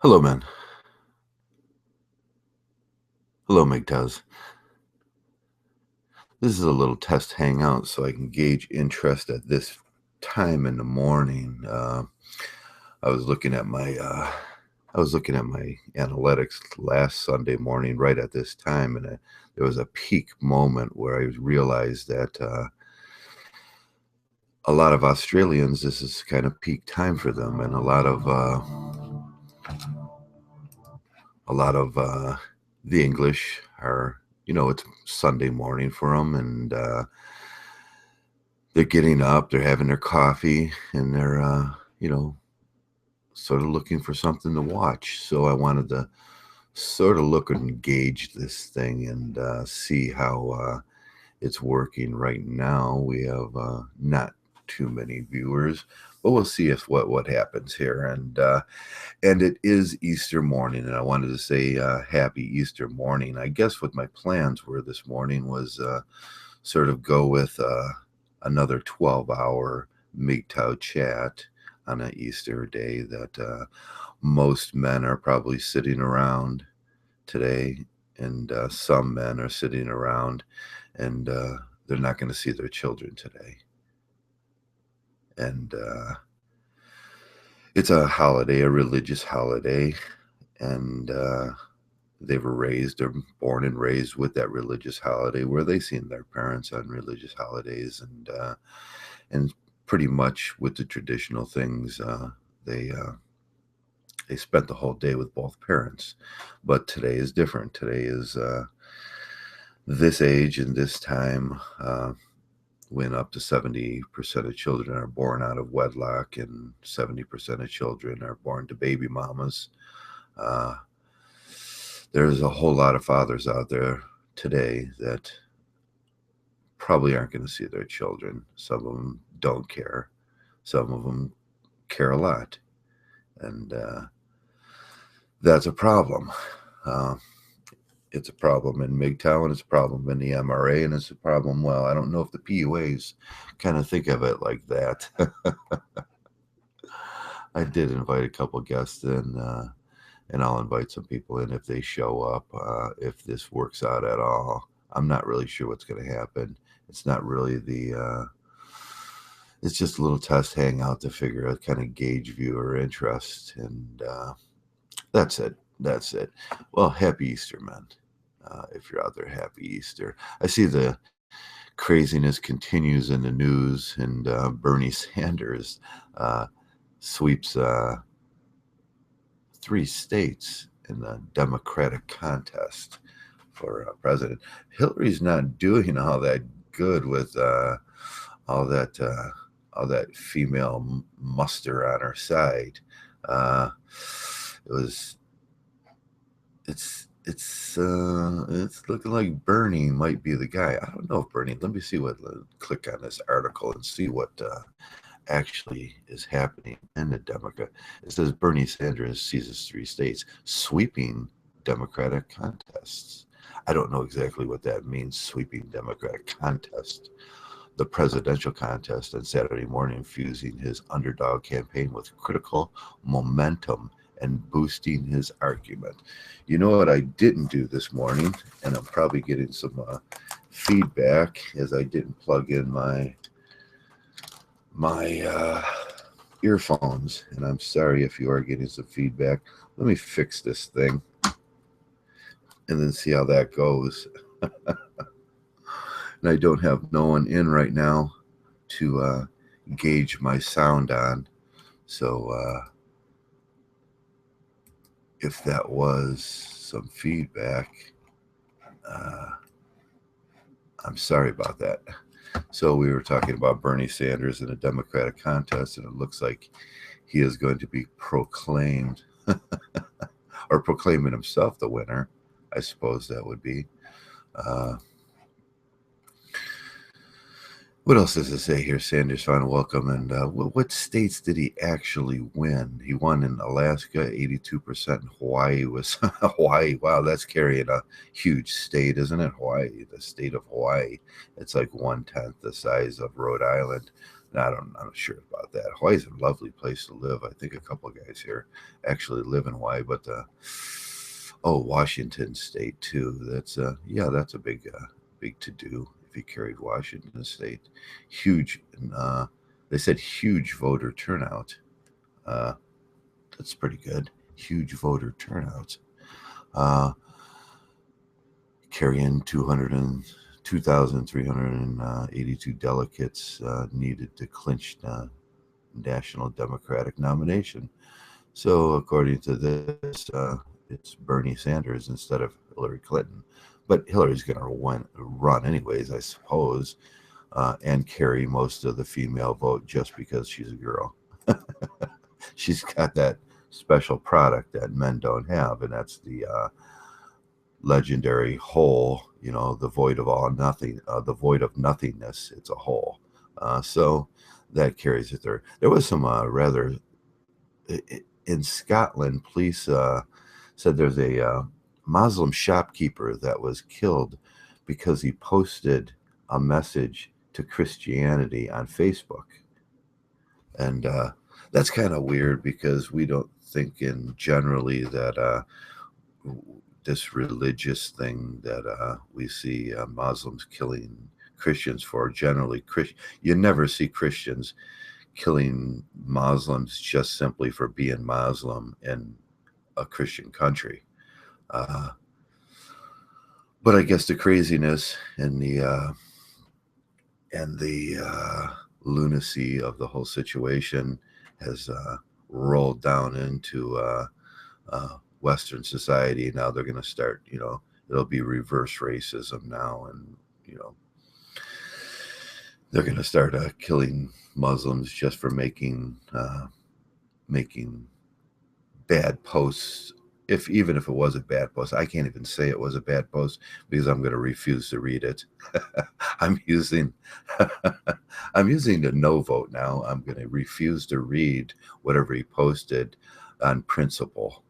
Hello, man. Hello, Mgtows. This is a little test hangout so I can gauge interest at this time in the morning. I was looking at my analytics last Sunday morning, right at this time, and there was a peak moment where I realized that a lot of Australians, this is kind of peak time for them, and a lot of the English are, it's Sunday morning for them, and they're getting up, they're having their coffee, and they're, sort of looking for something to watch. So I wanted to sort of look and gauge this thing and see how it's working right now. We have not too many viewers, but we'll see if what happens here. And it is Easter morning, and I wanted to say happy Easter morning. I guess what my plans were this morning was sort of go with another 12-hour Mgtow chat on an Easter day that most men are probably sitting around today, and some men are sitting around, and they're not going to see their children today. And it's a holiday, a religious holiday, and they they're born and raised with that religious holiday where they seen their parents on religious holidays, and pretty much with the traditional things, they spent the whole day with both parents. But today is different. Today is this age and this time, when up to 70% of children are born out of wedlock and 70% of children are born to baby mamas. There's a whole lot of fathers out there today that probably aren't going to see their children. Some of them don't care. Some of them care a lot. And that's a problem. It's a problem in Mgtow, and it's a problem in the MRA, and it's a problem, well, I don't know if the PUAs kind of think of it like that. I did invite a couple guests in, and I'll invite some people in if they show up, if this works out at all. I'm not really sure what's going to happen. It's not really it's just a little test hangout to figure out, kind of gauge viewer interest, and that's it. That's it. Well, happy Easter, man. If you're out there, happy Easter. I see the craziness continues in the news, and Bernie Sanders sweeps 3 states in the Democratic contest for president. Hillary's not doing all that good with all that female muster on her side. It's looking like Bernie might be the guy. I don't know if Bernie. Let me see click on this article and see what actually is happening in the Democrat. It says Bernie Sanders seizes 3 states, sweeping Democratic contests. I don't know exactly what that means, sweeping Democratic contest. The presidential contest on Saturday morning, fusing his underdog campaign with critical momentum and boosting his argument. You know what I didn't do this morning, and I'm probably getting some feedback as I didn't plug in my earphones, and I'm sorry if you are getting some feedback. Let me fix this thing and then see how that goes. And I don't have no one in right now to gauge my sound on, so if that was some feedback, I'm sorry about that. So we were talking about Bernie Sanders in a Democratic contest, and it looks like he is going to be proclaimed or proclaiming himself the winner. I suppose that would be. What else does it say here? Sanders found welcome. And what states did he actually win? He won in Alaska, 82%. Hawaii was Hawaii. Wow, that's carrying a huge state, isn't it? Hawaii, the state of Hawaii. It's like 1/10 the size of Rhode Island. I'm not sure about that. Hawaii's a lovely place to live. I think a couple of guys here actually live in Hawaii, but Washington State too. That's a big to do if you carried Washington State. Huge, they said huge voter turnout. Uh, that's pretty good. Huge voter turnout. Uh, Carrying 2,382 delegates needed to clinch national Democratic nomination. So, according to this, it's Bernie Sanders instead of Hillary Clinton. But Hillary's going to run anyways, I suppose, and carry most of the female vote just because she's a girl. She's got that special product that men don't have, and that's the legendary hole, the void of the void of nothingness. It's a hole. So that carries it there. There was some rather in Scotland, police said there's a Muslim shopkeeper that was killed because he posted a message to Christianity on Facebook. And that's kind of weird because we don't think in generally that this religious thing that we see Muslims killing Christians for. Generally, you never see Christians killing Muslims just simply for being Muslim in a Christian country. But I guess the craziness and the lunacy of the whole situation has rolled down into Western society. Now they're going to start, it'll be reverse racism now, and they're going to start killing Muslims just for making bad posts. Even if it was a bad post, I can't even say it was a bad post because I'm going to refuse to read it. I'm using the no vote now. I'm going to refuse to read whatever he posted on principle,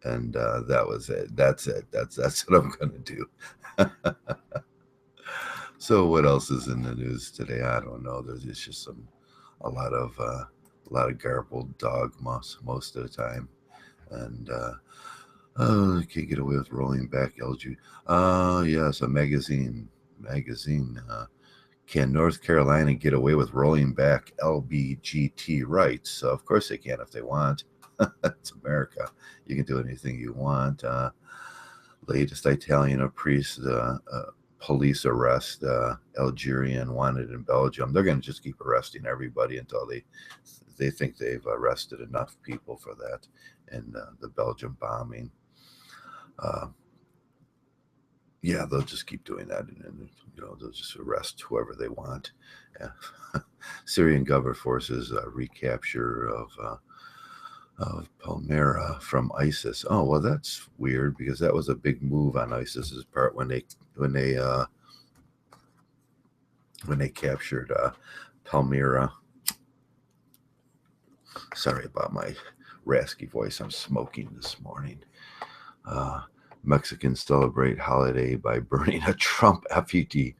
and that was it. That's it. That's what I'm going to do. So what else is in the news today? I don't know. There's just a lot of garbled dogma most of the time, and can't get away with rolling back LG. Yes, a magazine. Can North Carolina get away with rolling back LBGT rights? Of course they can if they want. It's America. You can do anything you want. Latest Italian priest police arrest Algerian wanted in Belgium. They're going to just keep arresting everybody until they think they've arrested enough people for that. And the Belgium bombing. They'll just keep doing that, and they'll just arrest whoever they want. Yeah. Syrian government forces recapture of Palmyra from ISIS. Oh well, that's weird because that was a big move on ISIS's part when they captured Palmyra. Sorry about my raspy voice. I'm smoking this morning. Mexicans celebrate holiday by burning a Trump effigy.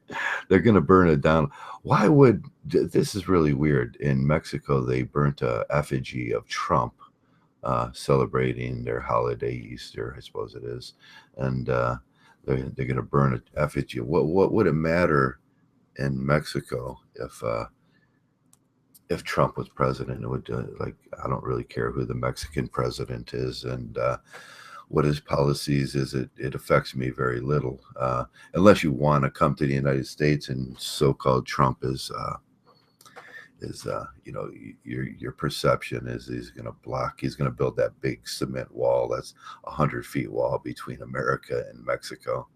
They're going to burn it down. Why would this is really weird. In Mexico, they burnt a effigy of Trump, celebrating their holiday, Easter, I suppose it is, and they're going to burn an effigy. What would it matter in Mexico if Trump was president? It would I don't really care who the Mexican president is, and what his policies is. It affects me very little, unless you want to come to the United States and so-called Trump is your perception is he's going to build that big cement wall that's 100 feet wall between America and Mexico.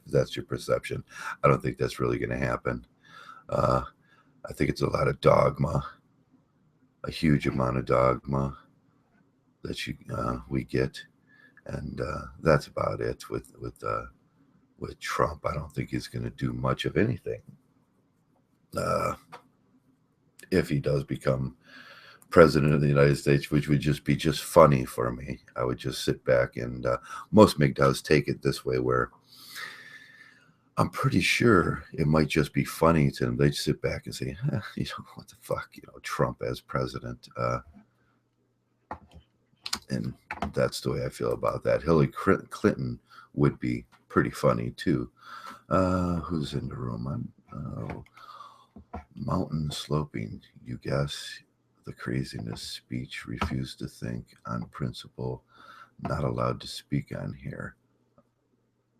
That's your perception. I don't think that's really going to happen. I think it's a lot of dogma, a huge amount of dogma that we get, and that's about it with Trump. I don't think he's going to do much of anything. If he does become president of the United States, which would just be funny for me, I would just sit back and most Mgtows take it this way, where I'm pretty sure it might just be funny to them. They sit back and say, what the fuck, Trump as president. And that's the way I feel about that. Hillary Clinton would be pretty funny too. Who's in the room? Mountain sloping, you guess. The craziness speech, refuse to think on principle, not allowed to speak on here.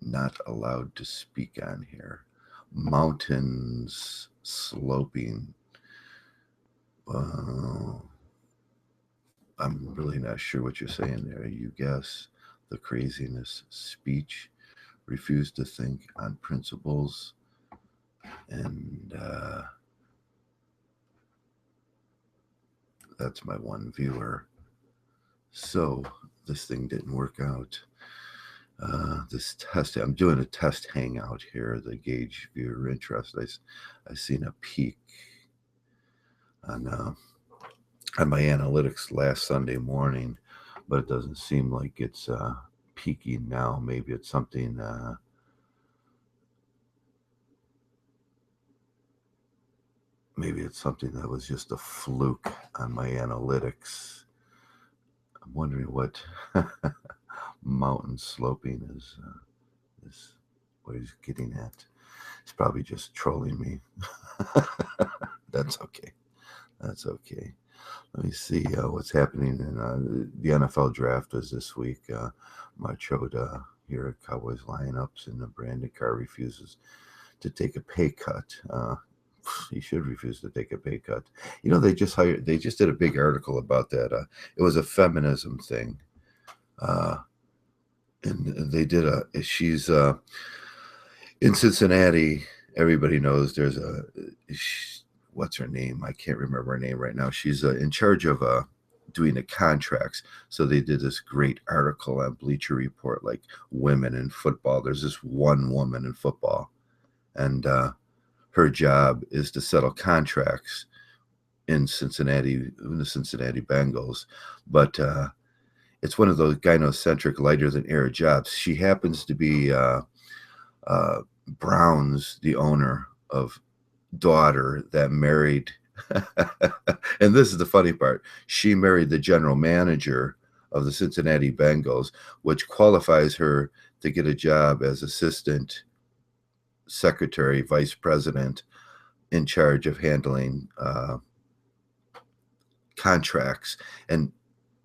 Not allowed to speak on here. Mountains sloping. I'm really not sure what you're saying there. You guess. The craziness speech, refuse to think on principles, and that's my one viewer. So this thing didn't work out. This test, I'm doing a test hangout here, the gauge viewer interest. I seen a peak on my analytics last Sunday morning, but it doesn't seem like it's peaking now. Maybe it's something that was just a fluke on my analytics. I'm wondering what mountain sloping is what he's getting at. He's probably just trolling me. That's okay. That's okay. Let me see what's happening in the NFL draft is this week. Mariota here at Cowboys lineups, and Brandon Carr refuses to take a pay cut. He should refuse to take a pay cut. They just did a big article about that. It was a feminism thing. And they did she's in Cincinnati. Everybody knows there's what's her name? I can't remember her name right now. She's in charge of doing the contracts. So they did this great article on Bleacher Report, like women in football. There's this one woman in football, and her job is to settle contracts in Cincinnati, in the Cincinnati Bengals. But it's one of those gynocentric, lighter than air jobs. She happens to be Brown's, the owner of daughter that married, and this is the funny part, she married the general manager of the Cincinnati Bengals, which qualifies her to get a job as assistant secretary, vice president, in charge of handling contracts. And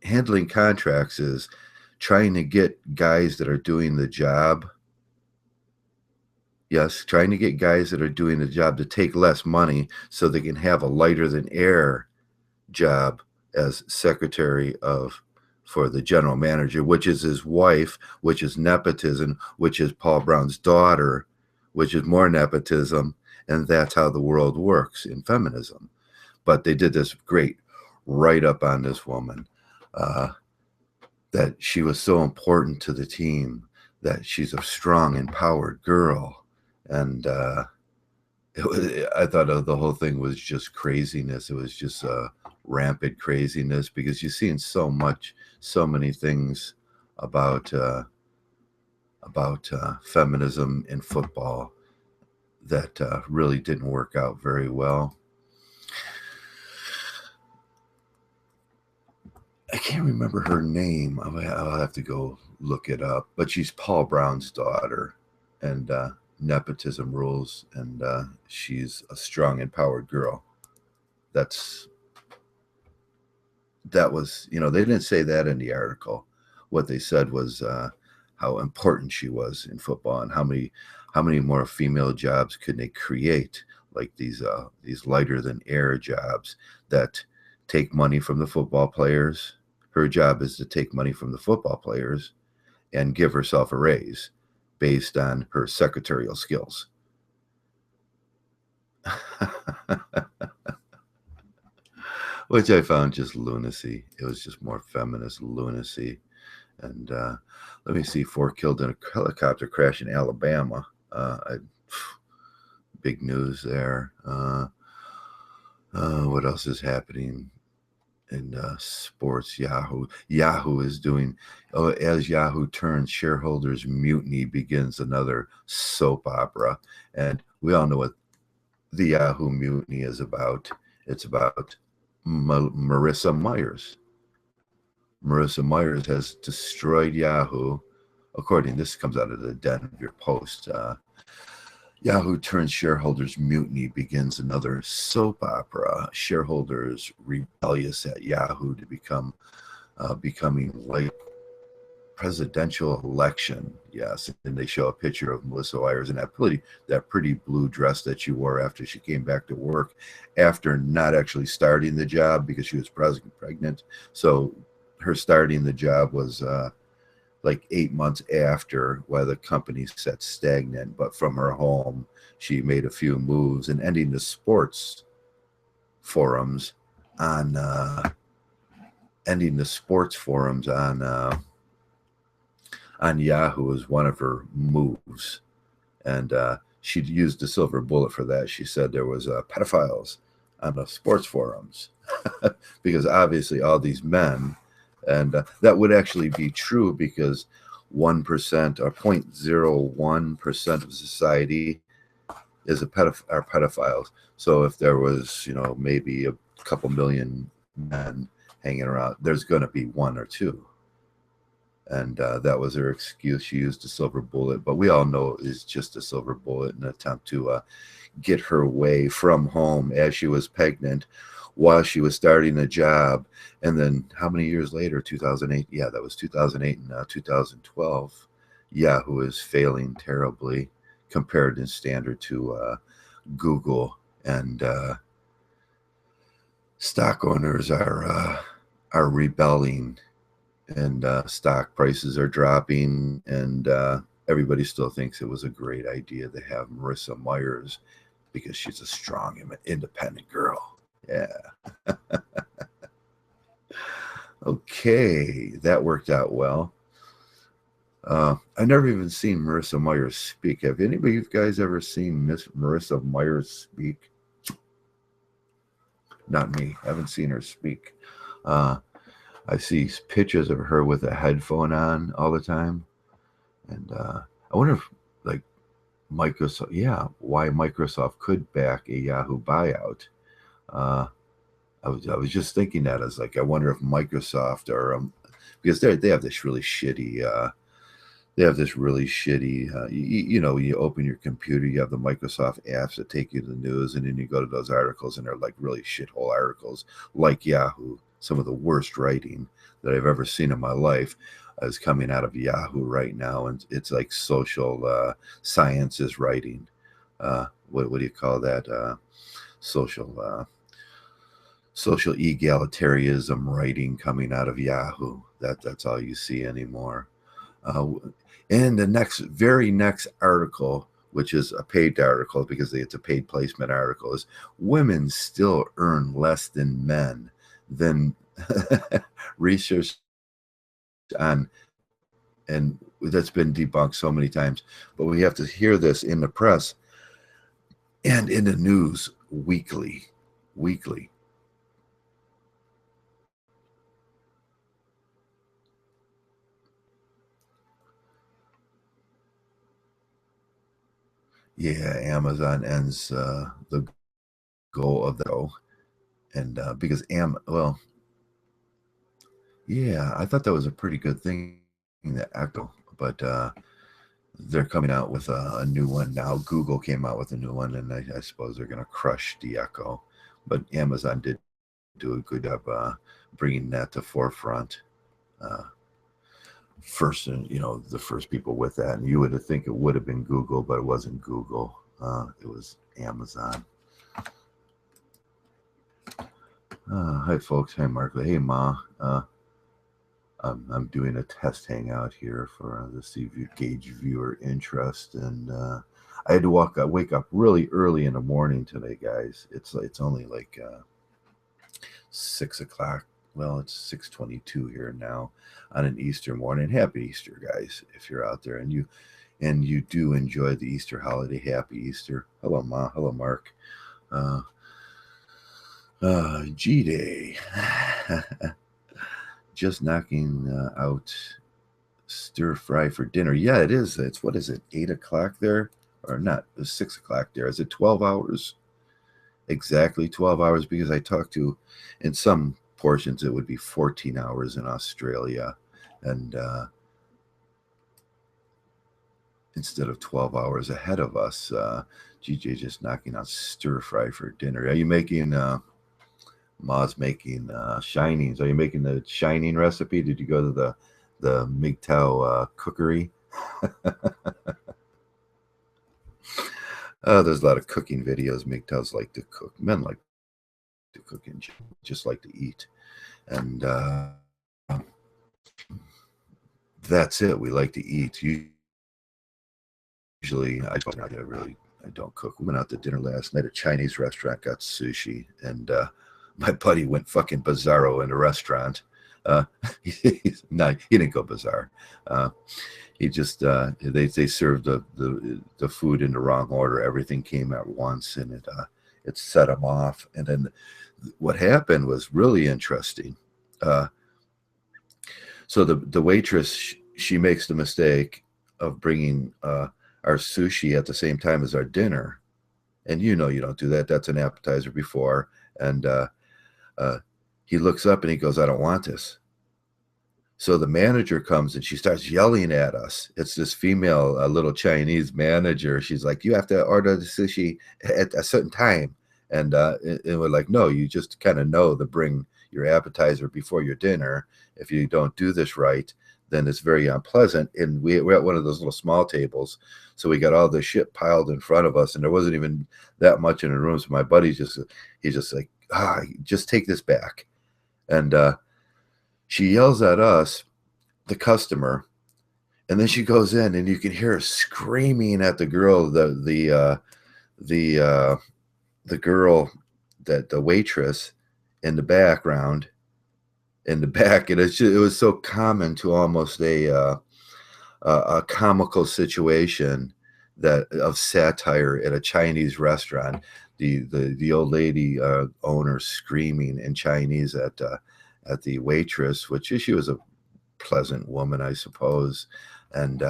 handling contracts is trying to get guys that are doing the job. Yes, trying to get guys that are doing the job to take less money so they can have a lighter than air job as secretary for the general manager, which is his wife, which is nepotism, which is Paul Brown's daughter, which is more nepotism. And that's how the world works in feminism. But they did this great write-up on this woman, that she was so important to the team, that she's a strong, empowered girl. And I thought the whole thing was just craziness. It was just rampant craziness, because you're seeing so many things about feminism in football that really didn't work out very well. I can't remember her name. I'll have to go look it up. But she's Paul Brown's daughter, and nepotism rules, and she's a strong, empowered girl. That was, they didn't say that in the article. What they said was how important she was in football, and how many more female jobs could they create, like these lighter than air jobs that take money from the football players. Her job is to take money from the football players and give herself a raise based on her secretarial skills. Which I found just lunacy. It was just more feminist lunacy. And let me see, 4 killed in a helicopter crash in Alabama. Big news there. What else is happening? in sports. Yahoo is doing, as Yahoo turns, shareholders mutiny begins another soap opera. And we all know what the Yahoo mutiny is about. It's about Marissa Myers. Marissa Myers has destroyed Yahoo. According, this comes out of the Denver Post. Yahoo turns shareholders mutiny begins another soap opera. Shareholders rebellious at Yahoo to becoming like presidential election. Yes, and they show a picture of Melissa Myers in that pretty blue dress that she wore after she came back to work, after not actually starting the job because she was pregnant. So her starting the job was like 8 months after, while the company sat stagnant. But from her home, she made a few moves and ending the sports forums on Yahoo was one of her moves. And she used a silver bullet for that. She said there was pedophiles on the sports forums because obviously all these men, and that would actually be true because 1% or 0.01% of society is are pedophiles. So if there was, maybe a couple million men hanging around, there's going to be one or two. And that was her excuse. She used a silver bullet, but we all know it is just a silver bullet in an attempt to get her way from home as she was pregnant while she was starting a job. And then how many years later? 2008. Yeah, that was 2008 and 2012. Yahoo is failing terribly compared in standard to Google, and stock owners are rebelling, and stock prices are dropping, and everybody still thinks it was a great idea to have Marissa Myers because she's a strong, independent girl. Yeah. Okay, that worked out well. I've never even seen Marissa Myers speak. Have anybody of you guys ever seen Miss Marissa Myers speak? Not me. I haven't seen her speak. I see pictures of her with a headphone on all the time. And I wonder if, like, why Microsoft could back a Yahoo buyout. I was just thinking that. I was like, I wonder if Microsoft or because they have this really shitty you open your computer, you have the Microsoft apps that take you to the news, and then you go to those articles and they're like really shithole articles like Yahoo. Some of the worst writing that I've ever seen in my life is coming out of Yahoo right now, and it's like social sciences writing. What do you call that? Social egalitarianism writing coming out of Yahoo. That's all you see anymore. And the very next article, which is a paid article because it's a paid placement article, is women still earn less than men. Than research on, and that's been debunked so many times, but we have to hear this in the press and in the news weekly. Yeah, Amazon ends the goal of the and because yeah, I thought that was a pretty good thing, the Echo, but they're coming out with a new one now. Google came out with a new one, and I suppose they're going to crush the Echo. But Amazon did do a good job bringing that to forefront. First, the first people with that, and you would think it would have been Google, but it wasn't Google. It was Amazon. Hi, folks. Hi, Mark. Hey, Ma. I'm doing a test hangout here for to see if you gauge viewer interest, and I had to wake up really early in the morning today, guys. It's only like 6 o'clock. Well, it's 6:22 here now on an Easter morning. Happy Easter, guys! If you're out there and you do enjoy the Easter holiday, happy Easter. Hello, Ma. Hello, Mark. G-Day. Just knocking out stir fry for dinner. Yeah, it is. It's, what is it, 8 o'clock there? Or not, it's 6 o'clock there. Is it 12 hours? Exactly 12 hours, because I talked to, in some portions, it would be 14 hours in Australia. And instead of 12 hours ahead of us, GJ just knocking out stir fry for dinner. Are you making, Ma's making shinings? Are you making the shining recipe? Did you go to the Mgtow cookery? There's a lot of cooking videos. Mgtows like to cook. Men like to cook and just like to eat. And that's it. We like to eat. Usually, I don't cook. We went out to dinner last night at a Chinese restaurant, got sushi, and my buddy went fucking bizarro in the restaurant. No, he didn't go bizarre. He just they served the food in the wrong order. Everything came at once, and it set him off. And then what happened was really interesting. So the waitress, she makes the mistake of bringing our sushi at the same time as our dinner, and you don't do that. That's an appetizer before, and he looks up and he goes, "I don't want this." So the manager comes and she starts yelling at us. It's this female, little Chinese manager. She's like, "You have to order the sushi at a certain time." And we're like, "No, you just kind of know to bring your appetizer before your dinner. If you don't do this right, then it's very unpleasant." And we're at one of those little small tables. So we got all this shit piled in front of us, and there wasn't even that much in the room. So my buddy's he's just like, just take this back. And she yells at us, the customer, and then she goes in, and you can hear her screaming at the girl, the girl, that the waitress in the background, in the back, and it was so common to almost a comical situation that of satire at a Chinese restaurant. The old lady owner screaming in Chinese at the waitress, which she was a pleasant woman, I suppose. And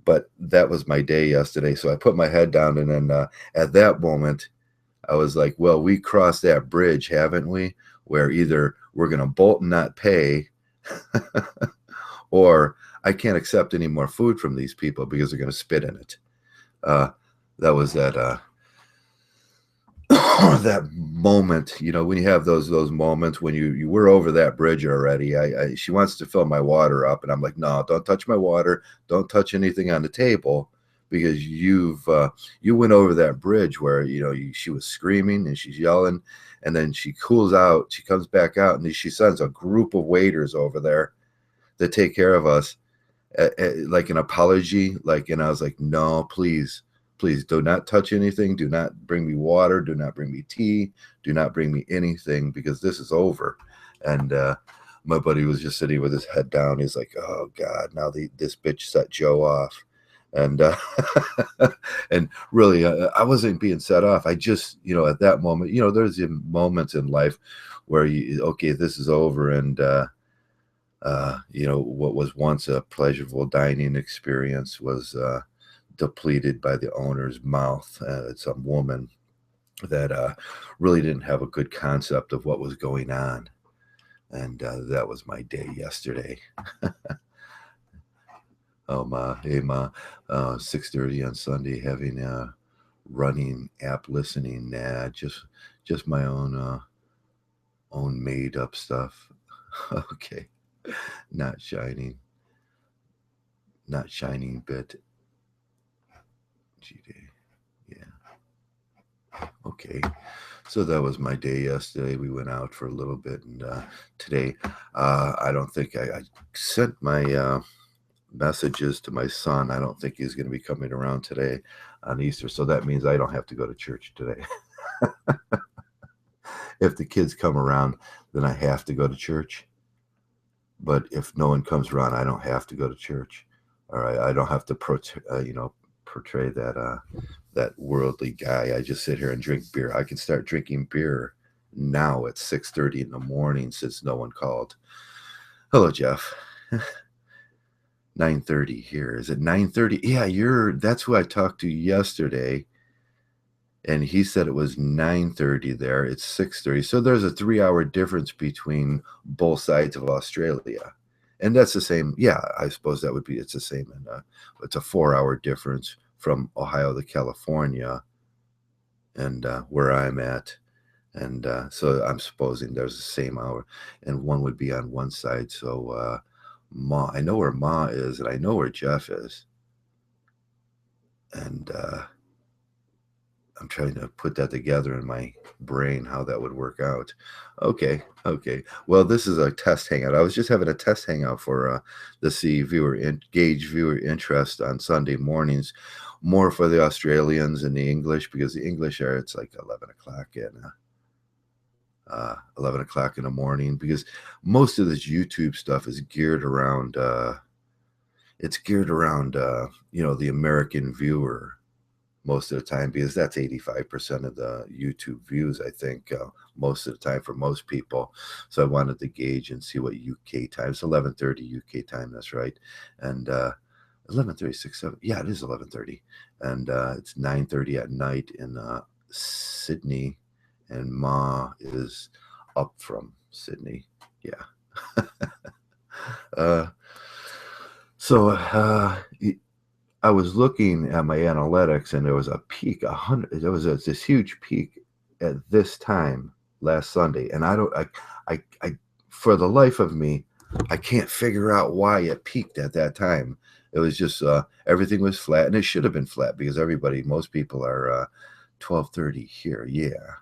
but that was my day yesterday. So I put my head down, and then at that moment, I was like, well, we crossed that bridge, haven't we? Where either we're going to bolt and not pay, or I can't accept any more food from these people because they're going to spit in it. That was that that moment, when you have those moments when you were over that bridge already. She wants to fill my water up, and I'm like, no, don't touch my water, don't touch anything on the table, because you went over that bridge where she was screaming and she's yelling, and then she cools out, she comes back out, and she sends a group of waiters over there that take care of us, like an apology, and I was like, no, please do not touch anything. Do not bring me water. Do not bring me tea. Do not bring me anything, because this is over. And my buddy was just sitting with his head down. He's like, oh God, now this bitch set Joe off. And and really, I wasn't being set off. I just, at that moment, there's moments in life where okay, this is over. And what was once a pleasurable dining experience was depleted by the owner's mouth. Some woman that really didn't have a good concept of what was going on. And that was my day yesterday. Oh, Ma, hey, Ma, 6:30 on Sunday, having a running app listening. Nah, just my own made up stuff. Okay, not shining, bit. GD. Yeah. Okay. So that was my day yesterday. We went out for a little bit, and today, I don't think I sent my messages to my son. I don't think he's going to be coming around today on Easter, so that means I don't have to go to church today. If the kids come around, then I have to go to church. But if no one comes around, I don't have to go to church. All right, I don't have to portray that that worldly guy. I just sit here and drink beer. I can start drinking beer now at 6:30 in the morning since no one called. Hello, Jeff. 9:30 here. Is it 9:30? Yeah, that's who I talked to yesterday, and he said it was 9:30 there. It's 6:30. So there's a 3-hour difference between both sides of Australia. And that's the same. Yeah, I suppose it's the same. It's a 4-hour difference from Ohio to California and where I'm at. And so I'm supposing there's the same hour, and one would be on one side. So Ma, I know where Ma is, and I know where Jeff is. And I'm trying to put that together in my brain, how that would work out. Okay. Well, this is a test hangout. I was just having a test hangout for gauge viewer interest on Sunday mornings, more for the Australians and the English, because the English it's like 11 o'clock and 11 o'clock in the morning, because most of this YouTube stuff is geared around the American viewer most of the time, because that's 85% of the YouTube views, I think, most of the time for most people. So I wanted to gauge and see what UK time. It's 11:30 UK time, that's right. And 11:30, 6, 7. Yeah, it is 11:30. And it's 9:30 at night in Sydney, and Ma is up from Sydney. Yeah. So I was looking at my analytics, and there was a peak, 100. There was this huge peak at this time last Sunday, and I, for the life of me, I can't figure out why it peaked at that time. It was just everything was flat, and it should have been flat because most people are 12:30 here. Yeah.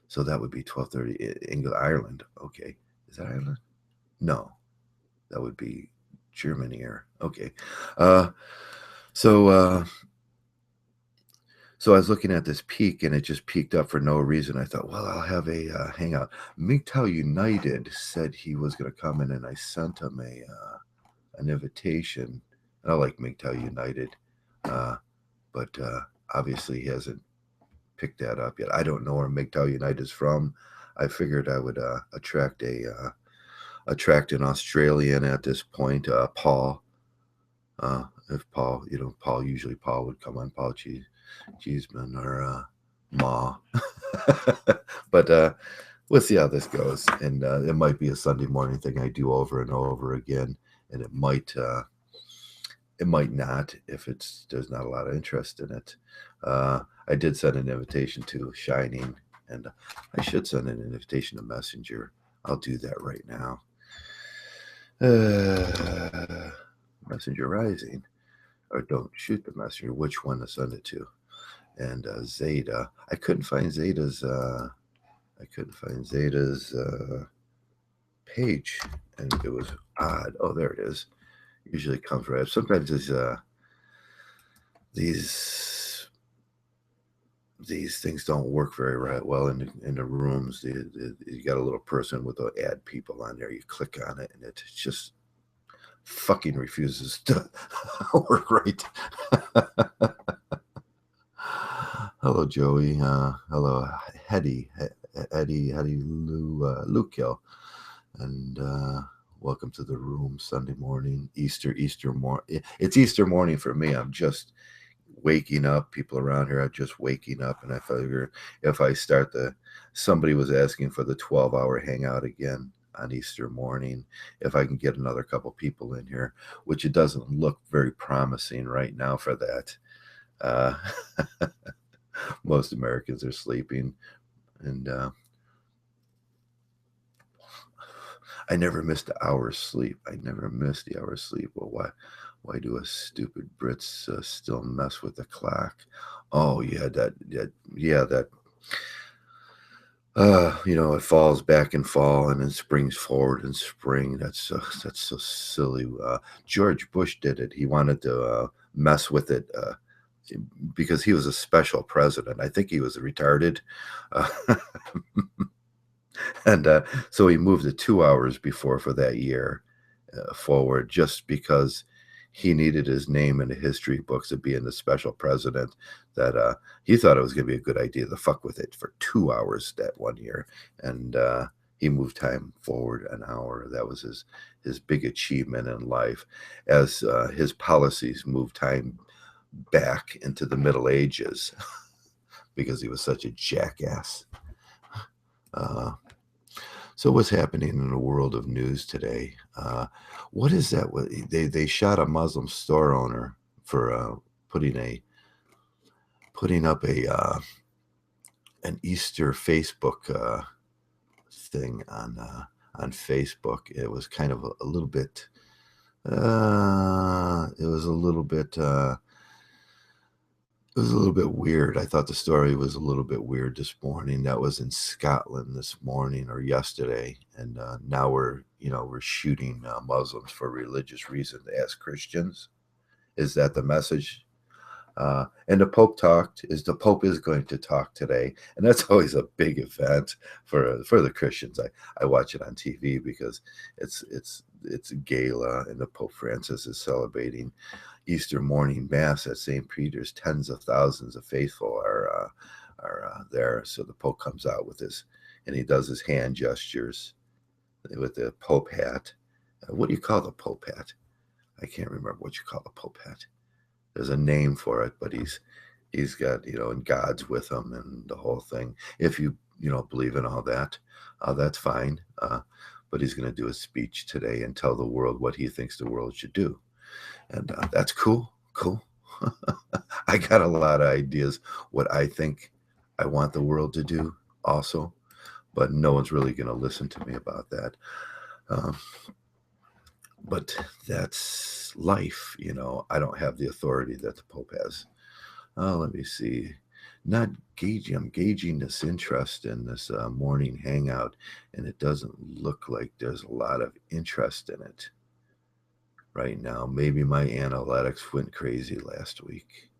So that would be 12:30 England, Ireland. Okay. Is that Ireland? No, that would be Germany. Okay. So I was looking at this peak, and it just peaked up for no reason. I thought, well, I'll have a hangout. Mgtow United said he was going to come in, and I sent him an invitation. I like Mgtow United, but obviously he hasn't picked that up yet. I don't know where Mgtow United is from. I figured I would attract an Australian at this point, Paul. If Paul, usually Paul would come on, Paul Cheeseman or Ma. But we'll see how this goes. And it might be a Sunday morning thing I do over and over again, and it might not if there's not a lot of interest in it. I did send an invitation to Shining, and I should send an invitation to Messenger. I'll do that right now. Messenger Rising, or don't shoot the messenger, which one to send it to. And Zeta, I couldn't find Zeta's page, and it was odd. Oh, there it is. Usually it comes right up. Sometimes these things don't work very well in the rooms. You got a little person with the add people on there. You click on it, and it just fucking refuses to work right. Hello, Joey. Hello, Eddie Lukiel, and welcome to the room. Sunday morning, Easter morning. It's Easter morning for me. I'm just waking up. People around here are just waking up, and I figure if I start somebody was asking for the 12-hour hangout again on Easter morning, if I can get another couple people in here, which it doesn't look very promising right now for that. Most Americans are sleeping, and I never missed the hour's sleep. Well, why do us stupid Brits still mess with the clock? Oh, yeah, that it falls back in fall and then springs forward in spring. That's so silly. George Bush did it. He wanted to mess with it because he was a special president. I think he was retarded. And so he moved it 2 hours before for that year forward, just because he needed his name in the history books of being the special president that he thought it was going to be a good idea to fuck with it for 2 hours that one year. And he moved time forward an hour. That was his big achievement in life, as his policies moved time back into the Middle Ages because he was such a jackass. So what's happening in the world of news today? What is that? They shot a Muslim store owner for putting up an Easter Facebook thing on Facebook. It was kind of a little bit. It was a little bit. It was a little bit weird. I thought the story was a little bit weird this morning. That was in Scotland this morning or yesterday, and now we're shooting Muslims for religious reasons as Christians. Is that the message? And the Pope the Pope is going to talk today, and that's always a big event for the Christians. I watch it on TV because it's a gala, and the Pope Francis is celebrating Easter morning mass at St. Peter's. Tens of thousands of faithful are there. So the Pope comes out with this, and he does his hand gestures with the Pope hat. What do you call the Pope hat? I can't remember what you call the Pope hat. There's a name for it, but he's got, and God's with him and the whole thing. If you believe in all that, that's fine. But he's going to do a speech today and tell the world what he thinks the world should do. And that's cool. I got a lot of ideas what I think I want the world to do also, but no one's really going to listen to me about that. But that's life, I don't have the authority that the Pope has. Let me see. I'm gauging this interest in this morning hangout, and it doesn't look like there's a lot of interest in it right now. Maybe my analytics went crazy last week.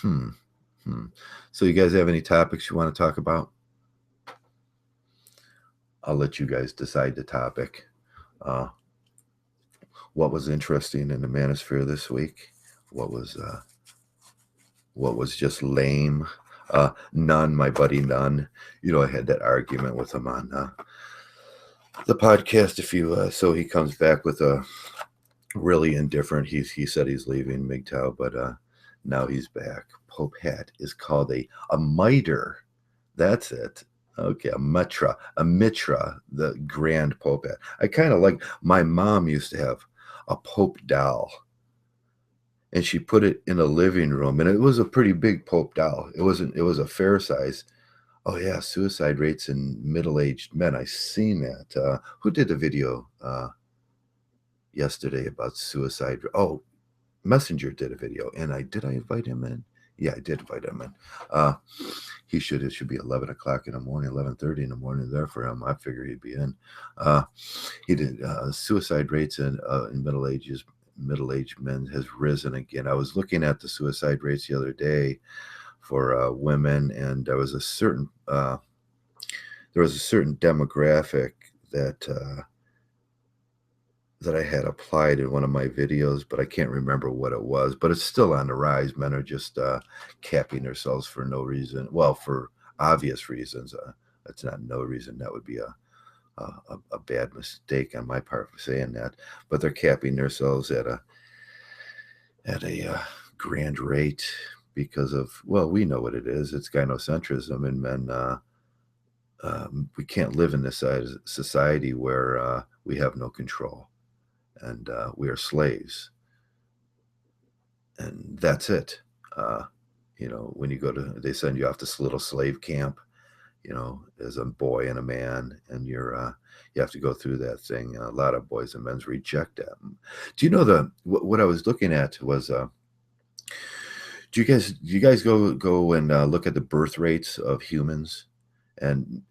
So you guys have any topics you want to talk about? I'll let you guys decide the topic. What was interesting in the manosphere this week? What was just lame? None, my buddy None. I had that argument with him on the podcast. So he comes back with a really indifferent. He said he's leaving Mgtow, but now he's back. Pope hat is called a mitre. That's it. Okay, a mitra, the grand Pope hat. I kind of like. My mom used to have a Pope doll, and she put it in a living room, and it was a pretty big Pope doll. It was a fair size. Oh yeah, suicide rates in middle-aged men. I seen that. Who did the video yesterday about suicide? Oh, Messenger did a video, and did I invite him in? Yeah, I did invite him in. It should be 11 o'clock in the morning, 11:30 in the morning there for him. I figure he'd be in. He did suicide rates in middle-aged men has risen again. I was looking at the suicide rates the other day for women, and there was a certain demographic that I had applied in one of my videos, but I can't remember what it was. But it's still on the rise. Men are just capping themselves for no reason. Well, for obvious reasons. That's not no reason. That would be a bad mistake on my part for saying that. But they're capping themselves at a grand rate because of, well, we know what it is. It's gynocentrism, and men. We can't live in this society where we have no control. And we are slaves, and that's it. When you they send you off this little slave camp, as a boy and a man, and you have to go through that thing. A lot of boys and men reject that. Do you know what I was looking at was, do you guys go and look at the birth rates of humans, and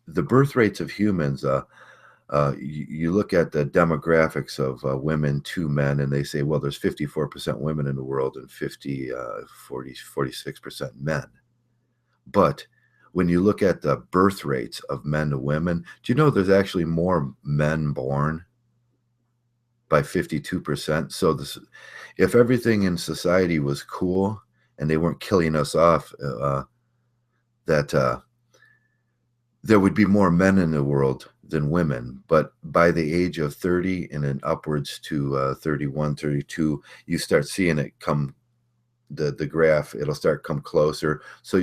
the birth rates of humans? You look at the demographics of women to men, and they say, well, there's 54% women in the world and 46% men. But when you look at the birth rates of men to women, do you know there's actually more men born by 52%? So if everything in society was cool and they weren't killing us off, that there would be more men in the world than women. But by the age of 30 and then upwards to 31, 32, you start seeing it come, the graph, it'll start come closer. So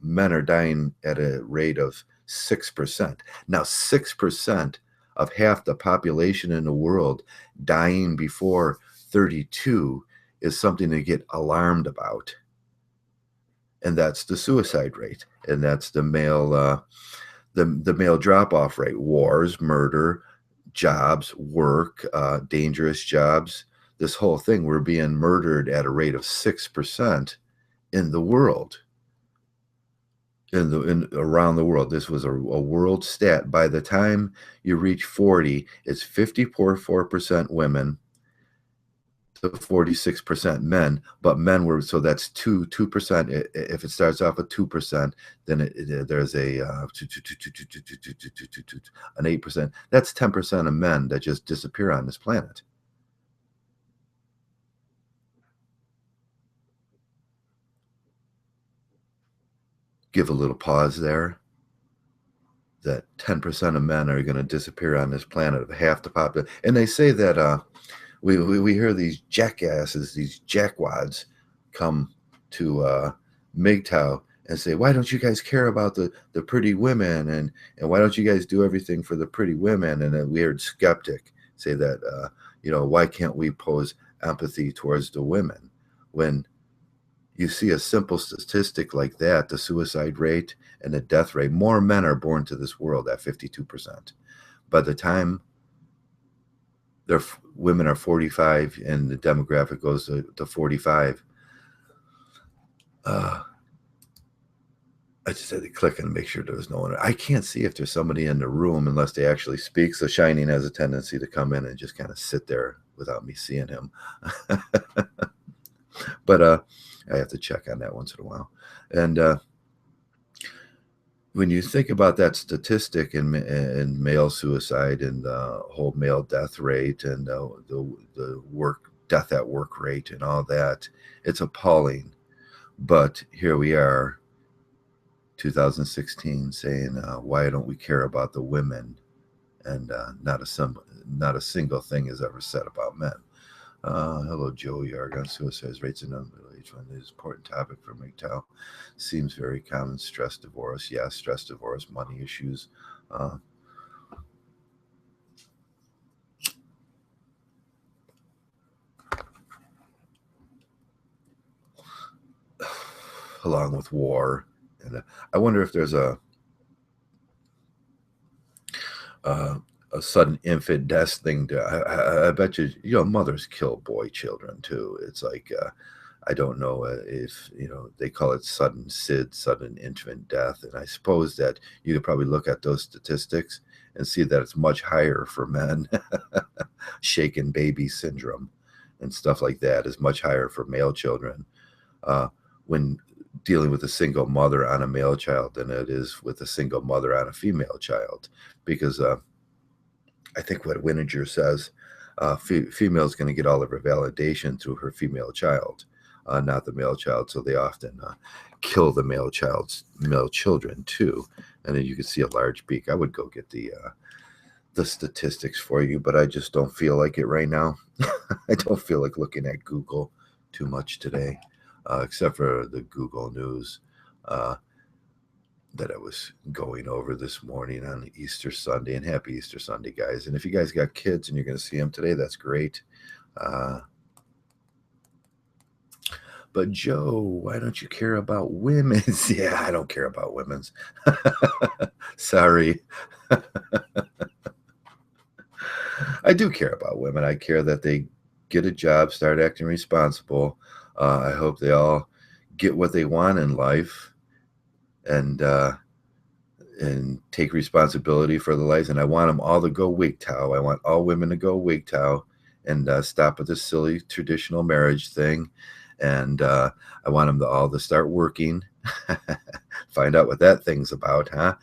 men are dying at a rate of 6%. Now 6% of half the population in the world dying before 32 is something to get alarmed about. And that's the suicide rate, and that's the male the male drop-off rate. Wars, murder, jobs, work, dangerous jobs, this whole thing. We're being murdered at a rate of 6% in the world, around the world. This was a world stat. By the time you reach 40, it's 54% women to 46% men, but men were, so that's 2%. If it starts off with 2%, then there's a an 8%. That's 10% of men that just disappear on this planet. Give a little pause there. That 10% of men are going to disappear on this planet of half the population. And they say that we hear these jackasses, these jackwads come to Mgtow and say, why don't you guys care about the pretty women, and why don't you guys do everything for the pretty women? And a weird skeptic say that, why can't we pose empathy towards the women? When you see a simple statistic like that, the suicide rate and the death rate, more men are born to this world at 52%. By the time women are 45 and the demographic goes to 45, I just had to click and make sure there was no one. I can't see if there's somebody in the room unless they actually speak. So Shining has a tendency to come in and just kind of sit there without me seeing him. But I have to check on that once in a while. And when you think about that statistic in male suicide and the whole male death rate and the death at work rate and all that, it's appalling. But here we are, 2016, saying, why don't we care about the women? And not a single thing is ever said about men. Hello, Joe Yargon. Suicide rates in middle-aged women is an important topic for Mgtow. Seems very common. Stress, divorce. Yeah, stress, divorce, money issues. Along with war. And I wonder if there's a sudden infant death thing. I bet you, mothers kill boy children too. It's like, I don't know if, they call it sudden infant death. And I suppose that you could probably look at those statistics and see that it's much higher for men. Shaken baby syndrome and stuff like that is much higher for male children when dealing with a single mother on a male child than it is with a single mother on a female child. Because I think what Winninger says, female is going to get all of her validation through her female child, not the male child. So they often kill the male children too. And then you can see a large beak. I would go get the statistics for you, but I just don't feel like it right now. I don't feel like looking at Google too much today, except for the Google News that I was going over this morning on Easter Sunday. And happy Easter Sunday, guys. And if you guys got kids and you're going to see them today, that's great. But Joe, why don't you care about women's? Yeah, I don't care about women's. Sorry. I do care about women. I care that they get a job, start acting responsible. I hope they all get what they want in life and take responsibility for their lives. And I want them all to go Mgtow. I want all women to go Mgtow and stop with this silly traditional marriage thing. And I want them all to start working, find out what that thing's about, huh?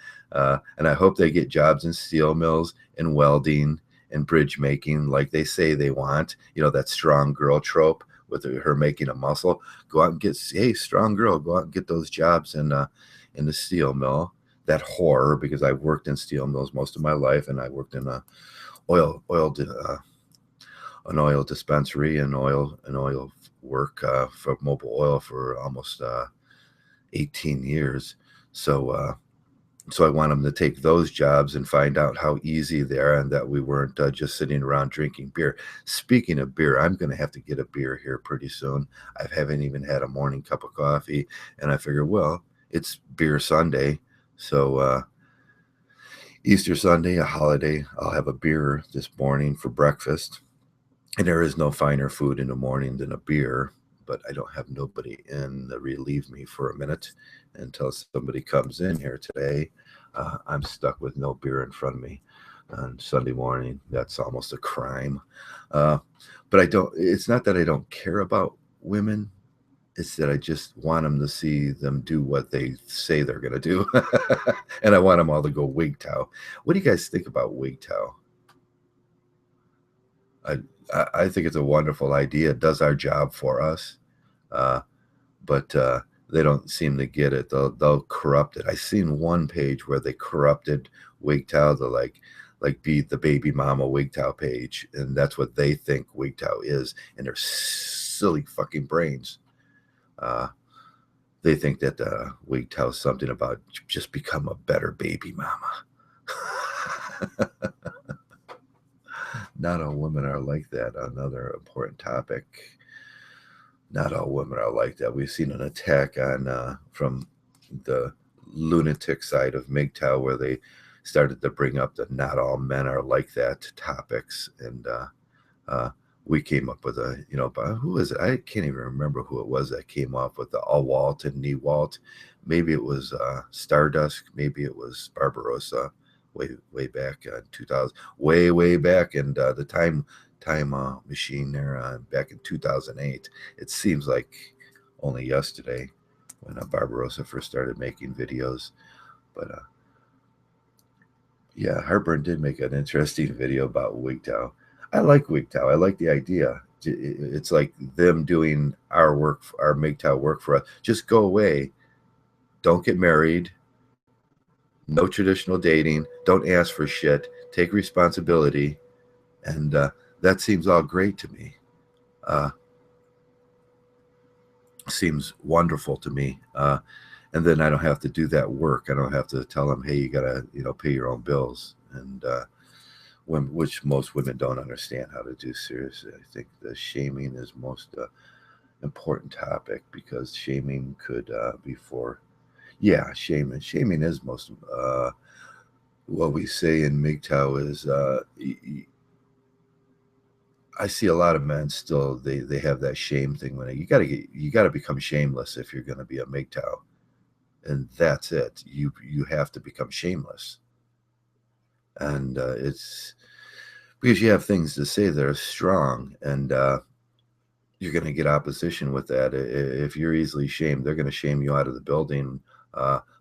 And I hope they get jobs in steel mills and welding and bridge making like they say they want. That strong girl trope. with her making a muscle. Go out and get, hey, strong girl, go out and get those jobs in the steel mill. That horror, because I've worked in steel mills most of my life, and I worked in a an oil dispensary and oil work for mobile oil for almost 18 years. So I want them to take those jobs and find out how easy they are, and that we weren't just sitting around drinking beer. Speaking of beer, I'm going to have to get a beer here pretty soon. I haven't even had a morning cup of coffee, and I figure, well, it's beer Sunday. So Easter Sunday, a holiday, I'll have a beer this morning for breakfast. And there is no finer food in the morning than a beer, but I don't have nobody in to relieve me for a minute until somebody comes in here today. I'm stuck with no beer in front of me on Sunday morning. That's almost a crime. But it's not that I don't care about women. It's that I just want them to see them do what they say they're going to do. And I want them all to go Mgtow. What do you guys think about Mgtow? I think it's a wonderful idea. It does our job for us, but they don't seem to get it. They'll corrupt it. I seen one page where they corrupted Mgtow to like be the baby mama Mgtow page, and that's what they think Mgtow is in their silly fucking brains. They think that Mgtow is something about just become a better baby mama. Not all women are like that. Another important topic. Not all women are like that. We've seen an attack on from the lunatic side of Mgtow, where they started to bring up that not all men are like that topics, and we came up with but who is it? I can't even remember who it was that came up with the Walt and knee Walt. Maybe it was Stardust. Maybe it was Barbarossa. Way back 2000, way back, and the time machine there back in 2008. It seems like only yesterday when Barbarossa first started making videos. But yeah, Heartburn did make an interesting video about Mgtow. I like Mgtow. I like the idea. It's like them doing our work, our Mgtow work for us. Just go away. Don't get married. No traditional dating. Don't ask for shit. Take responsibility. And that seems all great to me. Seems wonderful to me. And then I don't have to do that work. I don't have to tell them, hey, you got to, pay your own bills. And which most women don't understand how to do. Seriously, I think the shaming is most important topic, because shaming could be for, yeah, shaming is most what we say in Mgtow is I see a lot of men still, they have that shame thing when you got to become shameless if you're going to be a Mgtow, and that's it. You have to become shameless, and it's because you have things to say that are strong, and you're going to get opposition with that. If you're easily shamed, they're going to shame you out of the building.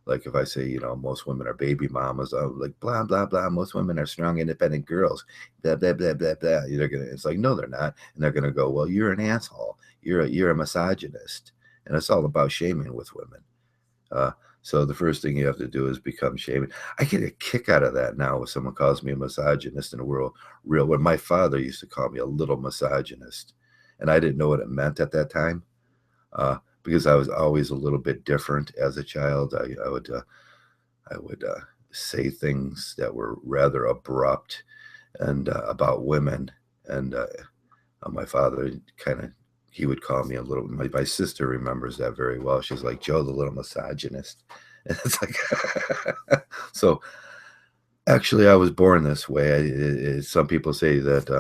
Like if I say, most women are baby mamas, like blah, blah, blah. Most women are strong, independent girls, blah, blah, blah, blah, blah. It's like, no, they're not. And they're going to go, well, you're an asshole. You're a misogynist. And it's all about shaming with women. So the first thing you have to do is become shaming. I get a kick out of that now when someone calls me a misogynist in the real, when my father used to call me a little misogynist. And I didn't know what it meant at that time, because I was always a little bit different as a child. I would say things that were rather abrupt and about women. And my father he would call me a little. My sister remembers that very well. She's like, Joe, the little misogynist. And it's like, so. Actually, I was born this way. Some people say that,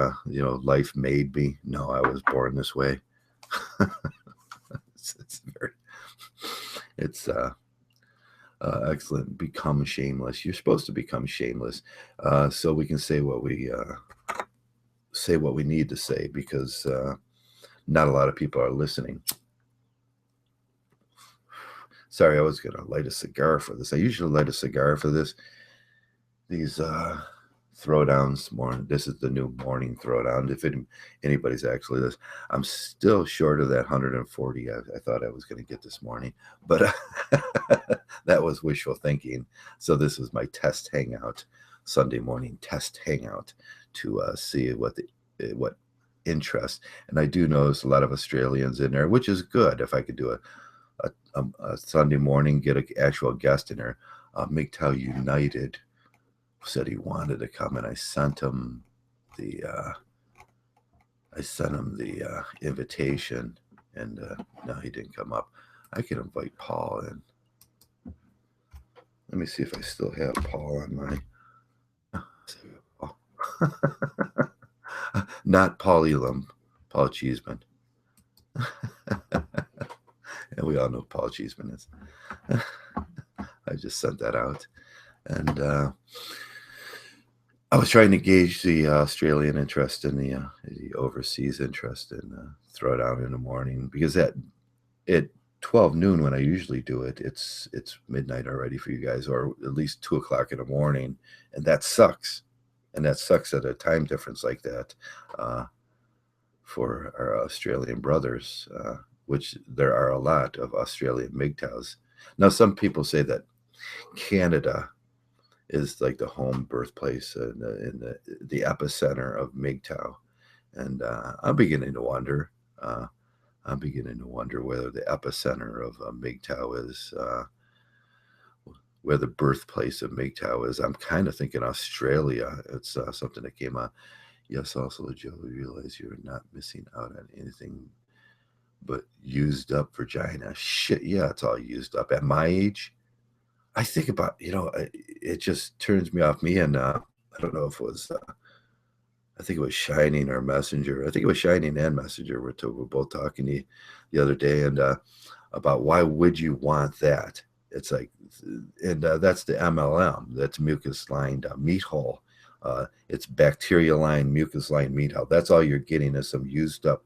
life made me. No, I was born this way. It's excellent. Become shameless. You're supposed to become shameless, so we can say what we need to say, because not a lot of people are listening. Sorry, I was going to light a cigar for this. I usually light a cigar for this. These throwdowns morning. This is the new morning throwdown. If anybody's actually this, I'm still short of that 140 I thought I was going to get this morning, but that was wishful thinking. So this was my test hangout, Sunday morning test hangout to see what interest. And I do notice a lot of Australians in there, which is good. If I could do a Sunday morning, get an actual guest in there. Mgtow United said he wanted to come, and I sent him the invitation, and no, he didn't come up. I can invite Paul in. Let me see if I still have Paul on my. Oh. Not Paul Elam, Paul Cheeseman. And we all know Paul Cheeseman is. I just sent that out, and I was trying to gauge the Australian interest in the overseas interest in Throwdown in the morning, because at 12 noon when I usually do it, it's midnight already for you guys, or at least 2 o'clock in the morning, and that sucks. And that sucks at a time difference like that for our Australian brothers, which there are a lot of Australian Mgtows. Now, some people say that Canada is like the home birthplace and the epicenter of Mgtow. And I'm beginning to wonder. I'm beginning to wonder whether the epicenter of Mgtow is where the birthplace of Mgtow is. I'm kind of thinking Australia. It's something that came out. Yes, also, Joe, realize you're not missing out on anything but used up vagina. Shit, yeah, it's all used up. At my age, I think about, it just turns me off. Me and I don't know if it was, I think it was Shining or Messenger. I think it was Shining and Messenger. We're both talking the other day, and about why would you want that? It's like, and that's the MLM. That's mucus-lined meat hole. It's bacteria-lined, mucus-lined meat hole. That's all you're getting is some used-up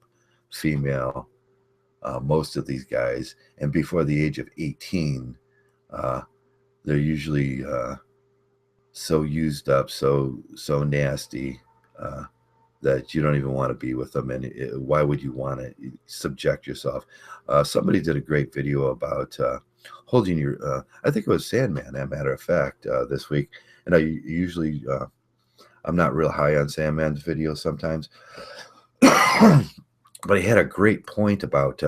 female. Most of these guys, and before the age of 18, they're usually so used up, so nasty that you don't even want to be with them. And why would you want to subject yourself? Somebody did a great video about holding your, I think it was Sandman, as a matter of fact, this week. And I usually, I'm not real high on Sandman's videos sometimes, but he had a great point about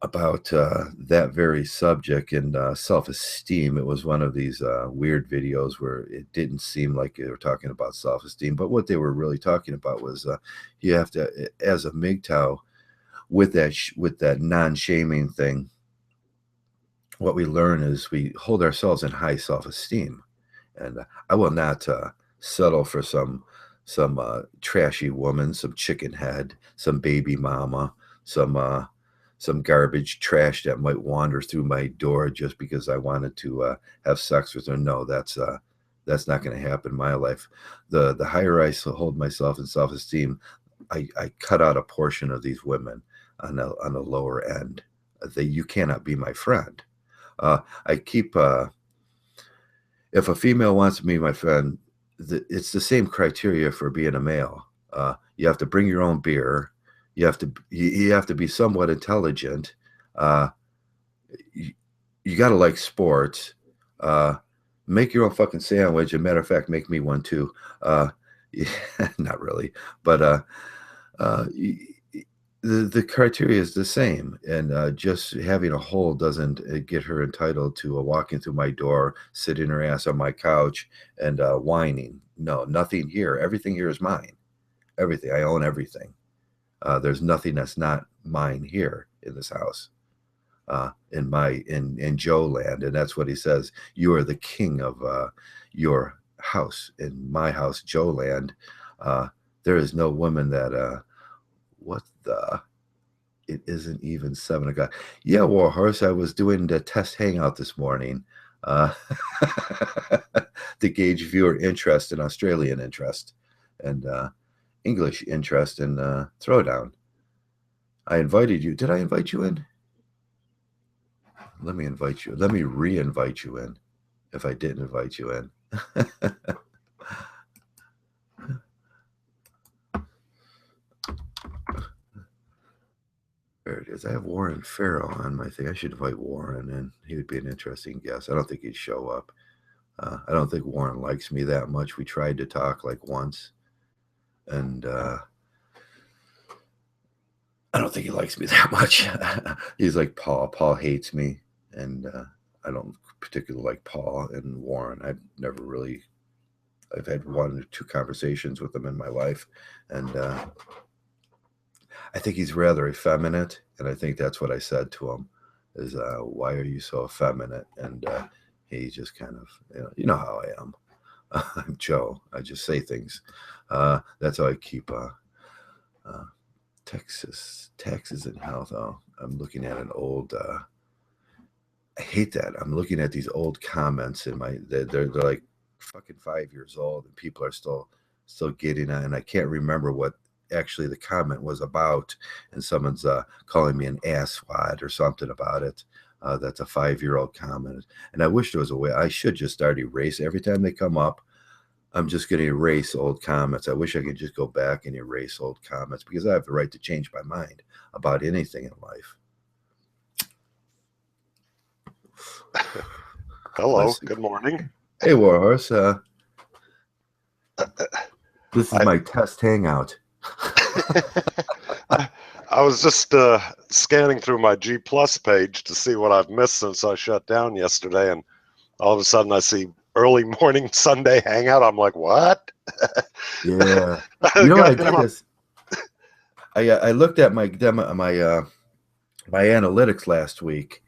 that very subject and self-esteem. It was one of these weird videos where it didn't seem like they were talking about self-esteem, but what they were really talking about was you have to, as a Mgtow, with that non-shaming thing, what we learn is we hold ourselves in high self-esteem. And I will not settle for some trashy woman, some chicken head, some baby mama, some garbage trash that might wander through my door just because I wanted to have sex with her. No, that's not going to happen in my life. The higher I hold myself in self-esteem, I cut out a portion of these women on the lower end. You cannot be my friend. I keep, if a female wants to be my friend, it's the same criteria for being a male. You have to bring your own beer. You have to be somewhat intelligent. You got to like sports. Make your own fucking sandwich. As a matter of fact, make me one too. Yeah, not really, but the criteria is the same, and just having a hole doesn't get her entitled to walking through my door, sitting her ass on my couch, and whining. No, nothing here. Everything here is mine. Everything. I own everything. There's nothing that's not mine here in this house, in Joe land, and that's what he says. You are the king of your house. In my house, Joe land, there is no woman that. What the? It isn't even 7 o'clock. Yeah, Warhorse, I was doing the test hangout this morning to gauge viewer interest and Australian interest and English interest in Throwdown. I invited you. Did I invite you in? Let me invite you. Let me re-invite you in if I didn't invite you in. There it is. I have Warren Farrell on my thing. I should invite Warren in. He would be an interesting guest. I don't think he'd show up. I don't think Warren likes me that much. We tried to talk like once, and I don't think he likes me that much. He's like Paul. Paul hates me, and I don't particularly like Paul and Warren. I've had 1 or 2 conversations with him in my life, and I think he's rather effeminate, and I think that's what I said to him is, why are you so effeminate? And he just kind of, you know how I am. I'm Joe. I just say things. That's how I keep taxes and health. Oh, I'm looking at an old. I hate that. I'm looking at these old comments in my. They're like fucking 5 years old, and people are still getting on. And I can't remember what actually the comment was about, and someone's calling me an asswad or something about it. That's a 5-year-old comment, and I wish there was a way. I should just start erasing every time they come up. I'm just going to erase old comments. I wish I could just go back and erase old comments because I have the right to change my mind about anything in life. Hello, good morning. Hey, Warhorse. This is my test hangout. I was just scanning through my G Plus page to see what I've missed since I shut down yesterday, and all of a sudden I see early morning Sunday hangout. I'm like, what? Yeah. You know what I did this? I looked at my analytics last week,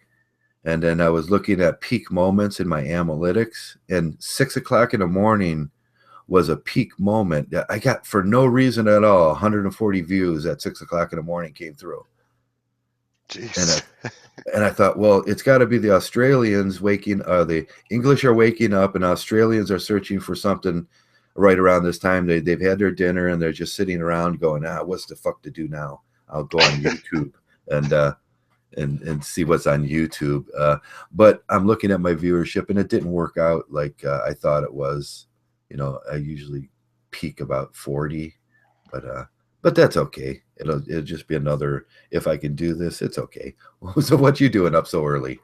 and then I was looking at peak moments in my analytics, and 6 o'clock in the morning was a peak moment. I got, for no reason at all, 140 views at 6 o'clock in the morning came through. Jeez. And I thought, well, it's got to be the Australians the English are waking up, and Australians are searching for something right around this time. They've had their dinner, and they're just sitting around going, what's the fuck to do now? I'll go on YouTube and see what's on YouTube. But I'm looking at my viewership, and it didn't work out like I thought it was. I usually peak about 40, but that's okay. It'll just be another. If I can do this, it's okay. So what you doing up so early?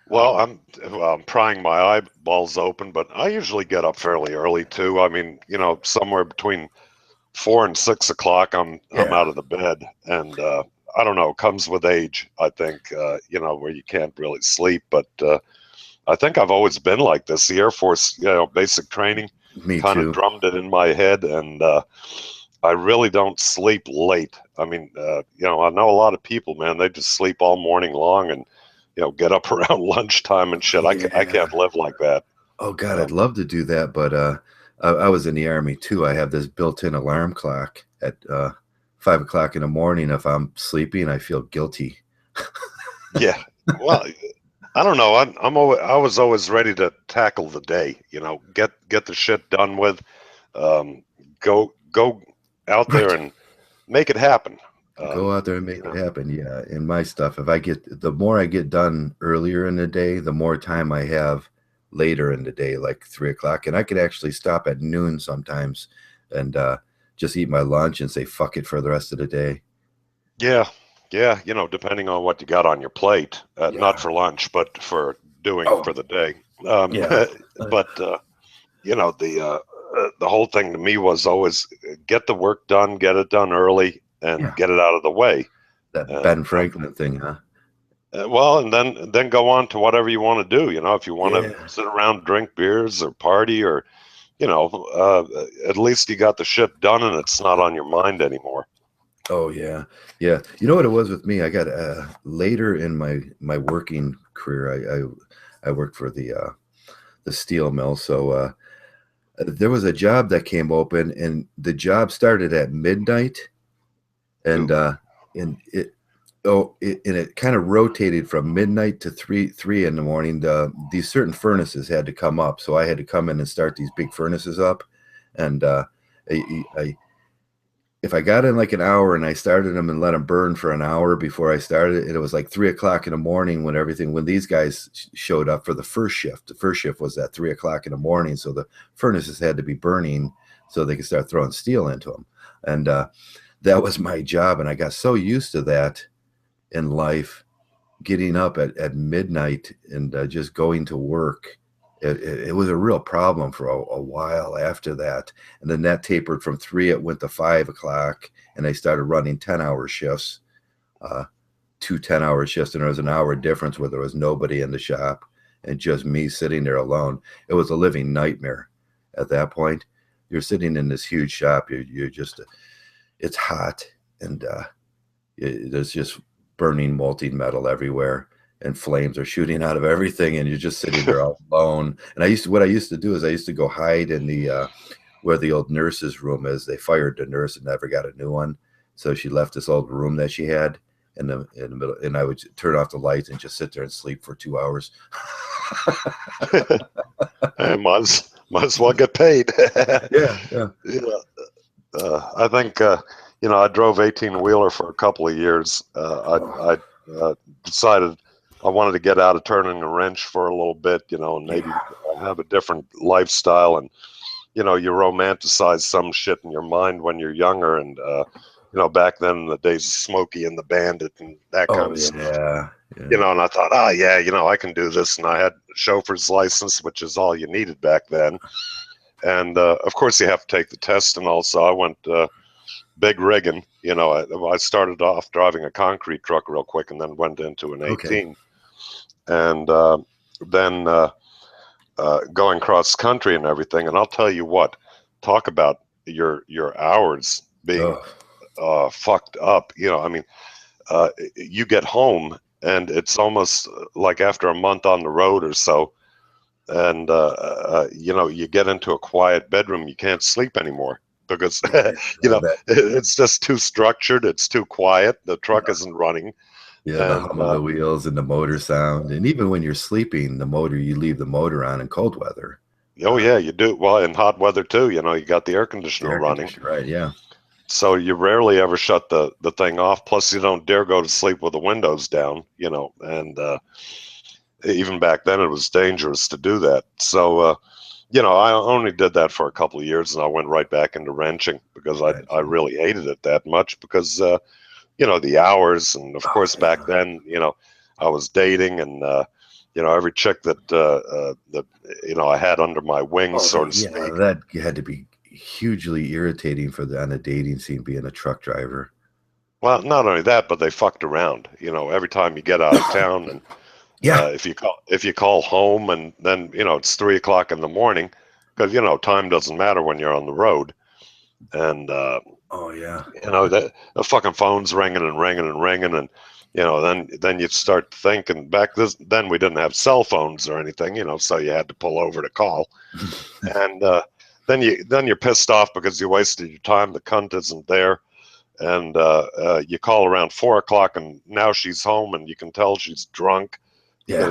Well, I'm prying my eyeballs open, but I usually get up fairly early too. I mean, somewhere between 4 and 6 o'clock, I'm out of the bed, and I don't know, comes with age, I think. Where you can't really sleep, but I think I've always been like this. The Air Force, basic training. Me kind too. of drummed it in my head, and I really don't sleep late. I mean, I know a lot of people, man, they just sleep all morning long and get up around lunchtime and shit. I can't live like that. Oh God, I'd love to do that, but I was in the Army too. I have this built-in alarm clock at 5 o'clock in the morning. If I'm sleeping, I feel guilty. Yeah, well, I don't know. I was always ready to tackle the day. Get the shit done with. Go out there and make it happen. Go out there and make it happen. Yeah, in my stuff, the more I get done earlier in the day, the more time I have later in the day, like 3 o'clock, and I could actually stop at noon sometimes and just eat my lunch and say fuck it for the rest of the day. Yeah, depending on what you got on your plate, not for lunch, but for doing for the day. But the whole thing to me was always get the work done, get it done early, and get it out of the way. That Ben Franklin thing, huh? Well, and then go on to whatever you want to do. If you want to sit around, drink beers, or party, or at least you got the shit done, and it's not on your mind anymore. Oh yeah. You know what it was with me? I got later in my working career, I worked for the steel mill. So there was a job that came open, and the job started at midnight, and it kind of rotated from midnight to three in the morning. These certain furnaces had to come up, so I had to come in and start these big furnaces up, and if I got in like an hour and I started them and let them burn for an hour before I started, it was like 3 o'clock in the morning when these guys showed up for the first shift. The first shift was at 3 o'clock in the morning, so the furnaces had to be burning so they could start throwing steel into them. And that was my job, and I got so used to that in life, getting up at midnight and just going to work. It was a real problem for a while after that. And then that tapered from 3, it went to 5 o'clock, and I started running 10-hour shifts, uh, 2 10-hour shifts, and there was an hour difference where there was nobody in the shop and just me sitting there alone. It was a living nightmare at that point. You're sitting in this huge shop. You're just, it's hot, and there's just burning molten metal everywhere, and flames are shooting out of everything, and you're just sitting there all alone. And what I used to do is I used to go hide in the where the old nurse's room is. They fired the nurse and never got a new one, so she left this old room that she had in the middle, and I would turn off the lights and just sit there and sleep for 2 hours. Hey, might as well get paid. Yeah, yeah. I think I drove 18-wheeler for a couple of years. I decided I wanted to get out of turning a wrench for a little bit, and maybe have a different lifestyle. And you romanticize some shit in your mind when you're younger, and back then in the days of Smokey and the Bandit and that kind of stuff. Yeah. And I thought, I can do this. And I had a chauffeur's license, which is all you needed back then. And of course, you have to take the test. And also, I went big rigging. I started off driving a concrete truck real quick, and then went into an 18. Okay. And then going cross country and everything. And I'll tell you what, talk about your hours being fucked up. You get home, and it's almost like after a month on the road or so, and you get into a quiet bedroom, you can't sleep anymore because it's just too structured, it's too quiet, the truck isn't running. Yeah, the hum of the wheels and the motor sound. And even when you're sleeping, you leave the motor on in cold weather. Oh yeah, you do. Well, in hot weather too, you got the air conditioner running. Right, yeah. So you rarely ever shut the thing off. Plus, you don't dare go to sleep with the windows down, and even back then it was dangerous to do that. So, I only did that for a couple of years, and I went right back into wrenching because I really hated it that much because, the hours. And of course, back then, I was dating, and, every chick that I had under my wings, so to speak. That had to be hugely irritating on the dating scene, being a truck driver. Well, not only that, but they fucked around. Every time you get out of town, and if you call home, and then it's 3 o'clock in the morning, because time doesn't matter when you're on the road, and the fucking phone's ringing and ringing and ringing, and then you start thinking then we didn't have cell phones or anything, so you had to pull over to call, and then you're pissed off because you wasted your time. The cunt isn't there. And you call around 4 o'clock, and now she's home, and you can tell she's drunk. Yeah.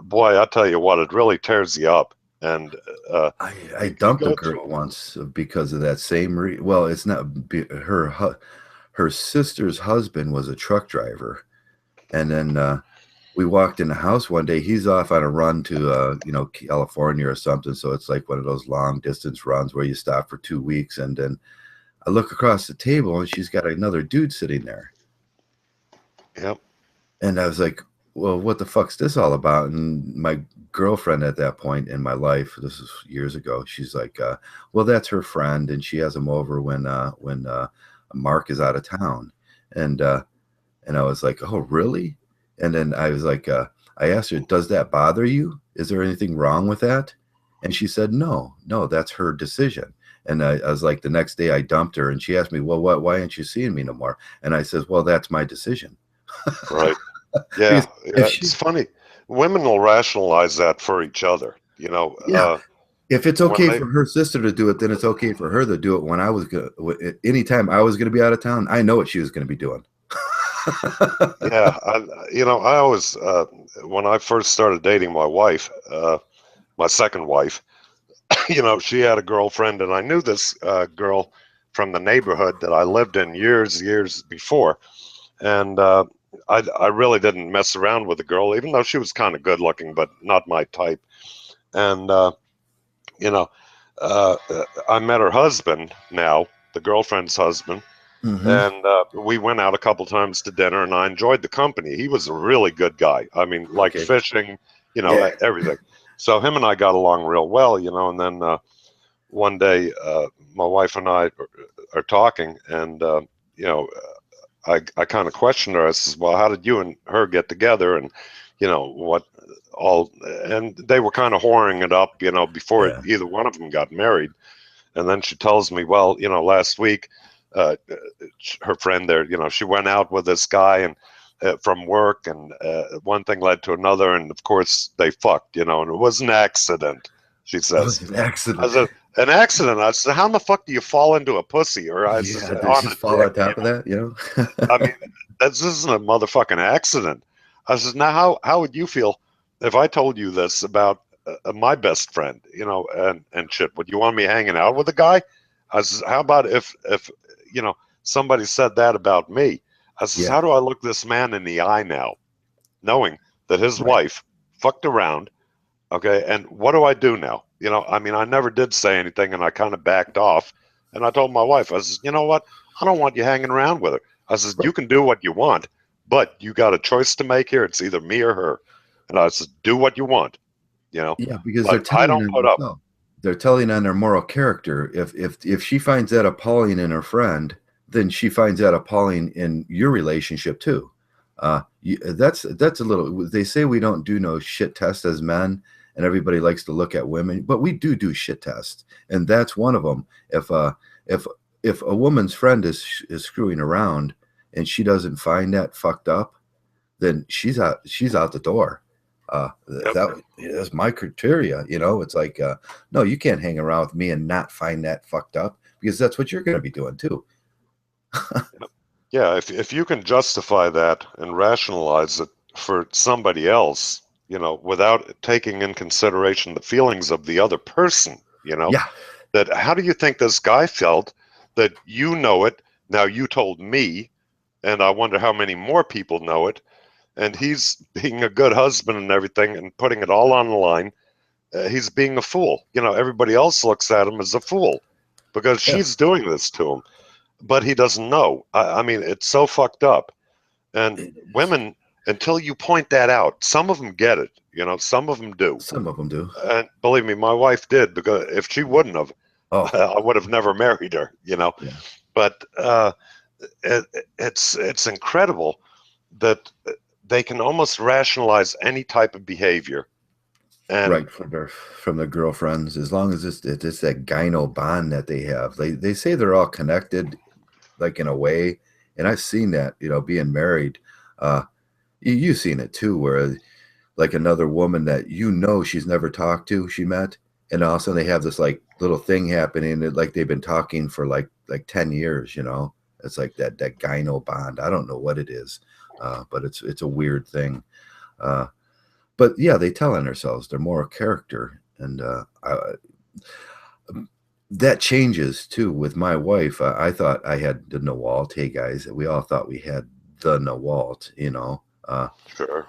Boy, I tell you what, it really tears you up. And I dumped a girl once because of that same well, it's not her sister's husband was a truck driver, and then we walked in the house one day. He's off on a run to California or something, so it's like one of those long distance runs where you stop for 2 weeks, and then I look across the table, and she's got another dude sitting there. Yep. And I was like, well, what the fuck's this all about? And my girlfriend at that point in my life, this is years ago, she's like, well, that's her friend, and she has him over when Mark is out of town. And I was like, oh, really? And then I was like, I asked her, does that bother you? Is there anything wrong with that? And she said, no, that's her decision. And I was like, the next day I dumped her, and she asked me, well, why aren't you seeing me no more? And I said, well, that's my decision. Right. Yeah. It's funny. Women will rationalize that for each other, if it's okay for her sister to do it, then it's okay for her to do it. When anytime I was going to be out of town, I know what she was going to be doing. Yeah. I always, when I first started dating my wife, my second wife, she had a girlfriend, and I knew this girl from the neighborhood that I lived in years before. And I really didn't mess around with the girl, even though she was kind of good looking, but not my type. And, I met her husband now, the girlfriend's husband, Mm-hmm. and we went out a couple times to dinner, and I enjoyed the company. He was a really good guy. I mean, like Okay. fishing, Yeah. everything. So him and I got along real well, and then one day my wife and I are talking, and you know, I kind of questioned her. I says, "Well, how did you and her get together?" And what all, and they were kind of whoring it up, before Yeah. either one of them got married. And then she tells me, well, last week, uh, her friend there, she went out with this guy and from work, and one thing led to another, and of course they fucked, and it was an accident. She It says, was an "I accident. said, an accident." I said, "How in the fuck do you fall into a pussy?" Or I says, Yeah. Did "On she a fall dick." on top of that? I mean, this isn't a motherfucking accident. I says, "Now how would you feel if I told you this about my best friend, and shit? Would you want me hanging out with a guy?" I says, "How about if somebody said that about me?" I says, Yeah. "How do I look this man in the eye now, knowing that his Right. wife fucked around? Okay, and what do I do now? I mean, I never did say anything, and I kind of backed off. And I told my wife, I says, you know what? I don't want you hanging around with her. I says, you Right. can do what you want, but you got a choice to make here. It's either me or her. And I says, do what you want, Yeah, because they're but I telling don't on put up. themselves. They're telling on their moral character. If she finds that appalling in her friend, then she finds that appalling in your relationship too. That's a little. They say we don't do no shit test as men, and everybody likes to look at women, but we do shit tests, and that's one of them. If if a woman's friend is screwing around and she doesn't find that fucked up, then she's out the door. Yep. That's my criteria. It's like, no, you can't hang around with me and not find that fucked up, because that's what you're going to be doing too. Yeah, if you can justify that and rationalize it for somebody else, without taking in consideration the feelings of the other person, Yeah, that how do you think this guy felt that it? Now you told me, and I wonder how many more people know it. And he's being a good husband and everything and putting it all on the line. He's being a fool. Everybody else looks at him as a fool because yeah. she's doing this to him, but he doesn't know. I mean, it's so fucked up. And It is. women, until you point that out, some of them get it. Some of them do. Some of them do. And believe me, my wife did, because if she wouldn't have, Oh, I would have never married her. yeah. But it's incredible that they can almost rationalize any type of behavior. And Right, from their girlfriends, as long as it's that gyno bond that they have. They say they're all connected, like in a way, and I've seen that. Being married, uh, you've seen it too, where like another woman that she's never talked to, she met, and all of a sudden they have this like little thing happening that like they've been talking for like 10 years. It's like that gyno bond. I don't know what it is, but it's a weird thing. But yeah, they tell on themselves their moral character, and that changes too with my wife. I thought I had the Nawalt. Hey guys, we all thought we had the Nawalt. sure.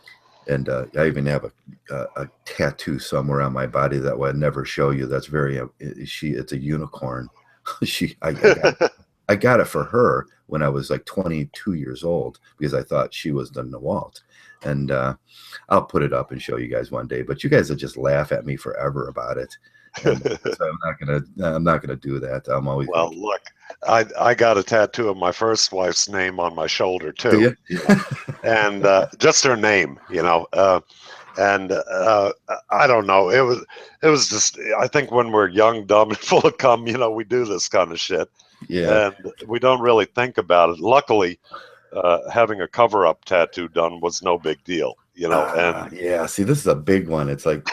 And I even have a tattoo somewhere on my body that would never show you. That's very it's a unicorn. I got it for her when I was like 22 years old, because I thought she was the Nawalt. And I'll put it up and show you guys one day. But you guys will just laugh at me forever about it. And so I'm not gonna do that. I'm always gonna. Well, look, I got a tattoo of my first wife's name on my shoulder Do too, you? and just her name, and I don't know. It was just, I think when we're young, dumb, and full of cum, we do this kind of shit, Yeah. and we don't really think about it. Luckily, having a cover-up tattoo done was no big deal, and Yeah. See, this is a big one. It's like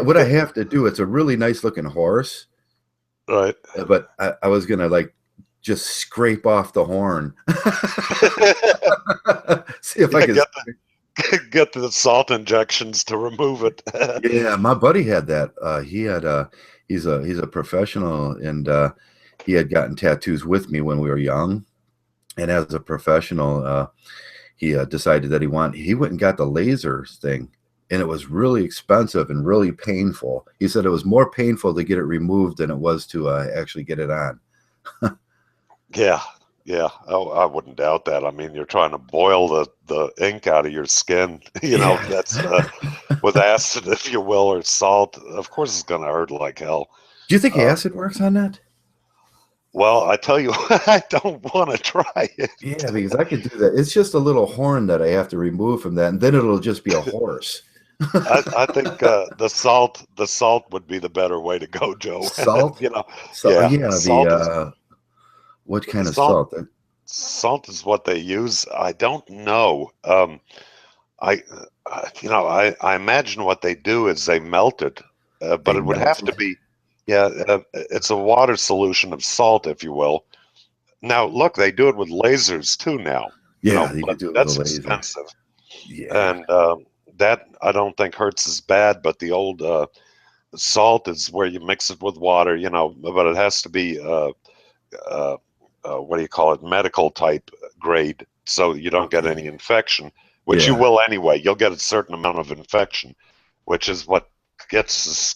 what I have to do. It's a really nice looking horse, right. but I was gonna like just scrape off the horn. See if I Yeah, can. get the salt injections to remove it. Yeah, my buddy had that. He's a professional, and he had gotten tattoos with me when we were young. And as a professional, he decided that he went and got the laser thing, and it was really expensive and really painful. He said it was more painful to get it removed than it was to actually get it on. Yeah, Yeah, oh, I wouldn't doubt that. I mean, you're trying to boil the ink out of your skin. Yeah. That's with acid, if you will, or salt. Of course, it's going to hurt like hell. Do you think Uh, acid works on that? well, I tell you, I don't want to try it. Yeah, because I could do that. It's just a little horn that I have to remove from that, and then it'll just be a horse. I think the salt would be the better way to go, Joe. Salt? So Yeah, yeah, the what kind of salt salt? salt is what they use. I don't know. I I imagine what they do is they melt it, but They it would melt have to it. be, yeah. It's a water solution of salt, if you will. Now, look, they do it with lasers too now. Yeah, you But could do it with a that's laser. expensive, Yeah. and that I don't think hurts as bad. But the old salt is where you mix it with water, but it has to be uh, what do you call it, medical type grade, so you don't get any Okay. infection, which you Yeah. will anyway. You'll get a certain amount of infection, which is what gets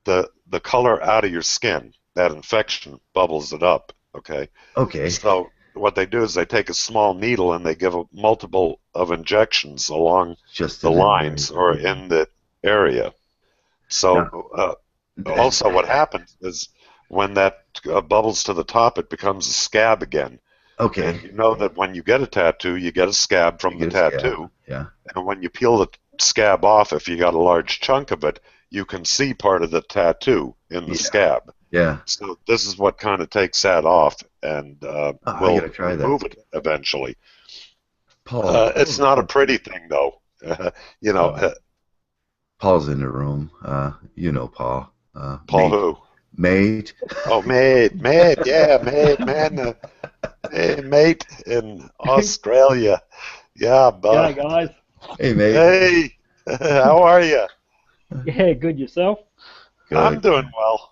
the color out of your skin. That infection bubbles it up. Okay, Okay. so what they do is they take a small needle and they give a multiple of injections along Just the in that area. lines or in the area. So Now, also what happens is when that bubbles to the top, it becomes a scab again. And okay. you know that when you get a tattoo, you get a scab You from the get a scab. tattoo. Yeah. And when you peel the scab off, if you got a large chunk of it, you can see part of the tattoo in the Yeah. scab. Yeah. So this is what kind of takes that off and Oh, I will gotta try that. remove it eventually. Paul. It's not a pretty thing, though. you know, Oh, uh, Paul's in the room. You know Paul. Paul Mate. who? Mate. Oh, mate, yeah, mate, man. Hey, mate, in Australia. Yeah, G'day, guys. Hey, mate. hey, how are you? Yeah, good yourself. I'm Good. doing well.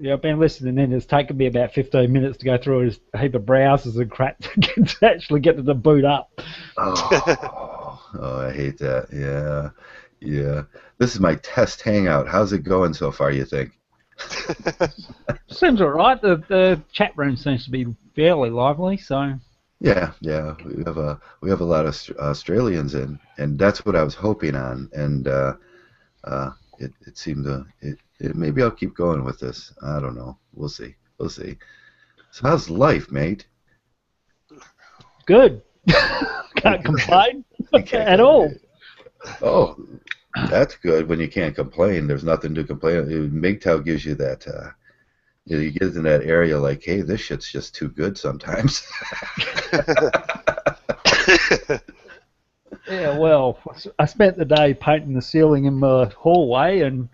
Yeah, I've been listening in. It's taken me about 15 minutes to go through a heap of browsers and crap to actually get to boot up. I hate that. Yeah. Yeah. This is my test hangout. How's it going so far, you think? Seems all right. The chat room seems to be fairly lively, so Yeah, yeah. We have a lot of Australians in, and that's what I was hoping on. And it seemed maybe I'll keep going with this. I don't know. We'll see. We'll see. So how's life, mate? good. Can't complain You can't at all. Oh, that's good. When you can't complain, there's nothing to complain. Mgtow gives you that. You get in that area like, hey, this shit's just too good sometimes. Yeah, well, I spent the day painting the ceiling in my hallway, and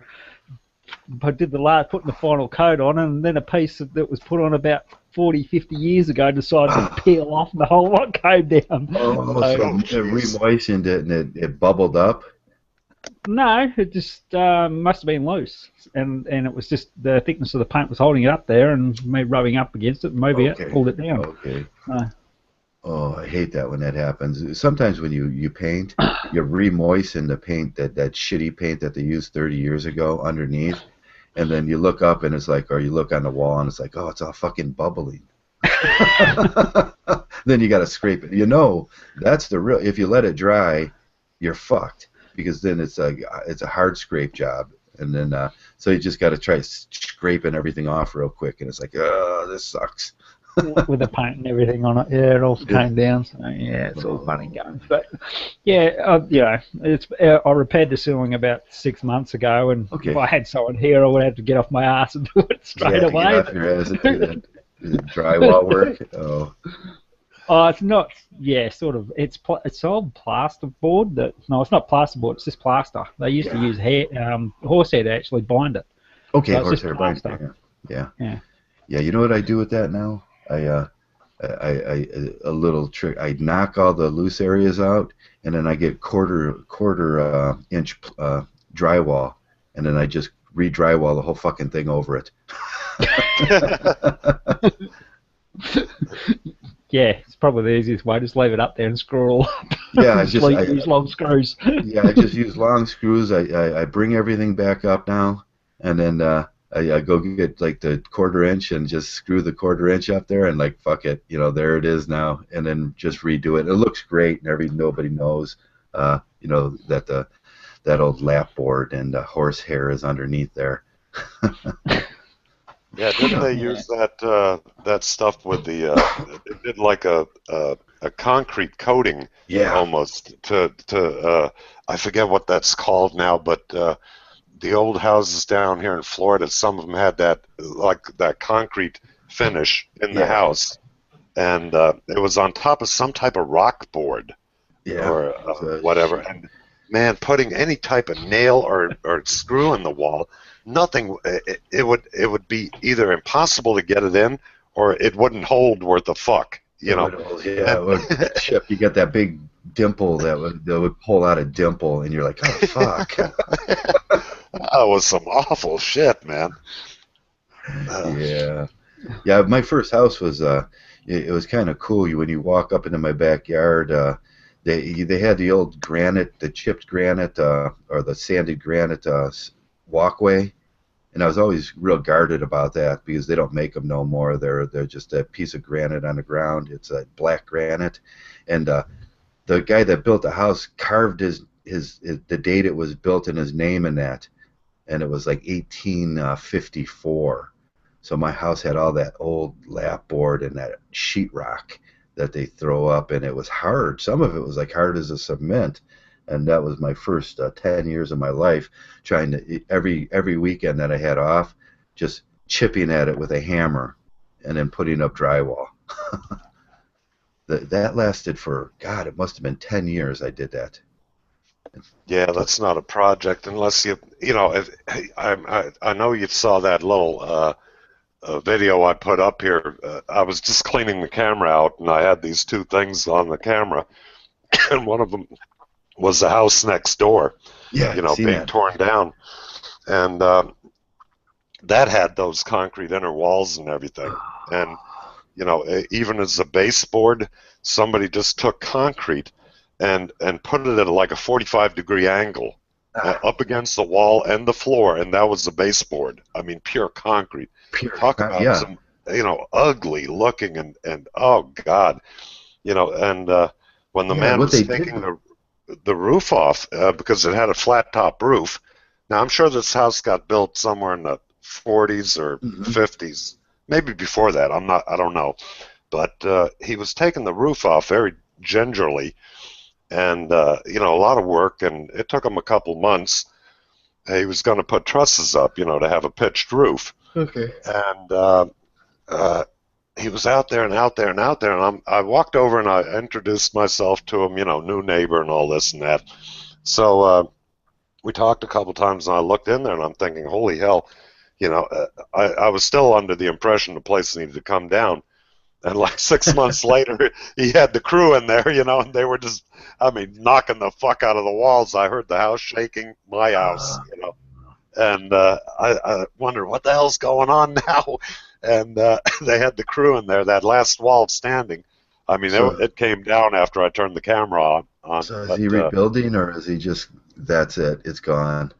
I did putting the final coat on, and then a piece that was put on about 40, 50 years ago decided to peel off, and the whole lot came down. Oh, so it re-moistened it and it bubbled up. No, it just must have been loose, and it was just the thickness of the paint was holding it up there, and me rubbing up against it and moving it pulled it down. Okay. Oh, I hate that when that happens. Sometimes when you paint, you re-moisten the paint, that shitty paint that they used 30 years ago underneath, and then you look up and it's like, or you look on the wall and it's like, oh, it's all fucking bubbling. Then you got to scrape it. That's the real. If you let it dry, you're fucked, because then it's a hard scrape job, and then so you just got to try scraping everything off real quick, and it's like, oh, this sucks. With the paint and everything on it, yeah, it all came down. So yeah, it's all fun and games. But yeah, it's I repaired the ceiling about 6 months ago, and if I had someone here, I would have to get off my ass and do it straight away. Get off your ass and do that drywall work. Oh, it's not. Yeah, sort of. It's old plasterboard. No, it's not plasterboard. It's just plaster. They used to use horsehair to actually bind it. Okay, so horsehair binder. Yeah. Yeah. You know what I do with that now? I a little trick. I knock all the loose areas out, and then I get quarter inch drywall, and then I just re-drywall the whole fucking thing over it. Yeah, it's probably the easiest way. Just leave it up there and screw it all up. Yeah, I use long screws. Yeah, I just use long screws. I bring everything back up now, and then I I go get like the 1/4 inch and just screw the 1/4 inch up there and like fuck it, there it is now, and then just redo it. It looks great, and nobody knows, that that old lap board and the horsehair is underneath there. Yeah, didn't they use that stuff with the they did like a concrete coating Yeah, almost to I forget what that's called now, but the old houses down here in Florida, some of them had that concrete finish in the yeah, house, and it was on top of some type of rock board yeah. or So whatever. And man, putting any type of nail or screw in the wall, nothing. It would be either impossible to get it in, or it wouldn't hold worth a fuck. it would, yeah, it would chip. You get that big dimple that would pull out a dimple, and you're like, oh fuck. That was some awful shit, man. Yeah. Yeah, my first house was it was kind of cool. When you walk up into my backyard, they had the old granite, the chipped granite or the sanded granite walkway, and I was always real guarded about that because they don't make them no more. They're just a piece of granite on the ground. It's a black granite, and the guy that built the house carved his the date it was built and his name in that, and it was like 1854. So my house had all that old lap board and that sheetrock that they throw up, and it was hard. Some of it was like hard as a cement, and that was my first 10 years of my life trying to every weekend that I had off, just chipping at it with a hammer, and then putting up drywall. That lasted for God. It must have been 10 years. I did that. Yeah, that's not a project unless if I know you saw that little video I put up here. I was just cleaning the camera out, and I had these two things on the camera, and one of them was the house next door, Yeah, being that. torn down, and that had those concrete inner walls and everything, and even as a baseboard, somebody just took concrete and put it at like a 45-degree angle up against the wall and the floor, and that was the baseboard. I mean, pure concrete. Talk about some, ugly looking and oh God, and when the man was taking the roof off because it had a flat top roof. Now I'm sure this house got built somewhere in the 40s or 50s, maybe before that. I don't know, but he was taking the roof off very gingerly, and a lot of work, and it took him a couple months. He was going to put trusses up, to have a pitched roof. Okay. And he was out there and out there and out there, and I walked over and I introduced myself to him, new neighbor and all this and that. So we talked a couple times, and I looked in there, and I'm thinking, holy hell, I was still under the impression the place needed to come down. And like 6 months later, he had the crew in there, and they were just, knocking the fuck out of the walls. I heard the house shaking, my house, and I wondered what the hell's going on now. And they had the crew in there, that last wall standing. It came down after I turned the camera on. So is he rebuilding, or is he just, that's it, it's gone?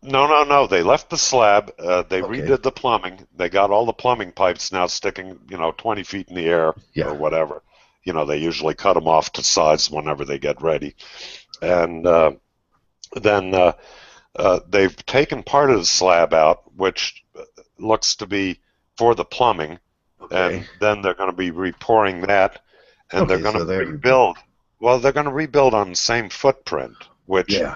No. They left the slab. They redid the plumbing. They got all the plumbing pipes now sticking, 20 feet in the air or whatever. They usually cut them off to size whenever they get ready. And then they've taken part of the slab out, which looks to be for the plumbing. And then they're going to be repouring that, and they're going to rebuild. Well, they're going to rebuild on the same footprint, which... Yeah.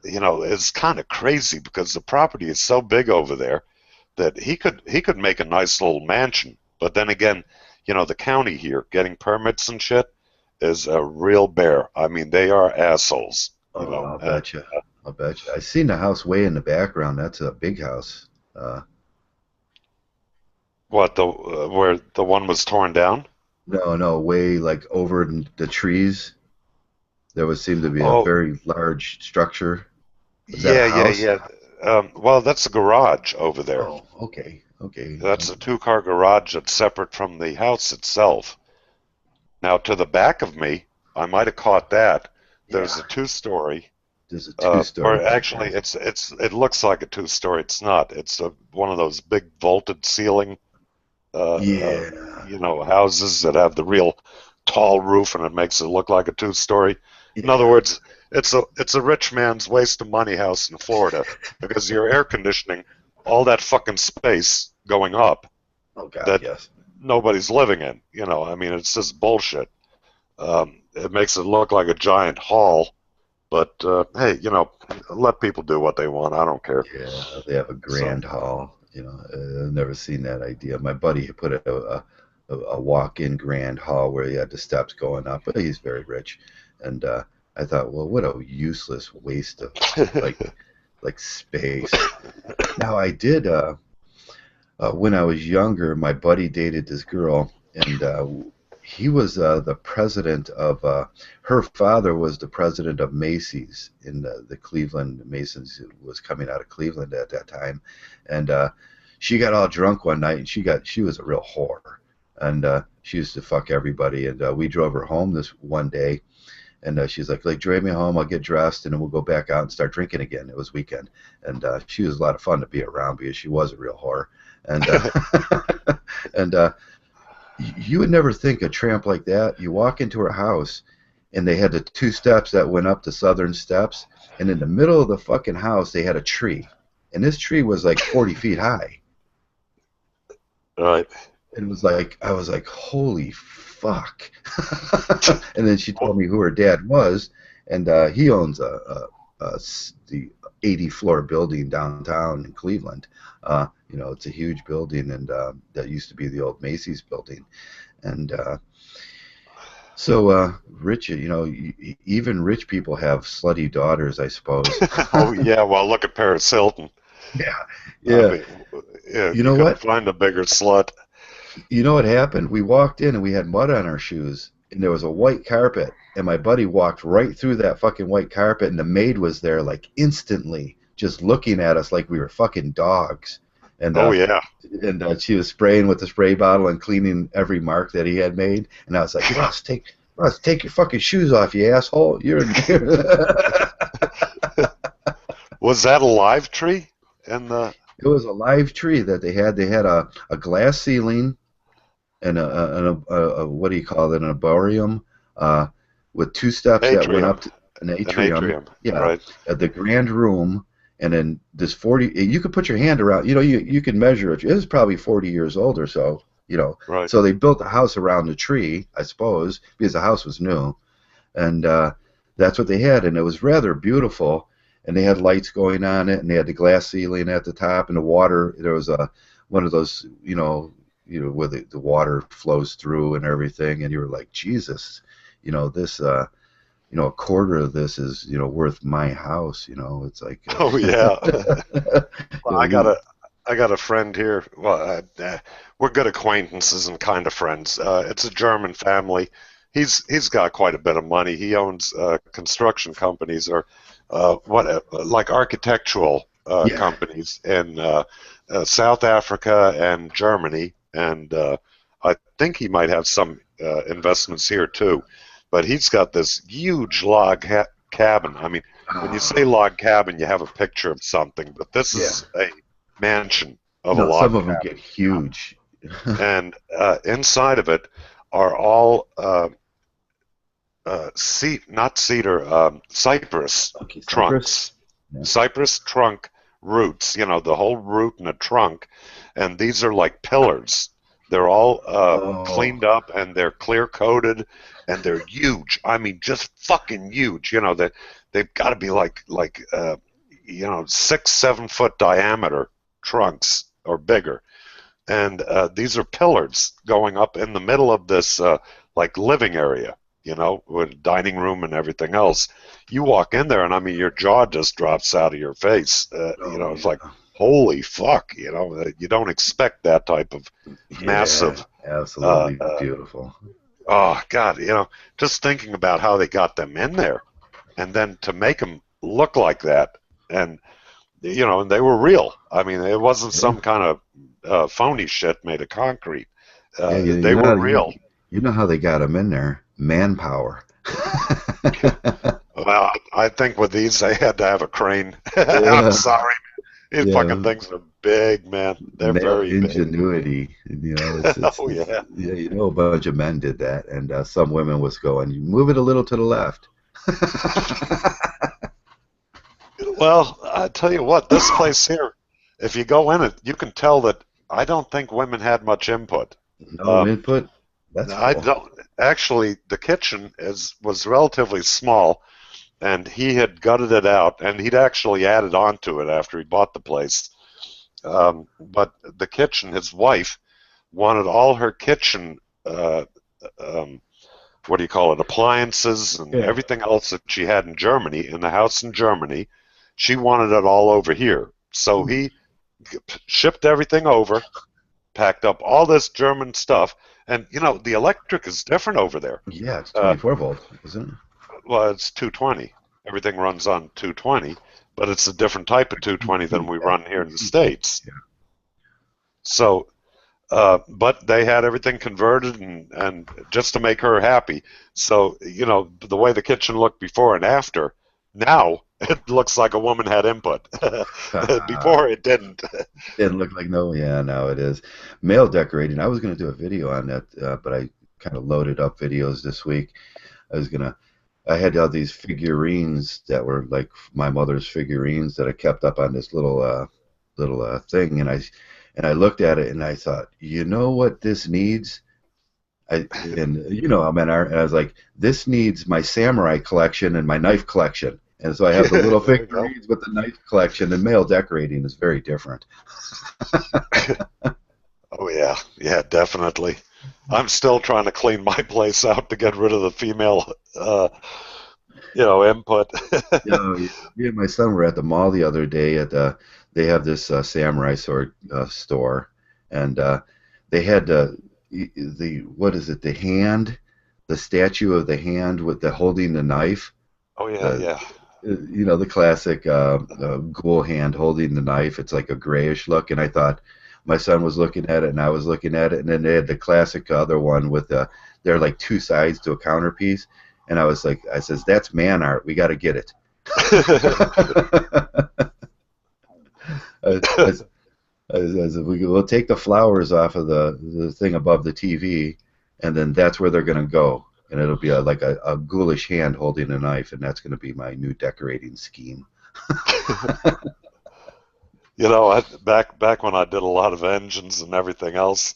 It's kind of crazy because the property is so big over there that he could make a nice little mansion. But then again, the county here getting permits and shit is a real bear. They are assholes. I'll bet you. I'll bet you. I seen the house way in the background. That's a big house. What, where the one was torn down? No, way like over in the trees. There would seem to be a very large structure. Yeah. Well, that's a garage over there. Oh, okay. That's a two-car garage that's separate from the house itself. Now, to the back of me, I might have caught that. There's a two-story There's a two-story. Or actually, it looks like a two-story. It's not. It's one of those big vaulted ceiling, you know, houses that have the real tall roof, and it makes it look like a two-story. In other words, it's a rich man's waste of money house in Florida because you're air conditioning all that fucking space going up that nobody's living in. You know, I mean, it's just bullshit. It makes it look like a giant hall, but hey, you know, let people do what they want. I don't care. Yeah, they have a grand hall. You know, I've never seen that idea. My buddy put a walk-in grand hall where he had the steps going up, but he's very rich, and I thought, well, what a useless waste of like space. Now I did when I was younger, my buddy dated this girl, and he was the president of her father was the president of Macy's in the Cleveland. Macy's was coming out of Cleveland at that time, and she got all drunk one night, and she was a real whore, and she used to fuck everybody, and we drove her home this one day. And she's like, drive me home, I'll get dressed, and then we'll go back out and start drinking again. It was weekend. And she was a lot of fun to be around because she was a real whore. And and you would never think a tramp like that. You walk into her house, and they had the two steps that went up the southern steps. And in the middle of the fucking house, they had a tree. And this tree was like 40 feet high. Right. It was like, I was like, holy fuck. And then she told me who her dad was, and he owns the 80-floor building downtown in Cleveland. You know, it's a huge building, and that used to be the old Macy's building. And so rich, you know, even rich people have slutty daughters, I suppose. Oh yeah, well look at Paris Hilton. Yeah. I mean, you know what? Find a bigger slut. You know what happened? We walked in and we had mud on our shoes, and there was a white carpet, and my buddy walked right through that fucking white carpet, and the maid was there like instantly, just looking at us like we were fucking dogs. And oh yeah. And she was spraying with the spray bottle and cleaning every mark that he had made, and I was like, Russ, take your fucking shoes off, you asshole! You're in here. Was that a live tree? In the It was a live tree that they had. They had a glass ceiling and a what do you call it? An arboreum with two steps that went up to an atrium. Yeah, right. The grand room, and then this 40. You could put your hand around. You know, you could measure it. It was probably 40 years old or so. You know, right. So they built a house around the tree, I suppose, because the house was new, and that's what they had, and it was rather beautiful. And they had lights going on it, and they had the glass ceiling at the top, and the water. There was one of those, you know, where the water flows through and everything, and you were like, Jesus, you know, this, you know, a quarter of this is, you know, worth my house. You know, it's like. Oh yeah. Well, I got a friend here. Well, we're good acquaintances and kind of friends. It's a German family. He's got quite a bit of money. He owns construction companies or. Like architectural companies in South Africa and Germany, and I think he might have some investments here too. But he's got this huge log cabin. I mean, when you say log cabin, you have a picture of something, but this is a mansion of a log cabin. Some of them get huge. And inside of it are all cypress trunks. Yeah. Cypress trunk roots, you know, the whole root in a trunk, and these are like pillars. They're all cleaned up, and they're clear coated, and they're huge. I mean, just fucking huge. You know, they've got to be like you know, 6-7 foot diameter trunks or bigger, and these are pillars going up in the middle of this like living area. You know, with dining room and everything else. You walk in there, and I mean, your jaw just drops out of your face. You know, it's like, holy fuck, you know, you don't expect that type of massive. Absolutely beautiful. Oh, God, you know, just thinking about how they got them in there, and then to make them look like that, and, you know, and they were real. I mean, it wasn't some kind of phony shit made of concrete. They were real. You know how they got them in there? Manpower. Well, I think with these, they had to have a crane. Yeah, I'm sorry. These yeah, fucking things are big, man. They're male very big. ingenuity. Oh, It's yeah. yeah, a bunch of men did that, and some women was going, "You move it a little to the left." Well, I tell you what, this place here, if you go in it, you can tell that I don't think women had much input. No input. That's I cool. don't actually. The kitchen was relatively small, and he had gutted it out, and he'd actually added on to it after he bought the place. But the kitchen, his wife wanted all her kitchen, um, what do you call it, appliances and Yeah. everything else that she had in Germany, in the house in Germany. She wanted it all over here. So he shipped everything over, packed up all this German stuff, and the electric is different over there. Yeah, it's Uh, 24 volts, isn't it? well, it's 220. Everything runs on 220, but it's a different type of 220 than we run here in the States. Yeah. So, but they had everything converted and just to make her happy. So, the way the kitchen looked before and after, now it looks like a woman had input. Before it didn't. Didn't look like no. Yeah, now it is. Male decorating. I was going to do a video on that, but I kind of loaded up videos this week. I had all these figurines that were like my mother's figurines that I kept up on this little thing, and I looked at it and I thought, you know what this needs? I'm in art, and I was like, this needs my samurai collection and my knife collection. And so I have the little figurines with the knife collection, and male decorating is very different. Oh yeah, definitely. I'm still trying to clean my place out to get rid of the female, input. Me and my son were at the mall the other day they have this samurai sword store, and they had what is it? The statue of the hand with the holding the knife. Oh yeah. The classic ghoul hand holding the knife. It's like a grayish look, and I thought my son was looking at it, and I was looking at it, and then they had the classic other one with they're like two sides to a counterpiece, and I was like, I says, that's man art. We got to get it. We'll take the flowers off of the thing above the TV, and then that's where they're going to go. And it'll be like a ghoulish hand holding a knife, and that's going to be my new decorating scheme. Back when I did a lot of engines and everything else,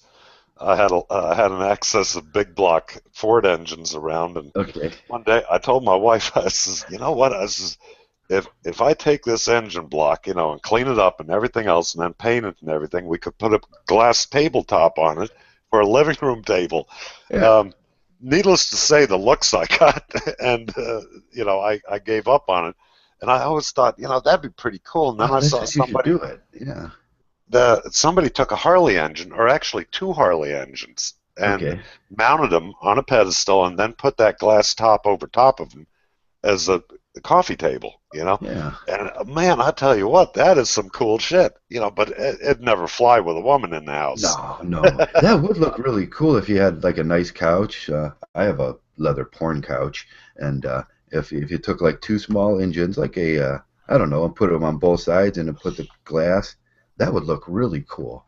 I had an excess of big block Ford engines around, and one day I told my wife, I says, you know what? I says, if I take this engine block, and clean it up and everything else, and then paint it and everything, we could put a glass tabletop on it for a living room table. Yeah. Needless to say, the looks I got, and I gave up on it. And I always thought, that'd be pretty cool. And then I saw somebody do it. Yeah. Somebody took a Harley engine, or actually two Harley engines, and mounted them on a pedestal, and then put that glass top over top of them as a coffee table. Yeah. And man, I tell you what, that is some cool shit. But it'd never fly with a woman in the house. No. That would look really cool if you had like a nice couch. I have a leather porn couch, and if you took like two small engines, like I don't know, and put them on both sides and then put the glass, that would look really cool.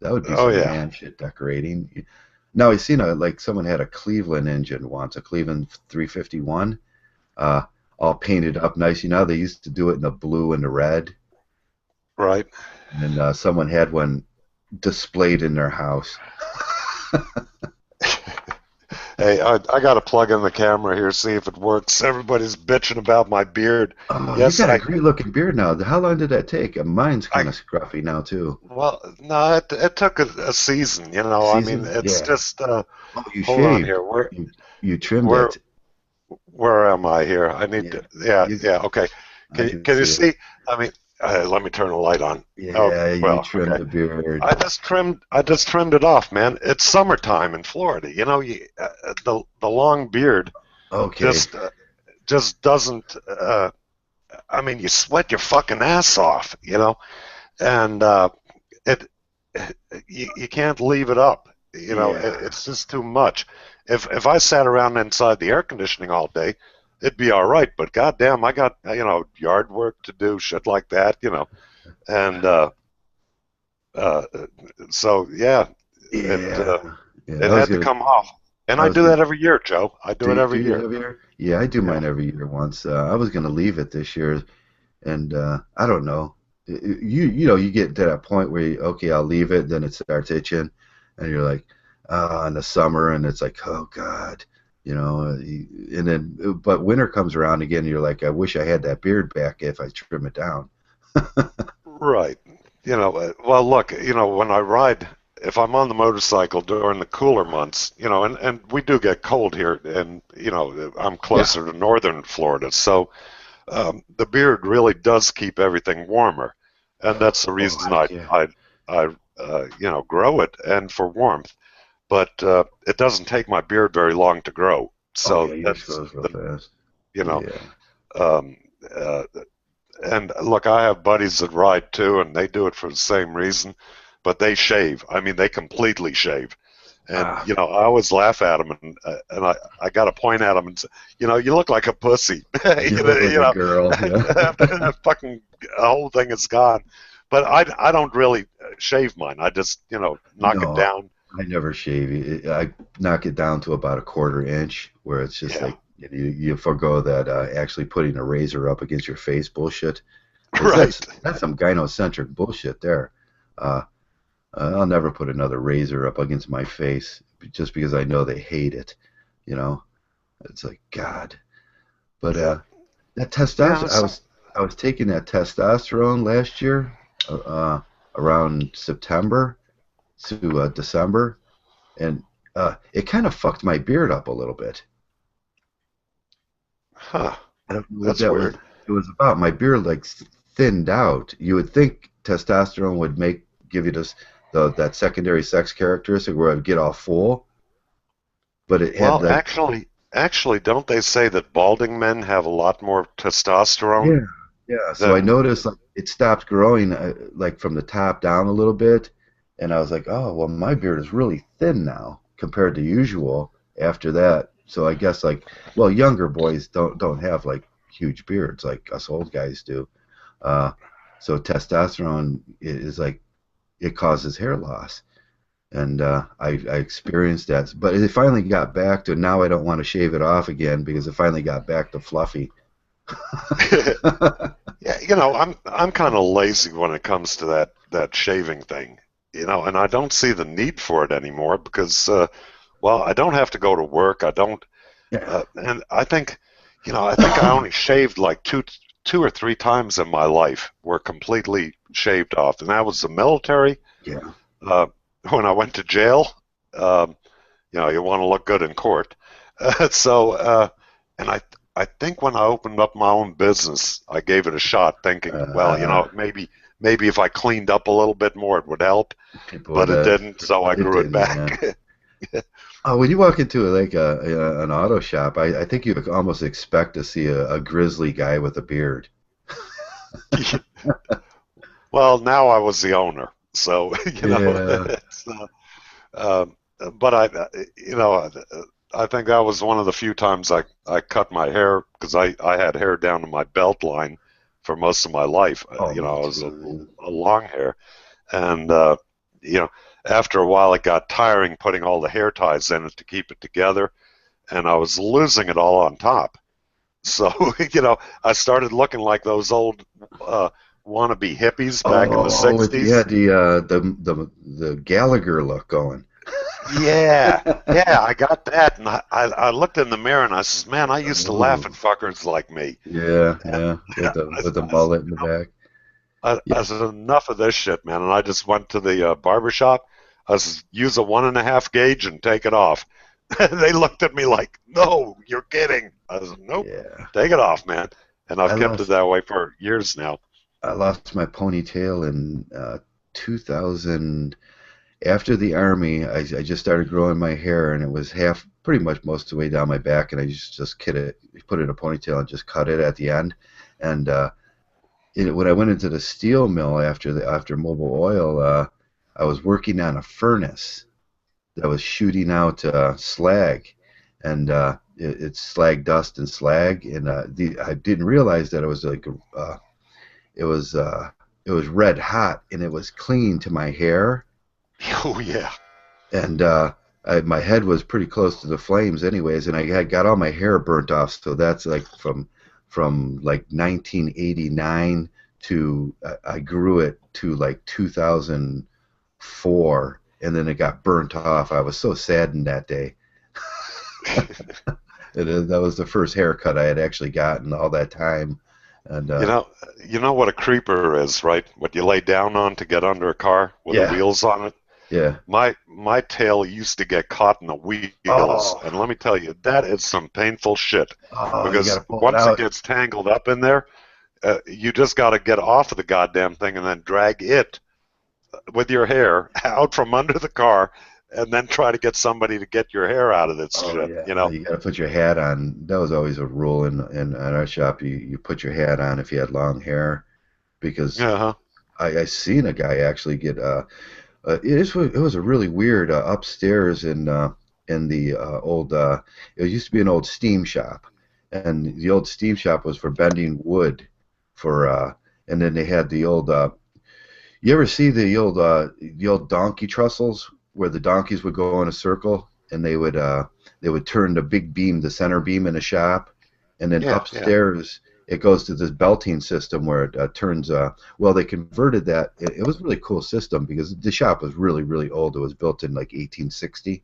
That would be some man shit decorating. Now, I've seen like someone had a Cleveland engine once, a Cleveland 351, all painted up nice. They used to do it in the blue and the red. Right. And someone had one displayed in their house. Hey, I got to plug in the camera here, see if it works. Everybody's bitching about my beard. Yes, you got a great-looking beard now. How long did that take? Mine's kind of scruffy now, too. Well, no, it took a season, I mean, it's just... you hold shaved. on here. You trimmed it. Where am I here? I need to... Yeah, okay. Can you see? I mean... let me turn the light on. Yeah, you trimmed the beard. I just trimmed it off, man. It's summertime in Florida. The long beard just doesn't. I mean, you sweat your fucking ass off, and you can't leave it up. It's just too much. If I sat around inside the air conditioning all day, it'd be all right. But goddamn, I got, yard work to do, shit like that, and uh, so yeah, Yeah. Yeah. it I was had to gonna. come off. And I I was do gonna. that every year, Joe. I do it Do every you year. have your? Yeah, I do Yeah. mine every year once. I was gonna leave it this year, and I don't know. You get to that point where okay, I'll leave it, then it starts itching, and you're like, in the summer, and it's like, oh God, and then but winter comes around again, and you're like, I wish I had that beard back if I trim it down. Right. Well, look, when I ride, if I'm on the motorcycle during the cooler months, and we do get cold here, and, I'm Yeah. closer to northern Florida, so the beard really does keep everything warmer. And that's the Oh, reason heck yeah. I grow it and for warmth. But it doesn't take my beard very long to grow. Oh So yeah, yours that's grows real the, fast. you know, Yeah. um, uh, and look, I have buddies that ride too, and they do it for the same reason, but they shave. I mean, they completely shave. And Ah, I always laugh at them, and I got to point at them and say, you look like a pussy. you look like a girl. Yeah. After that fucking whole thing is gone. But I don't really shave mine. I just knock it No, down. I never shave. I knock it down to about a quarter inch, where it's just Yeah, like you forego that actually putting a razor up against your face bullshit, because right. that's some gynocentric bullshit there. Uh, I'll never put another razor up against my face just because I know they hate it. You know, it's like God. But Yeah, that yeah. testosterone, I was taking that testosterone last year, around September to December, and it kind of fucked my beard up a little bit. Huh. I don't know what That's that was. weird. It was about my beard like thinned out. You would think testosterone would give you that secondary sex characteristic where it'd get all full, but it had Well, like actually, don't they say that balding men have a lot more testosterone yeah, yeah. So I than? noticed like it stopped growing like from the top down a little bit, and I was like, oh well, my beard is really thin now compared to usual after that. So I guess like well, younger boys don't have like huge beards like us old guys do. Uh, so testosterone is like it causes hair loss, and I experienced that. But it finally got back to now I don't want to shave it off again because it finally got back to fluffy. Yeah, I'm kind of lazy when it comes to that shaving thing, and I don't see the need for it anymore because, well, I don't have to go to work. I don't, Yeah. and I think I only shaved like two or three times in my life were completely shaved off, and that was the military. Yeah. Uh, when I went to jail, um, you want to look good in court. And I think when I opened up my own business, I gave it a shot, thinking, well, Uh, maybe if I cleaned up a little bit more, it would help. People But would it didn't, so I it grew it didn't. Yeah. back. Oh, when you walk into like an auto shop, I think you almost expect to see a grizzly guy with a beard. Well, now I was the owner, so Yeah. it's, um, but I think that was one of the few times I cut my hair because I had hair down to my belt line for most of my life. Oh, me I was too. a long hair, and you know, after a while it got tiring putting all the hair ties in it to keep it together, and I was losing it all on top. So I started looking like those old wannabe hippies back in the Oh, you '60s. had the Gallagher look going. Yeah, yeah, I got that, and I looked in the mirror and I says, "Man, I used to laugh at Oh, fuckers like me." yeah, And yeah, with the I, with the I said, mullet in the back. I Yeah. said, enough of this shit, man. And I just went to the barber shop. I says, use a 1.5 gauge and take it off. They looked at me like, "No, you're kidding." I said, "Nope, Yeah. take it off, man." And I I've kept it lost that way for years now. I lost my ponytail in 2000. After the army, I just started growing my hair, and it was pretty much most of the way down my back, and I just put it in a ponytail and just cut it at the end. And when I went into the steel mill after Mobile Oil, I was working on a furnace that was shooting out slag, and it's slag dust and slag, and I didn't realize that it was like it was it was red hot, and it was clinging to my hair. Oh yeah. And my head was pretty close to the flames, anyways, and I had got all my hair burnt off. So that's like from like 1989 to I grew it to like 2004, and then it got burnt off. I was so saddened that day. That was the first haircut I had actually gotten all that time. And you know what a creeper is, right? What you lay down on to get under a car with the wheels on it. Yeah. My tail used to get caught in the wheels, and let me tell you, that is some painful shit. Because once it gets tangled up in there, you just got to get off of the goddamn thing and then drag it with your hair out from under the car, and then try to get somebody to get your hair out of this shit. Yeah. You know, you got to put your hat on. That was always a rule in our shop. You put your hat on if you had long hair, because I seen a guy actually get it was a really weird upstairs in the old it used to be an old steam shop, and the old steam shop was for bending wood for and then they had the old you ever see the old donkey trestles where the donkeys would go in a circle, and they would turn the big beam, the center beam, in a shop, and then upstairs it goes to this belting system where it turns. Well, they converted that. It was a really cool system because the shop was really, really old. It was built in like 1860,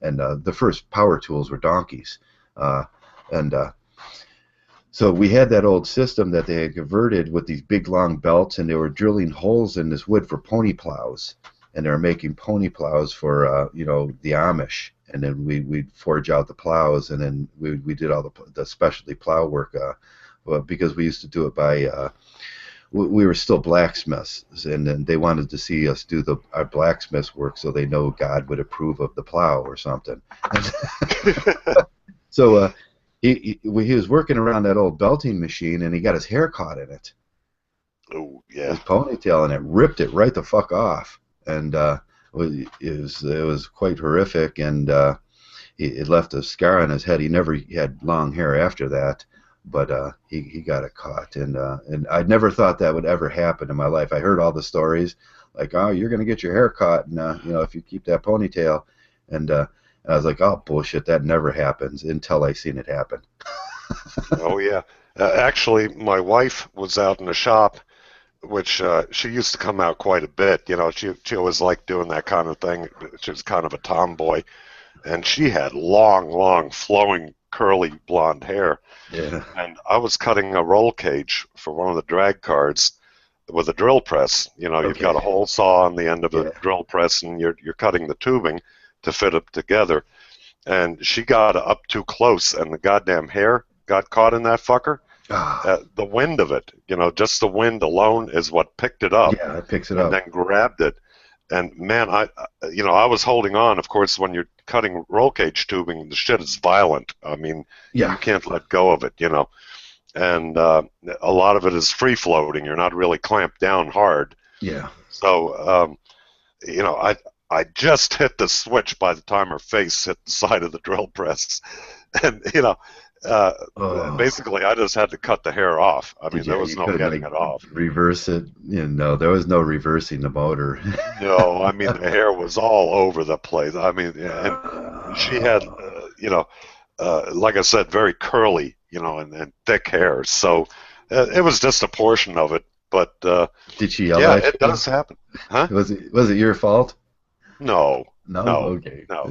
and the first power tools were donkeys, and so we had that old system that they had converted with these big long belts, and they were drilling holes in this wood for pony plows, and they were making pony plows for the Amish, and then we'd forge out the plows, and then we did all the specialty plow work. Because we used to do it by, we were still blacksmiths, and then they wanted to see us do our blacksmith's work so they know God would approve of the plow or something. So he was working around that old belting machine, and he got his hair caught in it. Oh yeah. His ponytail, and it ripped it right the fuck off, and it was quite horrific, and it left a scar on his head. He never had long hair after that. But he got it caught, and I never thought that would ever happen in my life. I heard all the stories, like, oh, you're gonna get your hair caught, and if you keep that ponytail, and I was like, oh, bullshit, that never happens, until I seen it happen. Oh yeah, actually, my wife was out in the shop, which she used to come out quite a bit. You know, she always liked doing that kind of thing. She was kind of a tomboy, and she had long, flowing, curly blonde hair. Yeah. And I was cutting a roll cage for one of the drag cards with a drill press. You know, you've got a hole saw on the end of a drill press, and you're cutting the tubing to fit it together. And she got up too close, and the goddamn hair got caught in that fucker. The wind of it, just the wind alone is what picked it up. Yeah, it picks it up. And then grabbed it. And man, I was holding on. Of course, when you're cutting roll cage tubing, the shit is violent. I mean, you can't let go of it, And a lot of it is free floating. You're not really clamped down hard. Yeah. So, I just hit the switch by the time her face hit the side of the drill press, and basically, I just had to cut the hair off. I mean, there was no getting it off. Reverse it? There was no reversing the motor. No, I mean, the hair was all over the place. I mean, and she had, like I said, very curly, and thick hair. So it was just a portion of it. But did she yell at you? Yeah, it does happen. Huh? Was it your fault? No. No, okay. No.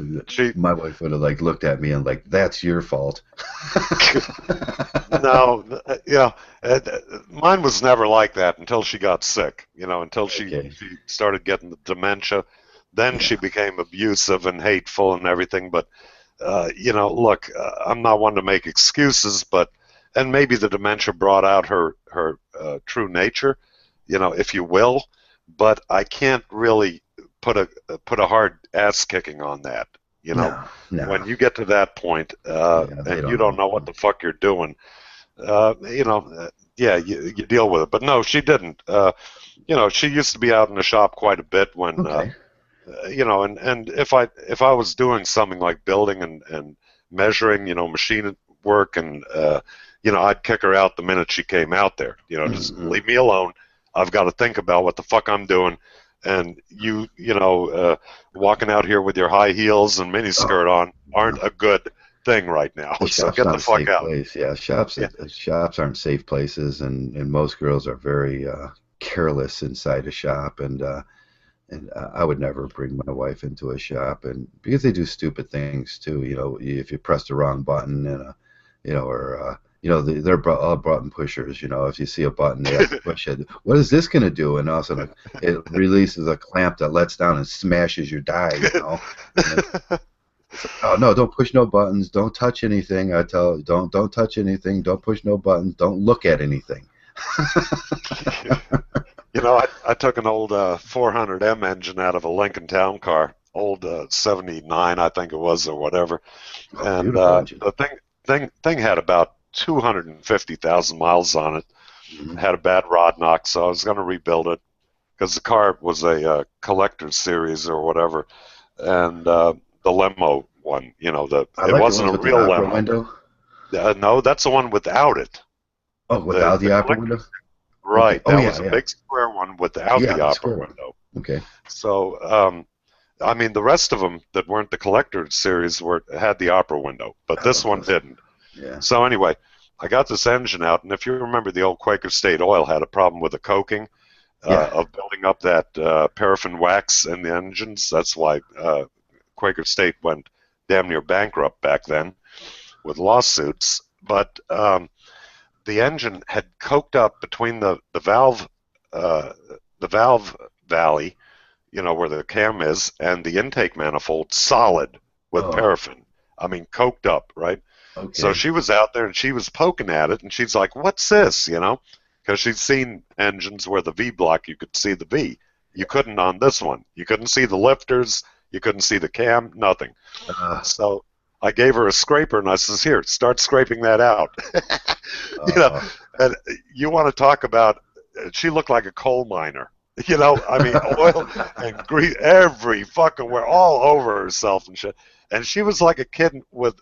My wife would have looked at me and that's your fault. No, mine was never like that until she got sick. Until she started getting the dementia, then she became abusive and hateful and everything. But look, I'm not one to make excuses, and maybe the dementia brought out her true nature, if you will. But I can't really put a hard ass kicking on that. No. When you get to that point and you don't know what the fuck you're doing, you deal with it. But no, she didn't. She used to be out in the shop quite a bit when, and if I was doing something like building and measuring, machine work, and I'd kick her out the minute she came out there. Just leave me alone. I've got to think about what the fuck I'm doing. And walking out here with your high heels and miniskirt on aren't a good thing right now. So get the fuck out. Place. Yeah, shops aren't safe places, and most girls are very careless inside a shop, and I would never bring my wife into a shop, and because they do stupid things too. If you press the wrong button, and they're all button pushers. If you see a button, they have to push it. What is this going to do? And all of a sudden, it releases a clamp that lets down and smashes your die. Oh no! Don't push no buttons. Don't touch anything. I tell you, don't touch anything. Don't push no buttons. Don't look at anything. I took an old 400M engine out of a Lincoln Town car, old 79, I think it was, or whatever, and the thing had about 250,000 miles on it. Had a bad rod knock, so I was going to rebuild it because the car was a collector's series or whatever, and the limo one, it wasn't a real limo. Window? No, that's the one without it. Oh, without the opera window? Right. Okay. That was a big square one without the opera window. Okay. So, the rest of them that weren't the collector's series had the opera window, but this one didn't. Yeah. So anyway, I got this engine out, and if you remember, the old Quaker State Oil had a problem with the coking of building up that paraffin wax in the engines. That's why Quaker State went damn near bankrupt back then with lawsuits. But the engine had coked up between the valve valley, where the cam is, and the intake manifold, solid with paraffin. Coked up, right? Okay. So she was out there and she was poking at it, and she's like, "What's this?" Because she'd seen engines where the V block, you could see the V. You couldn't on this one. You couldn't see the lifters. You couldn't see the cam. Nothing. So I gave her a scraper, and I says, "Here, start scraping that out." And you want to talk about? She looked like a coal miner. Oil and grease, every fucking where, all over herself and shit. And she was like a kid with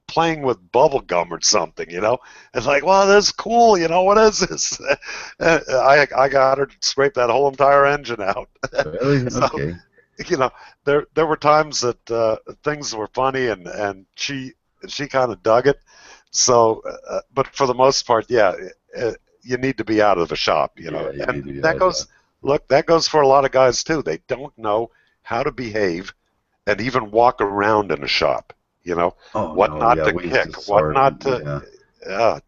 playing with bubble gum or something, It's like, well, this is cool, what is this? I got her to scrape that whole entire engine out. Really? So, okay. There were times that things were funny, and she kind of dug it. So, but for the most part, you need to be out of the shop, and that goes for a lot of guys too. They don't know how to behave and even walk around in a shop. What not to kick, what not to.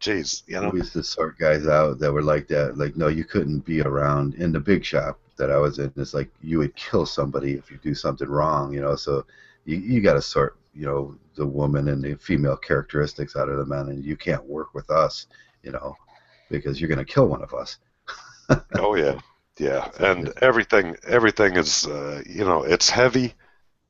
Geez, We used to sort guys out that were like that. Like, no, you couldn't be around in the big shop that I was in. It's like you would kill somebody if you do something wrong, So you got to sort, the woman and the female characteristics out of the men, and you can't work with us, because you're going to kill one of us. Oh yeah, yeah, and everything is, it's heavy.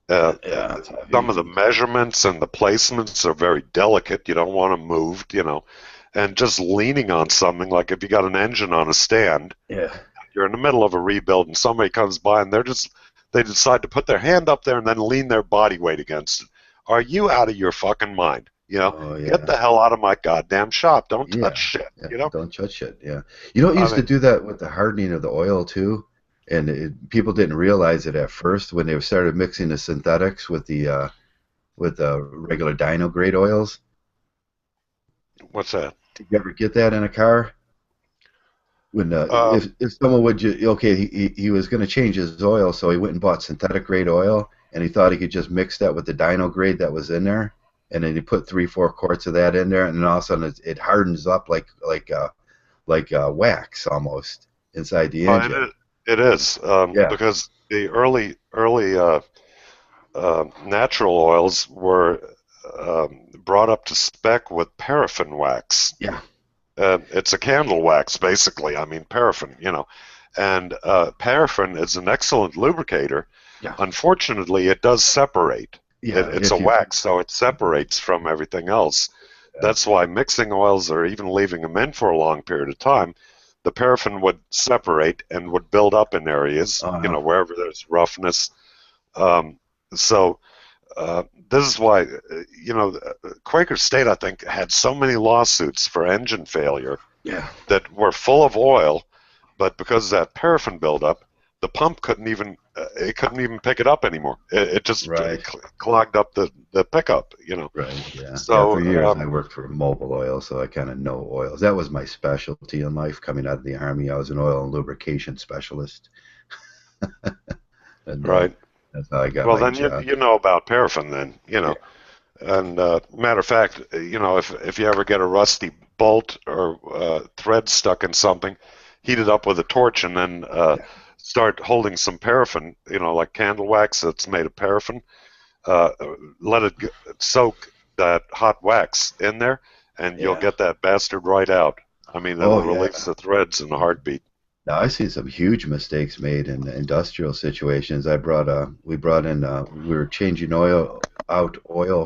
Some of the measurements and the placements are very delicate. You don't want them moved, and just leaning on something, like if you got an engine on a stand, you're in the middle of a rebuild and somebody comes by and they decide to put their hand up there and then lean their body weight against it. Are you out of your fucking mind? Get the hell out of my goddamn shop. Don't touch shit. Don't touch shit. Yeah. It used to do that with the hardening of the oil too. And people didn't realize it at first when they started mixing the synthetics with the regular dyno grade oils. What's that? Did you ever get that in a car? When if someone would he was going to change his oil, so he went and bought synthetic grade oil, and he thought he could just mix that with the dyno grade that was in there, and then he put 3-4 quarts of that in there, and then all of a sudden it hardens up like wax almost inside the engine. It is, because the early natural oils were brought up to spec with paraffin wax. Yeah. It's a candle wax, basically. Paraffin, And paraffin is an excellent lubricator. Yeah. Unfortunately, it does separate. Yeah, it's a wax, so it separates from everything else. Yeah. That's why mixing oils, or even leaving them in for a long period of time, the paraffin would separate and would build up in areas, wherever there's roughness. So this is why, Quaker State, I think, had so many lawsuits for engine failure that were full of oil, but because of that paraffin buildup, the pump couldn't even pick it up anymore. It just clogged up the pickup, Right, yeah. So for years I worked for Mobil Oil, so I kind of know oils. That was my specialty in life coming out of the Army. I was an oil and lubrication specialist. And, right. That's how I got well, my then job. you know about paraffin then, And matter of fact, if you ever get a rusty bolt or thread stuck in something, heat it up with a torch and then start holding some paraffin, like candle wax that's made of paraffin. Let it soak that hot wax in there, and you'll get that bastard right out. I mean, it'll release the threads in a heartbeat. Now I see some huge mistakes made in industrial situations. We were changing oil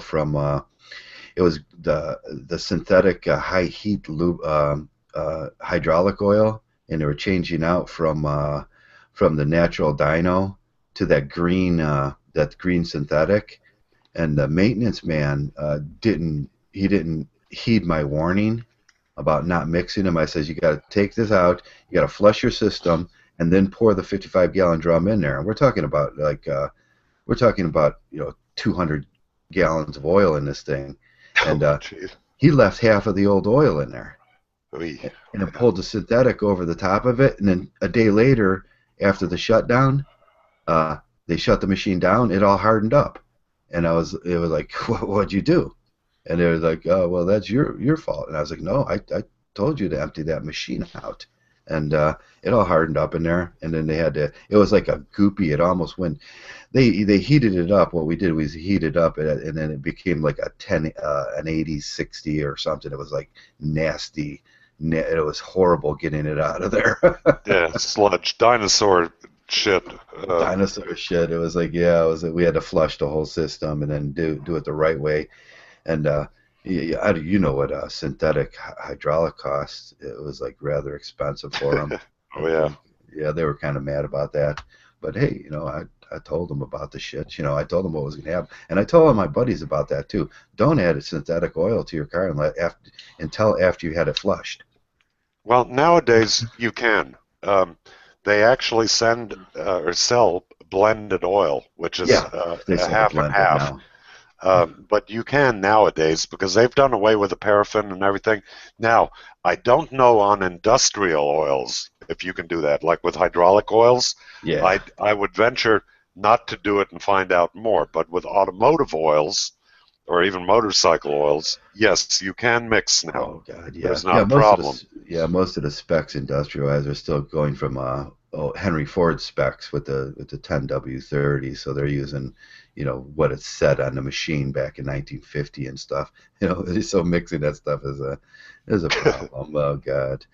from it was the synthetic high heat hydraulic oil, and they were changing out from the natural dyno to that green synthetic, and the maintenance man didn't heed my warning about not mixing them. I says, you got to take this out, you got to flush your system, and then pour the 55-gallon drum in there. And we're talking about 200 gallons of oil in this thing, and he left half of the old oil in there, and then pulled the synthetic over the top of it. And then a day later, after the shutdown, they shut the machine down. It all hardened up, and it was like, what'd you do? And they were like, oh, well, that's your fault. And I was like, no, I told you to empty that machine out. And it all hardened up in there. And then it was like a goopy. It almost went, they heated it up. What we did was heat it up, and then it became like an 80-60 or something. It was like nasty. It was horrible getting it out of there. Yeah, sludge, dinosaur shit. Dinosaur shit. It was like, we had to flush the whole system and then do it the right way. And you know what synthetic hydraulic costs. It was like rather expensive for them. Oh yeah. Yeah, they were kind of mad about that. But hey, I told them about the shit. I told them what was going to happen, and I told all my buddies about that too. Don't add a synthetic oil to your car until after you had it flushed. Well, nowadays you can. They actually send or sell blended oil, which is half and half. But you can nowadays, because they've done away with the paraffin and everything. Now, I don't know on industrial oils if you can do that, like with hydraulic oils. Yeah. I would venture not to do it and find out more. But with automotive oils or even motorcycle oils, yes, you can mix now. Oh God, yeah. There's not a problem. Most of the specs industrialized are still going from Henry Ford specs with the 10W30, so they're using what it said on the machine back in 1950 and stuff. So mixing that stuff is a problem. Oh God,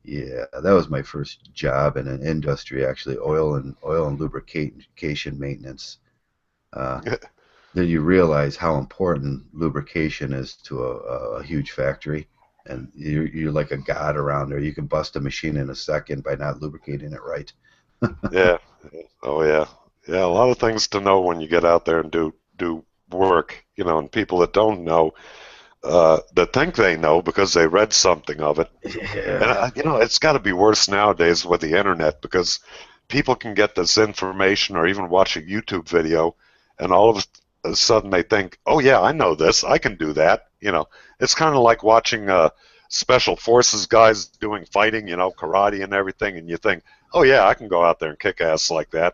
yeah, that was my first job in an industry, actually, oil and lubrication maintenance. Then you realize how important lubrication is to a huge factory, and you're like a god around there. You can bust a machine in a second by not lubricating it right. Yeah. Oh yeah. Yeah, a lot of things to know when you get out there and do work, and people that don't know, that think they know because they read something of it. Yeah. And it's got to be worse nowadays with the internet, because people can get this information or even watch a YouTube video, and all of a sudden they think, oh yeah, I know this, I can do that. It's kind of like watching special forces guys doing fighting, karate and everything, and you think, oh yeah, I can go out there and kick ass like that.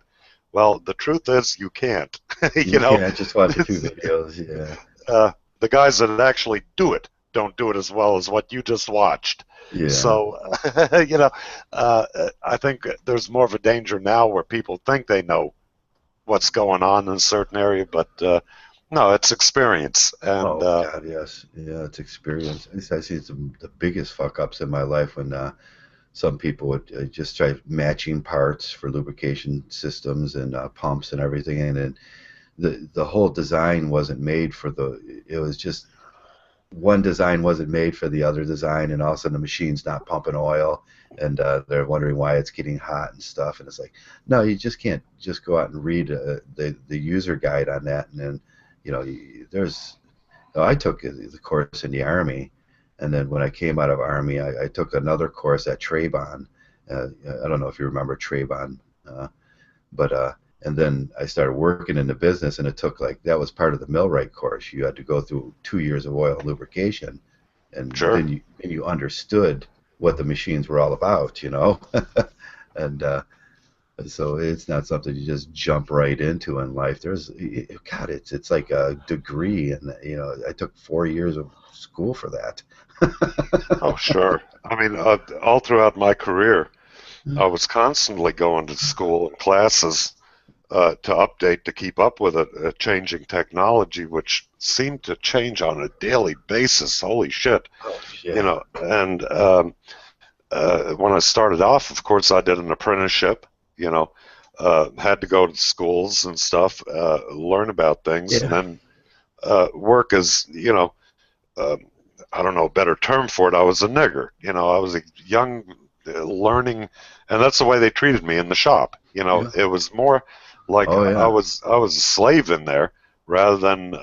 Well, the truth is you can't. You can't just watch a few videos. Yeah. The guys that actually do it don't do it as well as what you just watched. Yeah. So, I think there's more of a danger now where people think they know what's going on in a certain area, but no, it's experience. And, oh God, yes, yeah, it's experience. I see the biggest fuck ups in my life when some people would just try matching parts for lubrication systems and pumps and everything, and then the whole design wasn't made for it was just one design wasn't made for the other design, and all of a sudden the machine's not pumping oil, and they're wondering why it's getting hot and stuff, and it's like, no, you just can't just go out and read the user guide on that, and then there's. I took the course in the Army, and then when I came out of Army, I took another course at Trayvon. I don't know if you remember Trayvon, but and then I started working in the business, and it took that was part of the millwright course. You had to go through 2 years of oil and lubrication, and Sure. then you understood what the machines were all about, and so it's not something you just jump right into in life. God, it's like a degree, and I took 4 years of school for that. Oh, sure. I mean, all throughout my career, I was constantly going to school and classes to update, to keep up with a changing technology, which seemed to change on a daily basis. Holy shit. Oh, yeah. And when I started off, of course, I did an apprenticeship, had to go to schools and stuff, learn about things, and then work as, I don't know a better term for it. I was a nigger. I was a young, learning, and that's the way they treated me in the shop. It was more like I was a slave in there rather than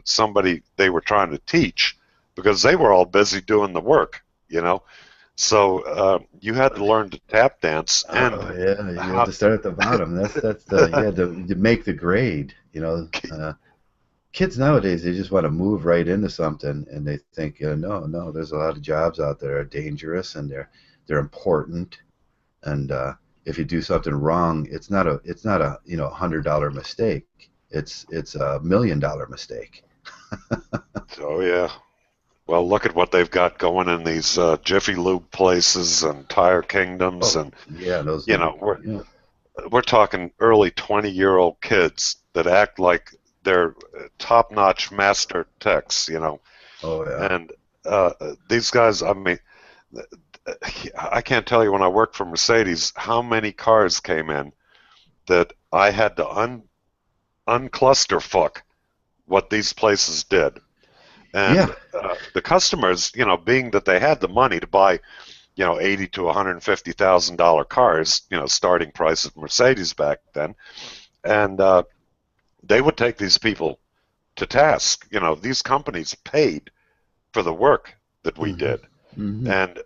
somebody they were trying to teach, because they were all busy doing the work. So you had to learn to tap dance, and you had to start at the bottom. That's you had to make the grade. Kids nowadays, they just want to move right into something, and they think, no, there's a lot of jobs out there that are dangerous, and they're important, and if you do something wrong, it's not a $100 mistake. It's a $1 million mistake. Oh yeah. Well, look at what they've got going in these Jiffy Lube places and Tire Kingdoms, and those. We're talking early 20-year-old kids that act like they're top-notch master techs. Oh yeah. And these guys, I mean, I can't tell you, when I worked for Mercedes, how many cars came in that I had to uncluster fuck what these places did. And the customers, being that they had the money to buy, $80,000 to $150,000 cars, starting price of Mercedes back then, and they would take these people to task. These companies paid for the work that we did. Mm-hmm. And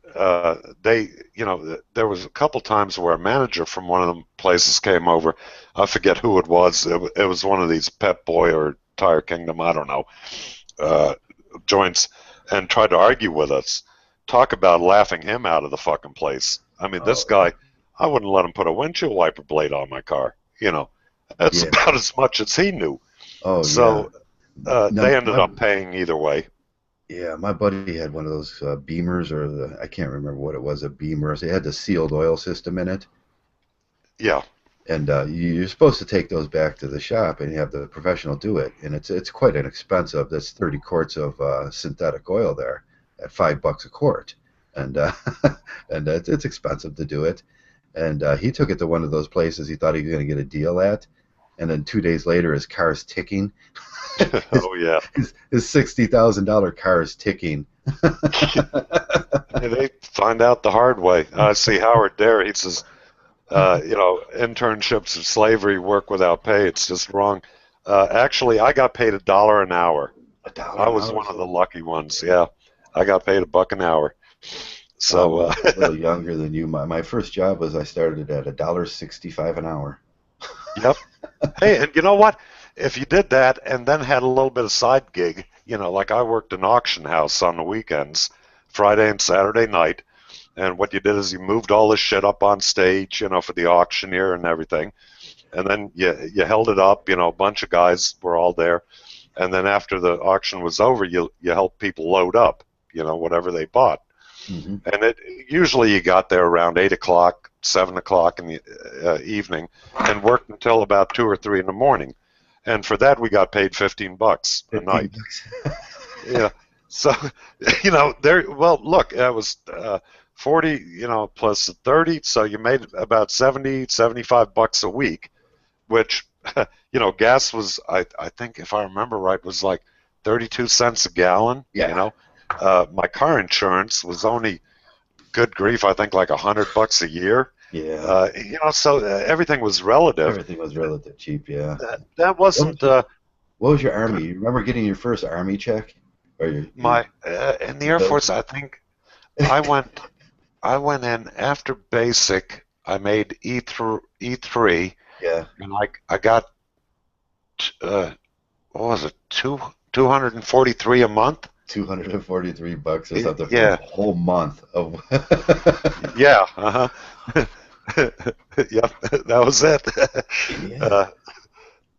there was a couple times where a manager from one of the places came over. I forget who it was. It was one of these Pep Boy or Tire Kingdom, I don't know, joints, and tried to argue with us. Talk about laughing him out of the fucking place. I mean, this guy, I wouldn't let him put a windshield wiper blade on my car. That's about as much as he knew. Oh, so they ended up paying either way. Yeah, my buddy had one of those Beamers, or I can't remember what it was, a Beamer. It had the sealed oil system in it. Yeah. And you're supposed to take those back to the shop and you have the professional do it. And it's quite inexpensive. That's 30 quarts of synthetic oil there at $5 a quart. And and it's expensive to do it. And he took it to one of those places he thought he was going to get a deal at. And then 2 days later, his car's ticking. Oh, yeah. His $60,000 car is ticking. They find out the hard way. I see Howard Dare. He says, internships of slavery, work without pay. It's just wrong. Actually, I got paid $1 an hour. I was one of the lucky ones. Yeah, I got paid $1 an hour. So I'm a little younger than you. My first job was I started at $1.65 an hour. Yep. Hey, and you know what? If you did that and then had a little bit of side gig, like I worked an auction house on the weekends, Friday and Saturday night. And what you did is you moved all this shit up on stage, for the auctioneer and everything. And then you held it up, a bunch of guys were all there. And then after the auction was over, you helped people load up, whatever they bought. Mm-hmm. And usually you got there around 8 o'clock, 7 o'clock in the evening, and worked until about 2 or 3 in the morning. And for that, we got paid $15 a night. Yeah. So, well, look, it was 40, plus 30, so you made about $75 a week, which, gas was, I think, if I remember right, was like 32 cents a gallon. Yeah. My car insurance was only, good grief, I think like $100 a year. Yeah. So everything was relative. Everything was relative cheap, yeah. That wasn't What was your Army? You remember getting your first Army check? Or in the Air Force, I think I went in after basic. I made E3. Yeah. And I got what was it, 243 a month? $243 or something for a Yeah, whole month of. yeah, yep, that was it. Yeah.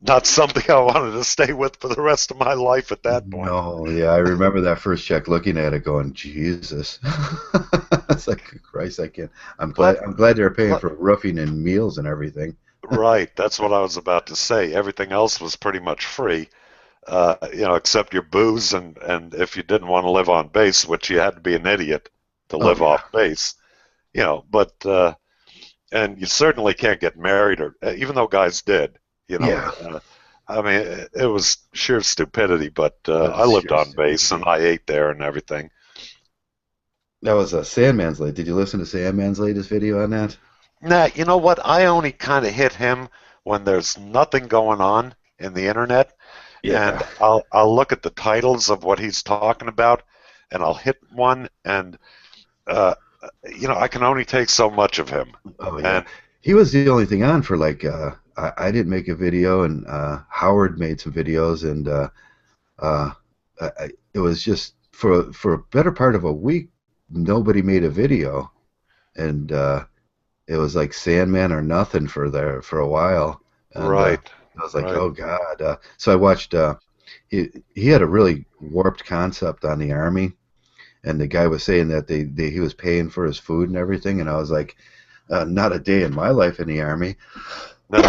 Not something I wanted to stay with for the rest of my life at that point. No, yeah, I remember that first check, looking at it, going, Jesus. It's like, Christ, I can't. But I'm glad they're paying for roofing and meals and everything. right, that's what I was about to say. Everything else was pretty much free. Except your booze and if you didn't want to live on base, which you had to be an idiot to Oh live yeah. off base, but and you certainly can't get married, or even though guys did, Yeah. I mean, it was sheer stupidity, but That I was lived sheer on base and stupidity. I ate there and everything. That was Sandman's Late. Did you listen to Sandman's latest video on that? Nah, you know what? I only kind of hit him when there's nothing going on in the internet, and Yeah. I'll look at the titles of what he's talking about, and I'll hit one, and uh, I can only take so much of him. Oh yeah. And He was the only thing on for like I didn't make a video, and Howard made some videos, and uh it was just for a better part of a week nobody made a video, and it was like Sandman or nothing for a while, and right, I was like, right. oh God. So I watched. He had a really warped concept on the Army, and the guy was saying that he was paying for his food and everything, and I was like, not a day in my life in the Army No,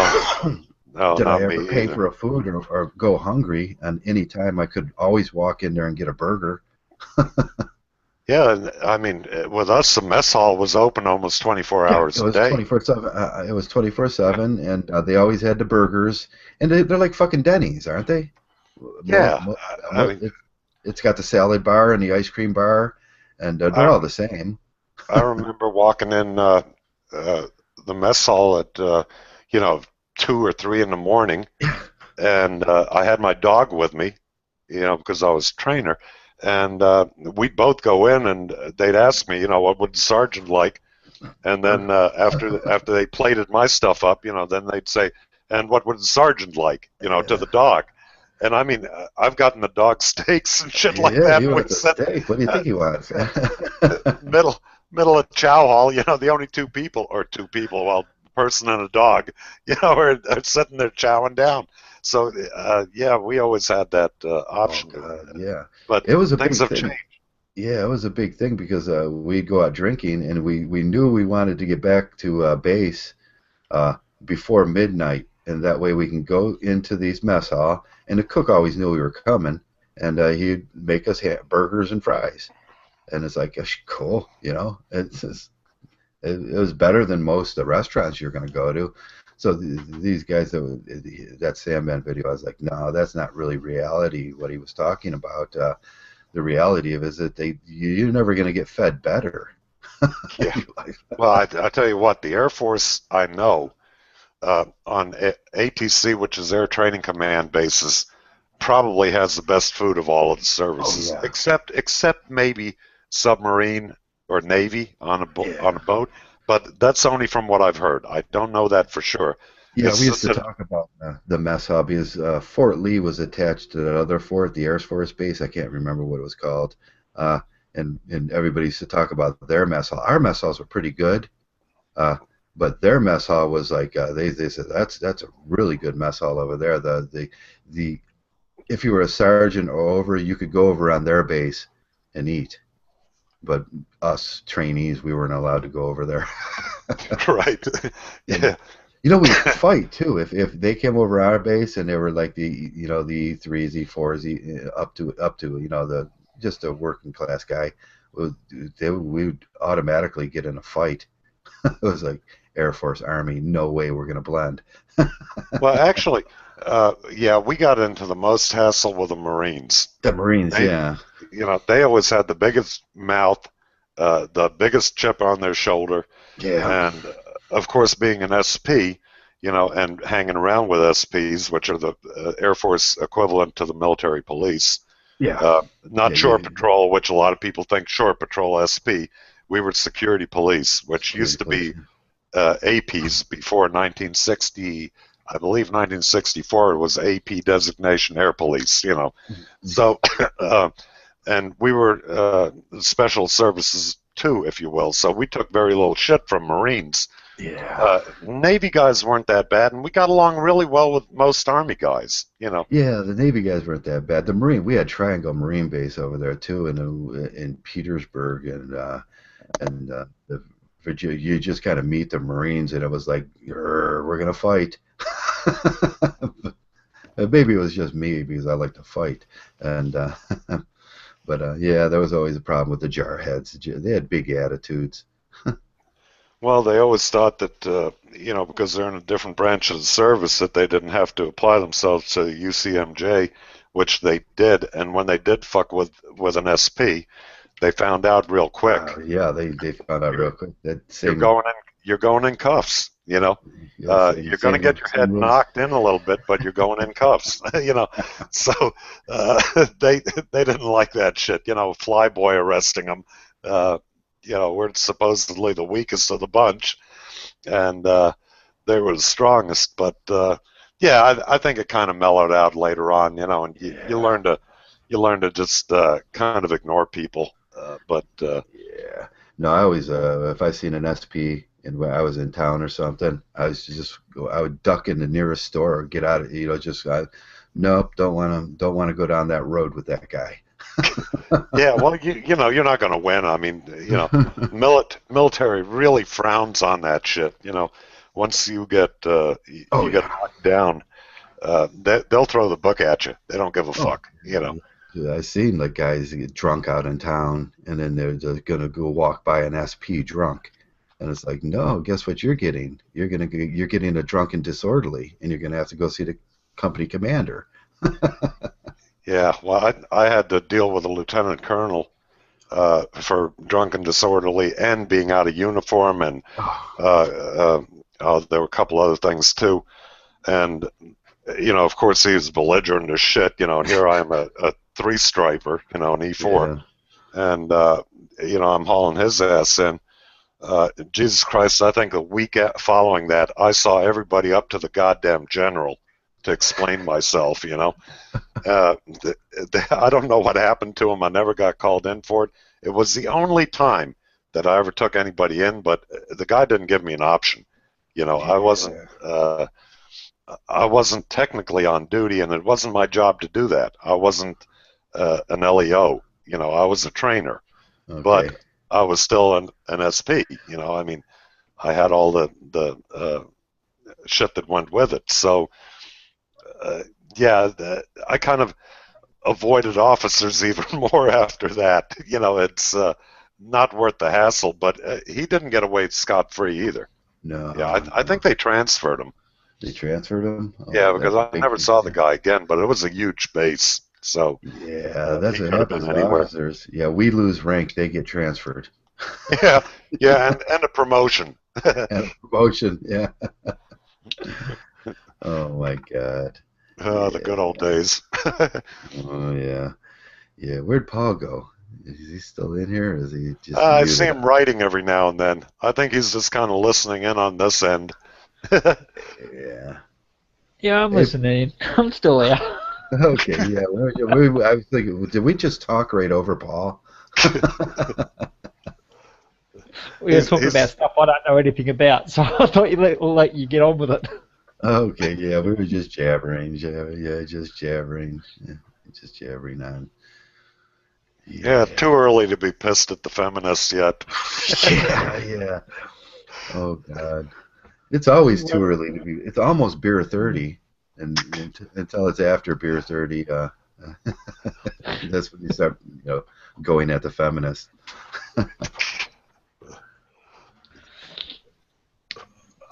no, did I not ever me pay either. for a food or go hungry. And any time I could always walk in there and get a burger. Yeah, and I mean, with us, the mess hall was open almost 24 Yeah, it hours a was day. 24/7. It was 24/7, and they always had the burgers, and they're like fucking Denny's, aren't they? Mo, Yeah, mo, I mo, mean, it's got the salad bar and the ice cream bar, and they're I all the same. I remember walking in uh, the mess hall at you know 2 or 3 in the morning, and I had my dog with me, because I was trainer, and we'd both go in, and they'd ask me, what would the sergeant like, and then after they plated my stuff up, then they'd say, and what would the sergeant like, to Yeah, the dog, and I mean, I've gotten the dog steaks and shit like yeah, that, he and we wants a sit steak. What do you uh, think he wants? middle middle of chow hall, the only two people, well, a person and a dog, are sitting there chowing down. So yeah, we always had that Oh option, God, yeah. but It was a things big have thing. changed. Yeah, it was a big thing because we'd go out drinking, and we knew we wanted to get back to base uh, before midnight, and that way we can go into these mess hall. And the cook always knew we were coming, and he'd make us burgers and fries. And it's like, cool, It's just, it was better than most of the restaurants you're going to go to. So these guys that Sandman video, I was like, no, that's not really reality. What he was talking about. The reality of it is that you're never going to get fed better. Yeah. Well, I tell you what, the Air Force, I know, on ATC, which is Air Training Command bases, probably has the best food of all of the Oh services, yeah, except maybe submarine or Navy on yeah, a boat. But that's only from what I've heard. I don't know that for sure. yeah. We It's used just to that, talk about the mess hall because Fort Lee was attached to that other fort, the Air Force base. I can't remember what it was called. Uh, and everybody used to talk about their mess hall. Our mess halls were pretty good, uh, but their mess hall was like they said that's a really good mess hall over there. The if you were a sergeant or over, you could go over on their base and eat. But us trainees, we weren't allowed to go over there. right. And Yeah. we'd fight too if they came over our base and they were like the E3s, E4s, up to the just a working class guy. We would automatically get in a fight. It was like Air Force, Army, no way we're gonna blend. Well, actually, yeah, we got into the most hassle with the Marines. The Marines, They, yeah, they always had the biggest mouth, the biggest chip on their shoulder, yeah, and of course, being an SP, you know, and hanging around with SPs, which are the Air Force equivalent to the military police. Yeah. Not Shore Patrol, which a lot of people think Shore Patrol SP. We were security police, which used to be APs before 1960. I believe 1964 was AP designation Air Police, you know. So, and we were special services too, if you will. So we took very little shit from Marines. Yeah. Navy guys weren't that bad, and we got along really well with most Army guys, you know. Yeah, the Navy guys weren't that bad. The Marine, we had Triangle Marine Base over there too, in Petersburg, and the Virginia. You just kind of meet the Marines, and it was like, we're gonna fight. Maybe it was just me because I like to fight, and but yeah, there was always a problem with the jarheads. They had big attitudes. Well, they always thought that, you know, because they're in a different branch of the service, that they didn't have to apply themselves to UCMJ, which they did. And when they did fuck with an SP, they found out real quick. Yeah, they found out real quick. That same, you're going in cuffs, you know. You're going to get your head knocked in a little bit, but you're going in cuffs, you know. So they didn't like that shit, you know, flyboy arresting them. You know, we're supposedly the weakest of the bunch, and they were the strongest. But yeah, I think it kind of mellowed out later on, you know, and you learn to just kind of ignore people. Yeah, no, I always if I seen an SP and when I was in town or something, I would duck in the nearest store or get out of, you know, just nope, don't want to go down that road with that guy. Yeah, well, you know, you're not going to win. I mean, you know, military really frowns on that shit. You know, once you get get knocked down, they'll throw the book at you. They don't give a fuck. You know. I've seen like guys get drunk out in town, and then they're just gonna go walk by an SP drunk, and it's like, no, guess what you're getting? You're getting a drunk and disorderly, and you're gonna have to go see the company commander. Yeah, well, I had to deal with a lieutenant colonel for drunk and disorderly and being out of uniform, and there were a couple other things too. And, you know, of course, he was belligerent as shit, you know, and here I am a three-striper, you know, an E4. Yeah. And, you know, I'm hauling his ass in. Jesus Christ, I think a week following that, I saw everybody up to the goddamn general to explain myself, you know. I don't know what happened to him. I never got called in for it. It was the only time that I ever took anybody in, but the guy didn't give me an option. You know, yeah. I wasn't technically on duty, and it wasn't my job to do that. I wasn't an LEO. You know, I was a trainer, but I was still an SP. You know, I mean, I had all the shit that went with it. So, yeah, I kind of avoided officers even more after that. You know, it's not worth the hassle, but he didn't get away scot-free either. No. Yeah, I think they transferred him. They transferred him? Oh, yeah, because I never saw the guy again, but it was a huge base. So yeah, that's what happens to officers. Yeah, we lose rank, they get transferred. Yeah, and a promotion. And a promotion, yeah. Oh my God. Oh, the good old days. Oh yeah, yeah. Where'd Paul go? Is he still in here? Or is he just? I see him writing every now and then. I think he's just kind of listening in on this end. Yeah. Yeah, I'm listening. I'm still there. Okay. Yeah. I was thinking, did we just talk right over Paul? We were talking about stuff I don't know anything about, so I thought we'll let you get on with it. Okay, yeah, we were just jabbering. Yeah, just jabbering. Yeah, just jabbering on. Yeah, too early to be pissed at the feminists yet. Yeah. Oh, God. It's always too early to be. It's almost beer 30, and until it's after beer 30, that's when you start, going at the feminists.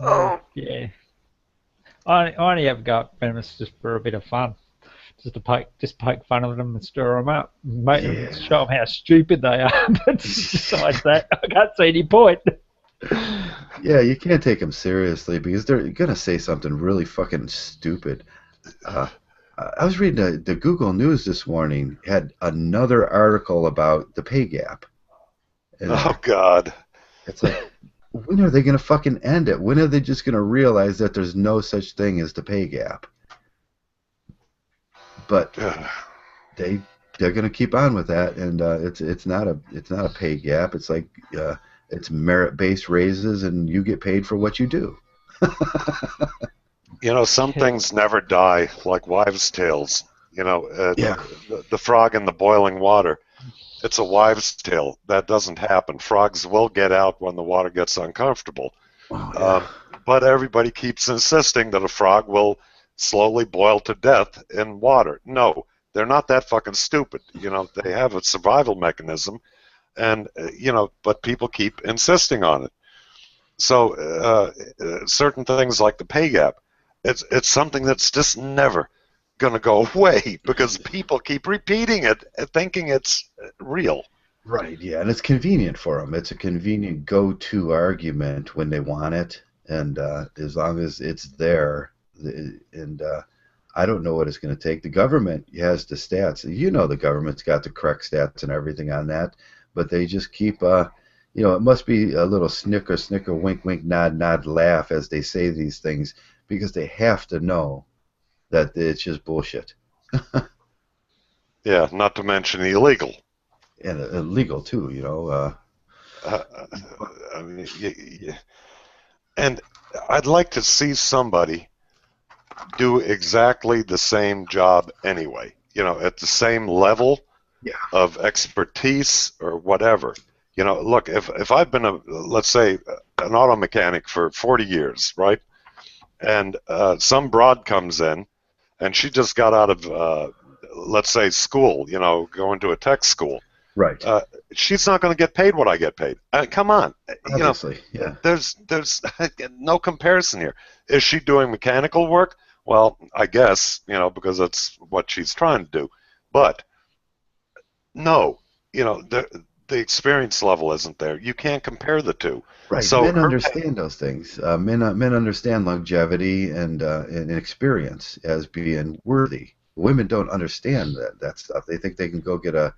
Oh yeah. I only ever go at feminists just for a bit of fun, just to poke fun at them and stir them up, show them how stupid they are. But besides that, I can't see any point. Yeah, you can't take them seriously because they're gonna say something really fucking stupid. Uh, I was reading the Google News this morning had another article about the pay gap in Oh there. God. It's like, when are they gonna fucking end it? When are they just gonna realize that there's no such thing as the pay gap? But they they're gonna keep on with that, and it's not a pay gap. It's like it's merit-based raises, and you get paid for what you do. You know, some things never die, like wives' tales. You know, Yeah. the frog in the boiling water. It's a wives' tale. That doesn't happen. Frogs will get out when the water gets uncomfortable. Oh yeah. But everybody keeps insisting that a frog will slowly boil to death in water. No, they're not that fucking stupid. You know, they have a survival mechanism, and but people keep insisting on it. So certain things like the pay gap, it's something that's just never going to go away because people keep repeating it, thinking it's real. Right, yeah, and it's convenient for them. It's a convenient go-to argument when they want it, and as long as it's there, and I don't know what it's going to take. The government has the stats. You know, the government's got the correct stats and everything on that, but they just keep, it must be a little snicker, snicker, wink, wink, nod, nod, laugh as they say these things because they have to know that it's just bullshit. Yeah, not to mention illegal. And illegal too, you know. Uh, I mean, and I'd like to see somebody do exactly the same job anyway, at the same level Yeah. of expertise or whatever. Look, if I've been let's say, an auto mechanic for 40 years, right? And some broad comes in and she just got out of, let's say, school, going to a tech school. Right. She's not going to get paid what I get paid. Come on. Obviously, yeah. There's no comparison here. Is she doing mechanical work? Well, I guess, because that's what she's trying to do. But no, the experience level isn't there. You can't compare the two. Right. So Men understand those things. Men understand longevity and experience as being worthy. Women don't understand that stuff. They think they can go get a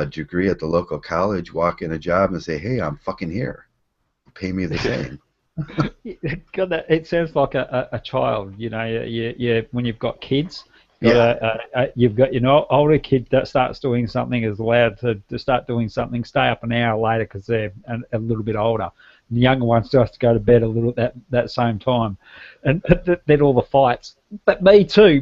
degree at the local college, walk in a job, and say, "Hey, I'm fucking here. Pay me the same." God, it sounds like a child. When you've got kids, you've got older kid that starts doing something is allowed to start doing something, stay up an hour later because they're a little bit older. And the younger one starts to go to bed a little that same time, and then all the fights. But me too,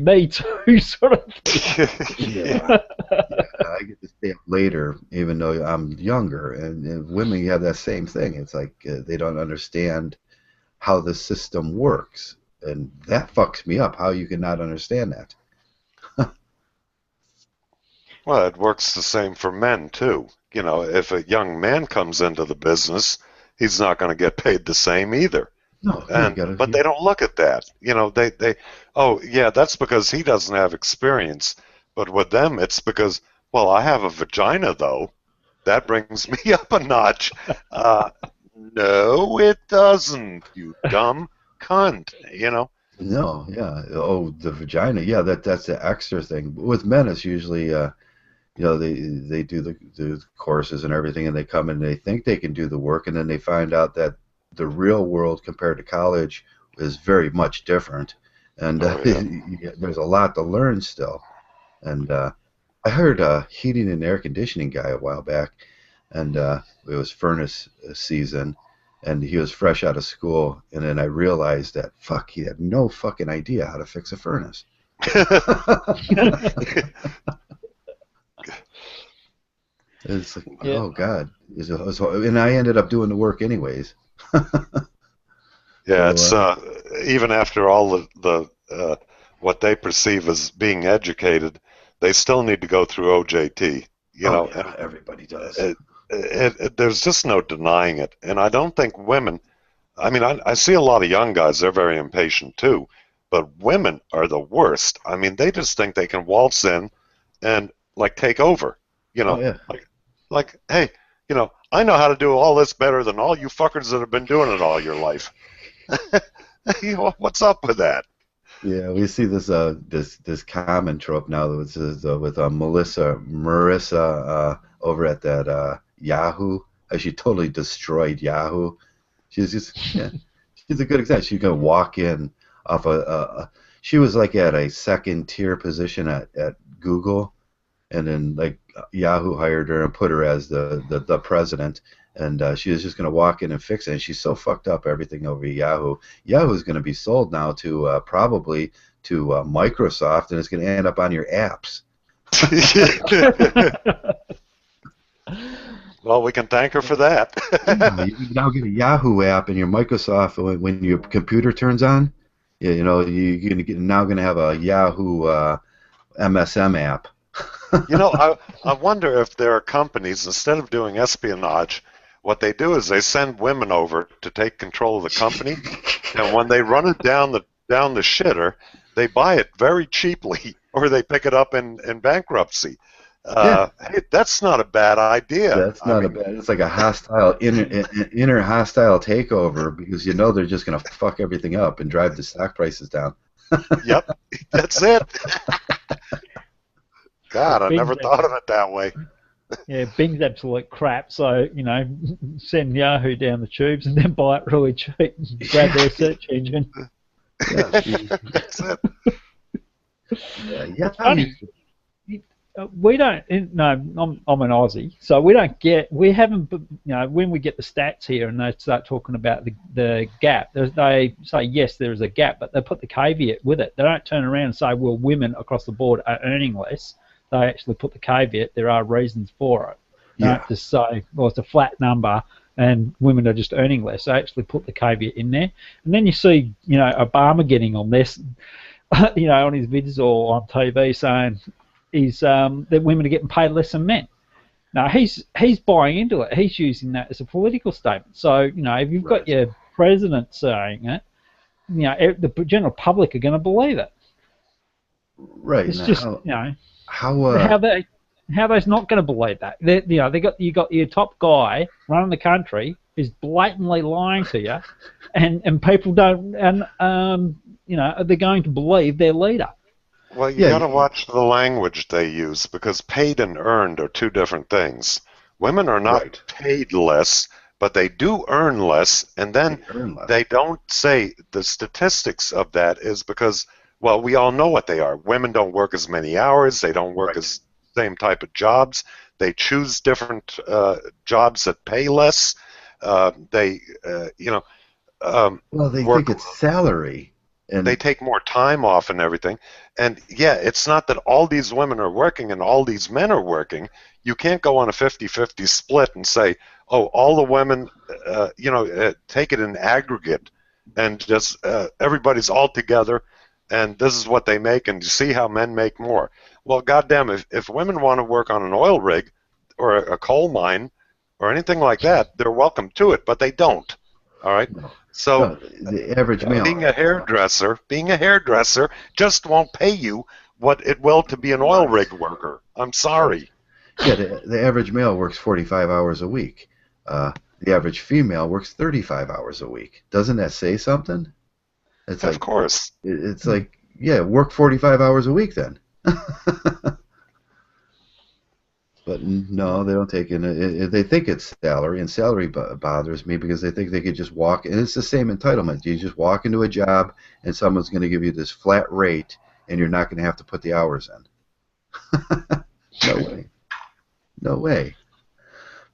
sort of thing. Yeah. I get to stay up later, even though I'm younger. And women have that same thing. It's like they don't understand how the system works, and that fucks me up. How you can not understand that? Well, it works the same for men too. If a young man comes into the business, he's not going to get paid the same either. No, but they don't look at that. Oh yeah, that's because he doesn't have experience. But with them, it's because, well, I have a vagina though. That brings me up a notch. No, it doesn't. You dumb cunt. No, yeah. Oh, the vagina. Yeah, that's the extra thing. With men, it's usually they do the courses and everything, and they come and they think they can do the work, and then they find out that the real world compared to college is very much different, and there's a lot to learn still. And I heard a heating and air conditioning guy a while back, and it was furnace season, and he was fresh out of school, and then I realized that he had no fucking idea how to fix a furnace. It's like, oh God, and I ended up doing the work anyways. Yeah, it's even after all the what they perceive as being educated, they still need to go through OJT. Yeah, everybody does. There's just no denying it, and I don't think women. I mean, I see a lot of young guys; they're very impatient too, but women are the worst. I mean, they just think they can waltz in and like take over. Oh, yeah. Like, hey, you know, I know how to do all this better than all you fuckers that have been doing it all your life. You know, what's up with that? Yeah, we see this common trope now with Marissa over at that Yahoo. She totally destroyed Yahoo. She's just she's a good example. She can walk in off she was like at a second tier position at Google, and then like Yahoo hired her and put her as the president, and she was just going to walk in and fix it. And she's so fucked up everything over Yahoo. Yahoo's going to be sold now to probably to Microsoft, and it's going to end up on your apps. Well, we can thank her for that. You can now get a Yahoo app in your Microsoft when your computer turns on. You know, you're now going to have a Yahoo MSM app. You know, I wonder if there are companies, instead of doing espionage, what they do is they send women over to take control of the company, and when they run it down the shitter, they buy it very cheaply, or they pick it up in bankruptcy. Hey, that's not a bad idea. That's not a bad. It's like a hostile inner hostile takeover, because you know they're just going to fuck everything up and drive the stock prices down. Yep, that's it. God, I never thought of it that way. Yeah, Bing's absolute crap. So, you know, send Yahoo down the tubes and then buy it really cheap and grab their search engine. Yeah, that's it. Yeah, funny. We don't. No, I'm an Aussie, so we haven't. You know, when we get the stats here and they start talking about the gap, they say yes, there is a gap, but they put the caveat with it. They don't turn around and say, well, women across the board are earning less. They actually put the caveat. There are reasons for it. They don't just say, well, it's a flat number and women are just earning less. They actually put the caveat in there, and then you see, you know, Obama getting on this, you know, on his videos or on TV saying that women are getting paid less than men. Now he's buying into it. He's using that as a political statement. So, you know, if you've got your president saying it, you know, the general public are going to believe it. Right. It's just, you know, how they's not going to believe that. You know, you got your top guy running the country is blatantly lying to you, and people don't, and you know, they're going to believe their leader. Well, you got to watch the language they use, because paid and earned are two different things. Women are not paid less, but they do earn less, and then they don't say the statistics of that is because, well, we all know what they are. Women don't work as many hours. They don't work as same type of jobs. They choose different jobs that pay less. They think it's salary. And they take more time off and everything. And, yeah, it's not that all these women are working and all these men are working. You can't go on a 50-50 split and say, oh, all the women, take it in aggregate and just everybody's all together and this is what they make, and you see how men make more. Well, goddamn, if women want to work on an oil rig or a coal mine or anything like that, they're welcome to it, but they don't. All right? So the average male, being a hairdresser just won't pay you what it will to be an oil rig worker. I'm sorry. Yeah, the average male works 45 hours a week. The average female works 35 hours a week. Doesn't that say something? It's of course. It's like, yeah, work 45 hours a week then. But no, they don't take in. They think it's salary, and salary bothers me because they think they could just walk, and it's the same entitlement. You just walk into a job, and someone's going to give you this flat rate, and you're not going to have to put the hours in. No way.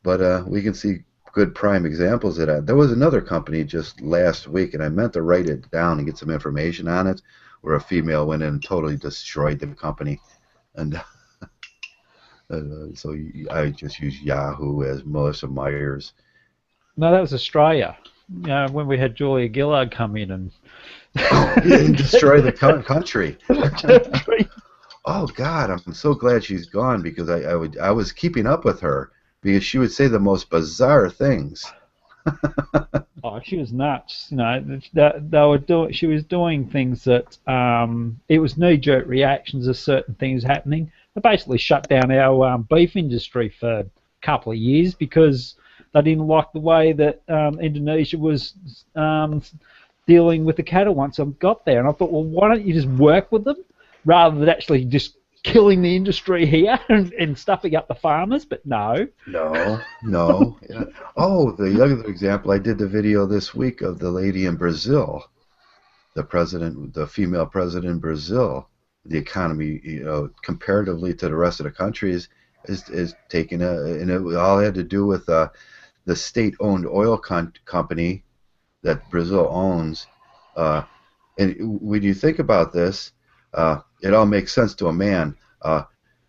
But we can see good prime examples of that. There was another company just last week, and I meant to write it down and get some information on it, where a female went in and totally destroyed the company, and. So I just use Yahoo as Melissa Myers. No, that was Australia. When we had Julia Gillard come in and destroy the country. Oh God, I'm so glad she's gone, because I was keeping up with her because she would say the most bizarre things. Oh, she was nuts. She was doing things that it was knee-jerk reactions to certain things happening. They basically shut down our beef industry for a couple of years because they didn't like the way that Indonesia was dealing with the cattle once I got there. And I thought, well, why don't you just work with them rather than actually just killing the industry here and stuffing up the farmers? But no. No. Yeah. Oh, the other example, I did the video this week of the lady in Brazil, the female president in Brazil. The economy, comparatively to the rest of the countries, is taking and it all had to do with the state-owned oil company that Brazil owns. And when you think about this, it all makes sense to a man.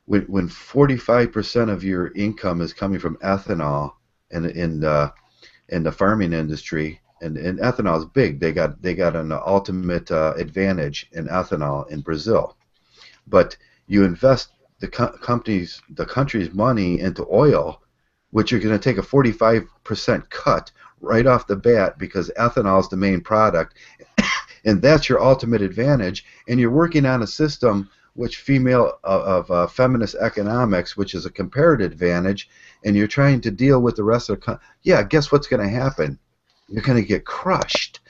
When 45% of your income is coming from ethanol in the farming industry, and ethanol is big. They got an ultimate advantage in ethanol in Brazil. But you invest the country's money into oil, which you're going to take a 45% cut right off the bat because ethanol is the main product, and that's your ultimate advantage. And you're working on a system which feminist economics, which is a comparative advantage, and you're trying to deal with the rest of the guess what's going to happen? You're going to get crushed.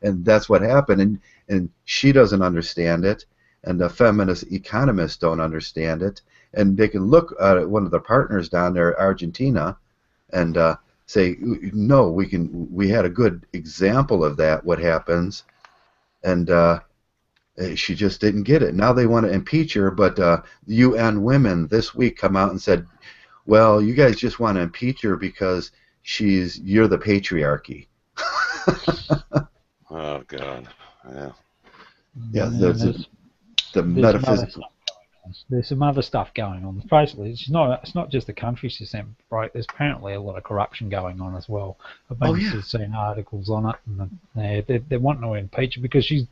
And that's what happened. And she doesn't understand it, and the feminist economists don't understand it. And they can look at one of the partners down there, Argentina, and say, no, we had a good example of that, what happens. And she just didn't get it. Now they want to impeach her, but UN Women this week come out and said, well, you guys just want to impeach her because you're the patriarchy. Oh, God. Yeah. Yeah, the metaphysical. There's some other stuff going on. Basically, it's not just the country system, right? There's apparently a lot of corruption going on as well. I've been seeing articles on it, and they're wanting to impeach her because she's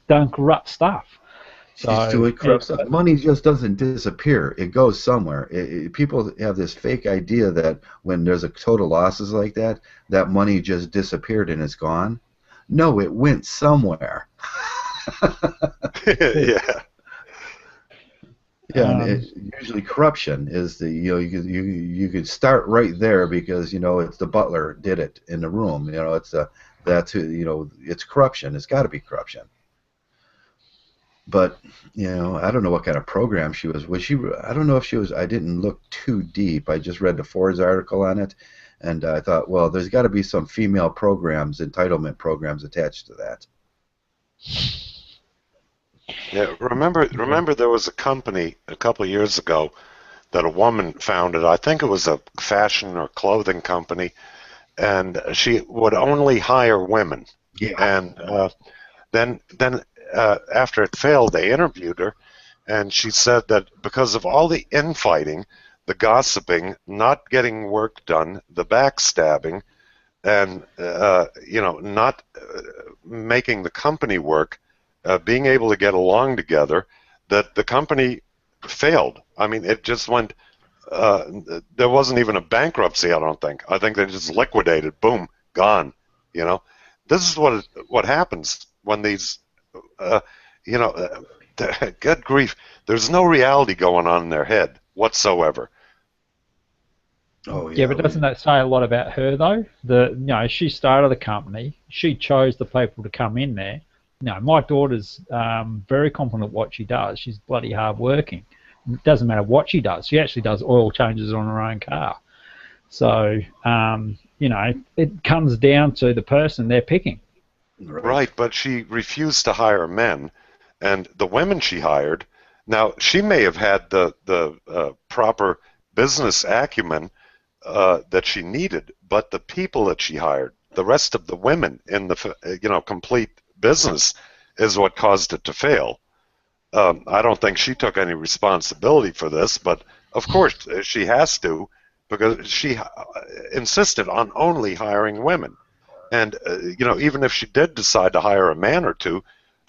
done corrupt stuff. She's doing corrupt stuff. Money just doesn't disappear. It goes somewhere. People have this fake idea that when there's a total losses like that, that money just disappeared and it's gone. No, it went somewhere. Yeah. Yeah, and usually corruption is you could start right there because it's the butler did it in the room. It's corruption. It's got to be corruption. But I don't know what kind of program she was. Was she? I don't know if she was. I didn't look too deep. I just read the Forbes article on it, and I thought, well, there's got to be some female programs, entitlement programs attached to that. Yeah, remember there was a company a couple of years ago that a woman founded. I think it was a fashion or clothing company, and she would only hire women. Yeah. And then after it failed, they interviewed her, and she said that because of all the infighting, the gossiping, not getting work done, the backstabbing, and not making the company work, being able to get along together, that the company failed. I mean, it just went. There wasn't even a bankruptcy. I don't think. I think they just liquidated. Boom, gone. This is what happens when these. Good grief. There's no reality going on in their head whatsoever. Oh yeah. Yeah, but doesn't that say a lot about her though? She started the company. She chose the people to come in there. My daughter's very competent at what she does. She's bloody hard working. It doesn't matter what she does. She actually does oil changes on her own car. So, it comes down to the person they're picking. Right, but she refused to hire men, and the women she hired. Now, she may have had the proper business acumen that she needed, but the people that she hired, the rest of the women in the complete business, is what caused it to fail. I don't think she took any responsibility for this, but of course she has to, because she insisted on only hiring women. And even if she did decide to hire a man or two,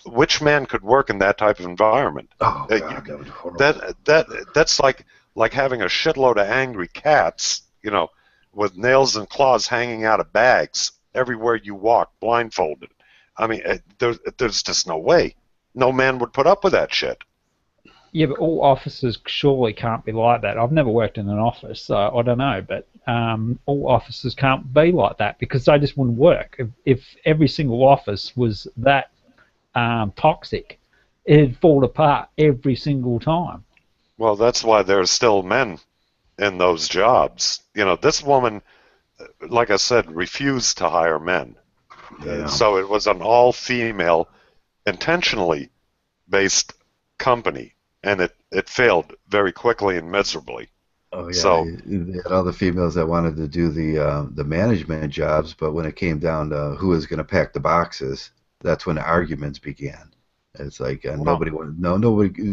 which man could work in that type of environment? Oh God, that was horrible. That's like having a shitload of angry cats, with nails and claws hanging out of bags everywhere you walk, blindfolded. I mean, there's just no way. No man would put up with that shit. Yeah, but all offices surely can't be like that. I've never worked in an office, so I don't know. But all offices can't be like that because they just wouldn't work. If every single office was that toxic, it'd fall apart every single time. Well, that's why there's still men in those jobs. You know, this woman, like I said, refused to hire men. Yeah. So it was an all-female, intentionally based company, and it failed very quickly and miserably. Oh yeah, So, they had all the females that wanted to do the management jobs, but when it came down to who was going to pack the boxes, that's when the arguments began. It's like well, nobody,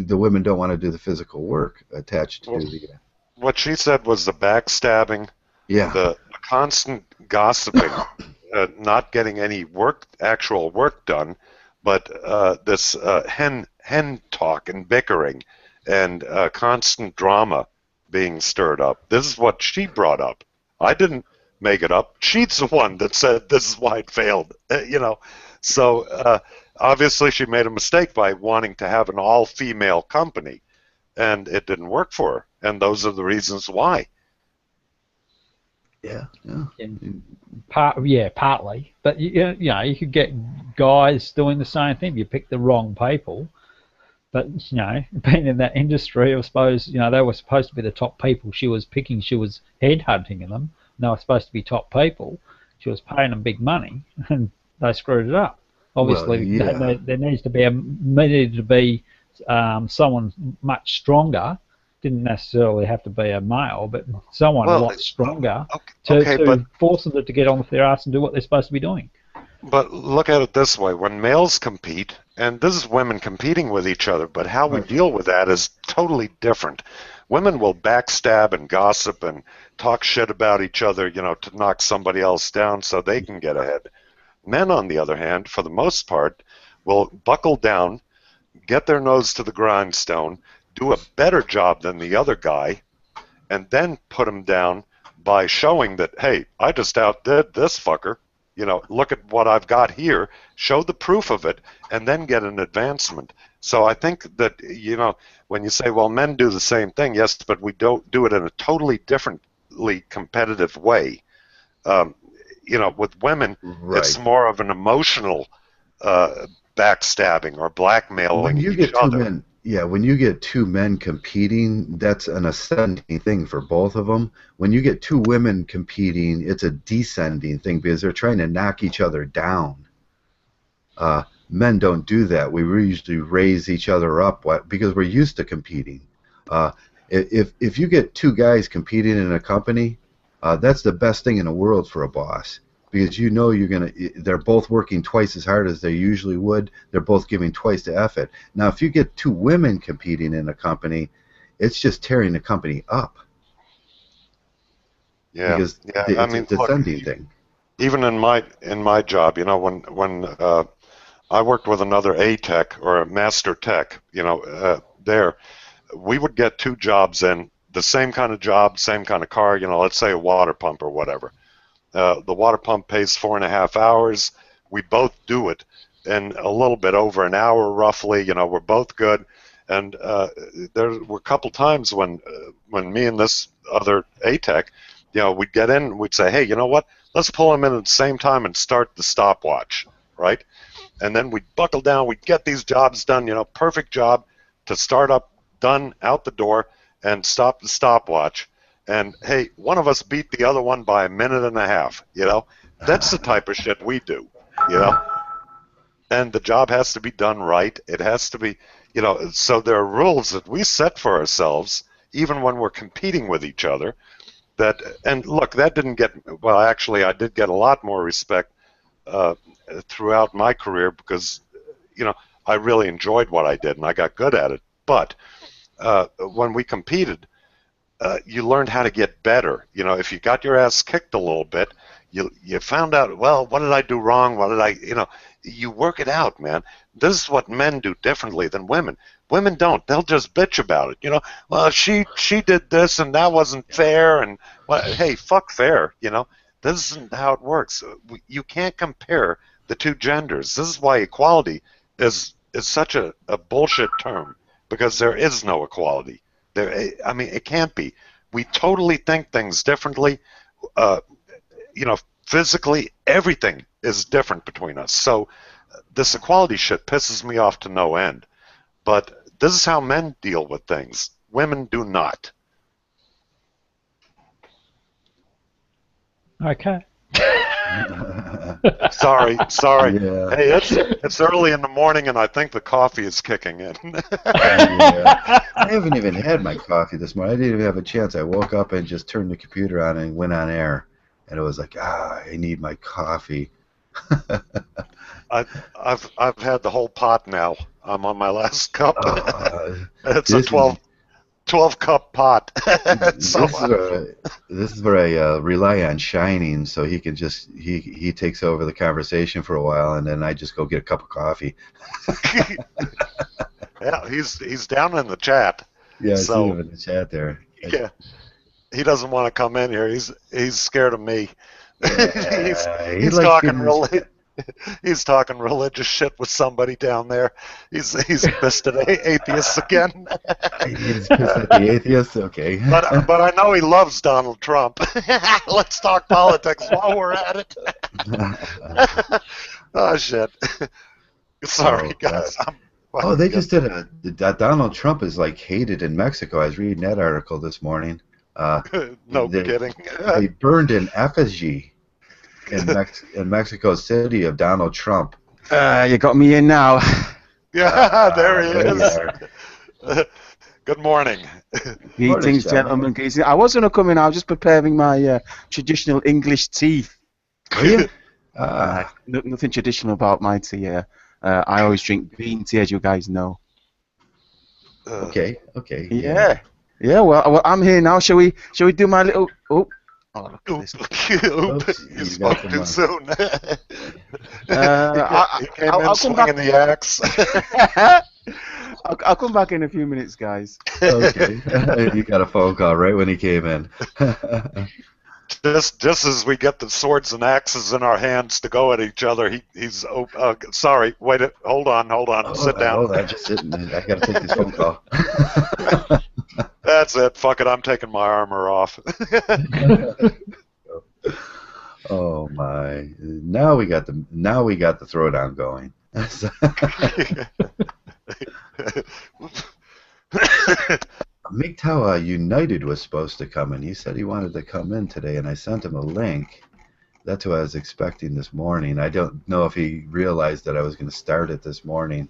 the women don't want to do the physical work attached to well, the. what she said was the backstabbing, Yeah. the constant gossiping, not getting any actual work done, but this hen talk and bickering and constant drama being stirred up. This is what she brought up. I didn't make it up. She's the one that said this is why it failed. You know, so obviously she made a mistake by wanting to have an all-female company, and it didn't work for her. And those are the reasons why. Yeah. Partly, but you could get guys doing the same thing. You pick the wrong people, but being in that industry, I suppose they were supposed to be the top people. She was headhunting them. And they were supposed to be top people. She was paying them big money, and they screwed it up. Well, Obviously, yeah. there needs to be someone much stronger. Didn't necessarily have to be a male, but someone a lot stronger to force them to get on with their ass and do what they're supposed to be doing. But look at it this way. When males compete, and this is women competing with each other, but how we deal with that is totally different. Women will backstab and gossip and talk shit about each other, to knock somebody else down so they can get ahead. Men, on the other hand, for the most part, will buckle down, get their nose to the grindstone, do a better job than the other guy, and then put him down by showing that, hey, I just outdid this fucker. Look at what I've got here, show the proof of it, and then get an advancement. So I think that, when you say, well, men do the same thing, yes, but we don't do it in a totally differently competitive way. With women, it's more of an emotional backstabbing or blackmailing When you each get two other. men, yeah, when you get two men competing, that's an ascending thing for both of them. When you get two women competing, it's a descending thing because they're trying to knock each other down. Men don't do that. We usually raise each other up because we're used to competing. If you get two guys competing in a company, that's the best thing in the world for a boss because they're both working twice as hard as they usually would. They're both giving twice the effort. Now, if you get two women competing in a company, it's just tearing the company up. Yeah, because it's a descending thing. Even in my job, when I worked with another A tech or a master tech, there we would get two jobs in, the same kind of job, same kind of car, let's say a water pump or whatever. The water pump pays 4.5 hours. We both do it in a little bit over an hour, roughly. We're both good. And there were a couple times when me and this other A-Tech, we'd get in and we'd say, hey, you know what? Let's pull them in at the same time and start the stopwatch, right? And then we'd buckle down. We'd get these jobs done, perfect job to start up, done, out the door, and stop the stopwatch. And, hey, one of us beat the other one by 1.5 minutes. That's the type of shit we do, And the job has to be done right. It has to be, so there are rules that we set for ourselves, even when we're competing with each other. And look, that didn't get, well, actually, I did get a lot more respect throughout my career because, I really enjoyed what I did and I got good at it. But when we competed, you learned how to get better. If you got your ass kicked a little bit, you found out, well, what did I do wrong? What did I, you work it out, man. This is what men do differently than women. Women don't. They'll just bitch about it. Well, she did this and that wasn't fair. And, well, hey, fuck fair. This isn't how it works. You can't compare the two genders. This is why equality is such a bullshit term. because there is no equality. I mean, it can't be. We totally think things differently. Physically, everything is different between us. So this equality shit pisses me off to no end. But this is how men deal with things. Women do not. Okay. Sorry. Yeah. Hey, it's early in the morning, and I think the coffee is kicking in. Yeah. I haven't even had my coffee this morning. I didn't even have a chance. I woke up and just turned the computer on and went on air, and it was like, I need my coffee. I've had the whole pot now. I'm on my last cup. It's a 12 cup pot. So this is where I rely on Shining, so he can just he takes over the conversation for a while, and then I just go get a cup of coffee. Yeah, he's down in the chat. Yeah, I see him in the chat there. Yeah, he doesn't want to come in here. He's scared of me. Yeah, he's talking religious shit with somebody down there. He's pissed at atheists again. He's pissed at the atheists? Okay. But I know he loves Donald Trump. Let's talk politics while we're at it. Oh, shit. Sorry, guys. They just did that Donald Trump is like hated in Mexico. I was reading that article this morning. No kidding. They burned an effigy in Mexico City of Donald Trump. You got me in now. Yeah, there he is. Good morning. Greetings, gentlemen. I was going to come in. I was just preparing my traditional English tea. Are you? Nothing traditional about my tea. I always drink green tea, as you guys know. Okay. Yeah. Well, I'm here now. Shall we do my little? Oh, look at this. You spoke too soon. He came I'll in swinging the axe. I'll come back in a few minutes, guys. Okay. You got a phone call right when he came in. Just as we get the swords and axes in our hands to go at each other, he's sorry. Wait, hold on. Sit down. Hold on, just sitting. I got to take this phone call. That's it. Fuck it. I'm taking my armor off. Oh my! Now we got the throwdown going. Mgtow United was supposed to come in. He said he wanted to come in today, and I sent him a link. That's what I was expecting this morning. I don't know if he realized that I was going to start it this morning,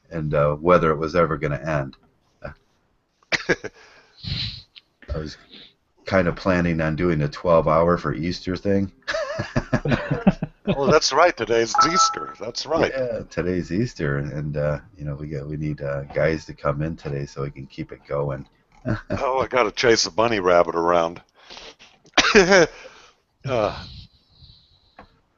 and whether it was ever going to end. I was kind of planning on doing a 12-hour for Easter thing. Oh, that's right. Today's Easter. That's right. Yeah, today's Easter, and we need guys to come in today so we can keep it going. Oh, I got to chase a bunny rabbit around. You got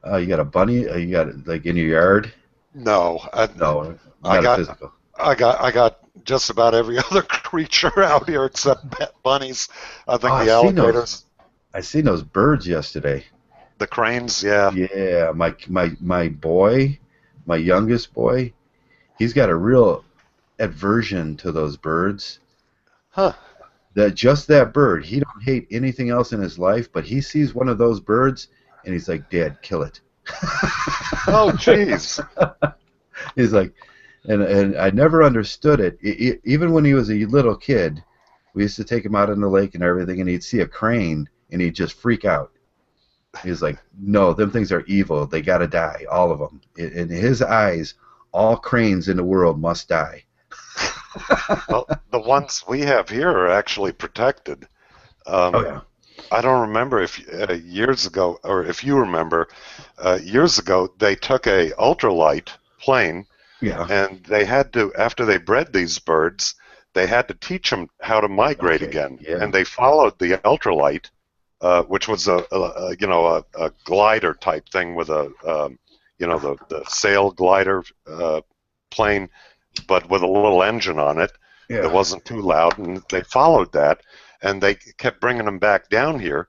a bunny? You got it like in your yard? No, No, not physical. I got just about every other creature out here except bunnies. I think the alligators. I seen those birds yesterday. The cranes, yeah. Yeah, my boy, my youngest boy, he's got a real aversion to those birds. Huh. That bird, he don't hate anything else in his life, but he sees one of those birds and he's like, "Dad, kill it." Oh, jeez. He's like, and I never understood it. Even when he was a little kid, we used to take him out in the lake and everything, and he'd see a crane and he'd just freak out. He's like, "No, them things are evil. They gotta die, all of them." In his eyes, all cranes in the world must die. Well, the ones we have here are actually protected. Yeah. I don't remember if years ago, or if you remember, years ago they took a ultralight plane, and they had to, after they bred these birds, they had to teach them how to migrate again, and they followed the ultralight. Which was a glider type thing with the sail glider plane, but with a little engine on it. It wasn't too loud, and they followed that, and they kept bringing them back down here.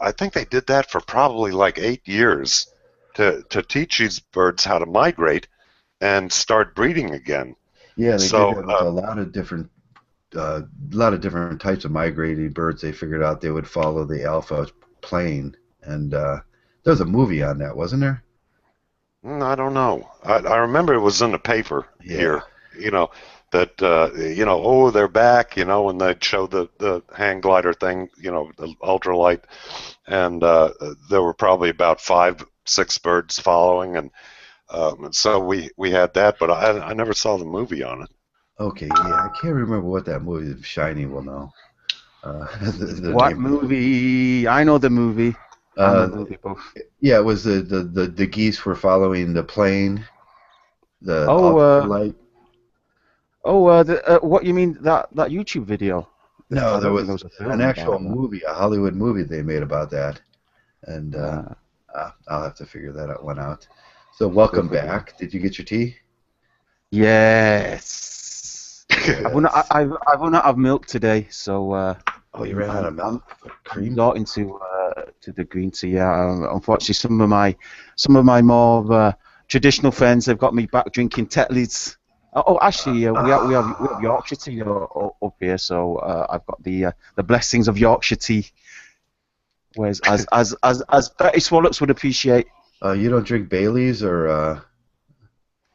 I think they did that for probably like 8 years to teach these birds how to migrate and start breeding again. Yeah, they So, did that with a lot of different types of migrating birds. They figured out they would follow the alpha plane, and there was a movie on that, wasn't there? I don't know. I remember it was in the paper here, that, oh, they're back, when they'd show the hang glider thing, the ultralight, and there were probably about 5, 6 birds following, and so we had that, but I never saw the movie on it. Okay, yeah, I can't remember what that movie is. Shiny will know. What movie? I know the movie. I know the movie both. Yeah, it was the geese were following the plane. The ultralight. What you mean that YouTube video? No, there was an actual movie, a Hollywood movie they made about that, and I'll have to figure that one out. So welcome back. Did you get your tea? Yes. I've run out of milk today, so. Oh, you ran out of milk? Cream? Resorting to the green tea. Yeah, unfortunately, some of my more traditional friends have got me back drinking Tetleys. Oh, actually, we have Yorkshire tea up here, so I've got the blessings of Yorkshire tea. Whereas, as Betty Swallops would appreciate. You don't drink Bailey's or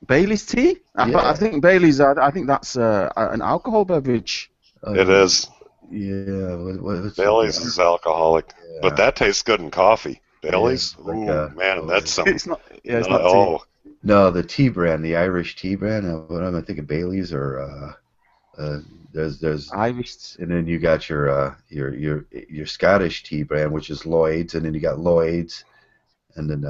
Bailey's tea? Yeah. I think Bailey's. I think that's an alcohol beverage. It is. Yeah. Bailey's is alcoholic, but that tastes good in coffee. Bailey's, man, that's something. It's not. Yeah, it's not tea. No, the tea brand, the Irish tea brand. What am I thinking? Bailey's or there's Irish, and then you got your Scottish tea brand, which is Lloyd's, and then you got Lloyd's, and then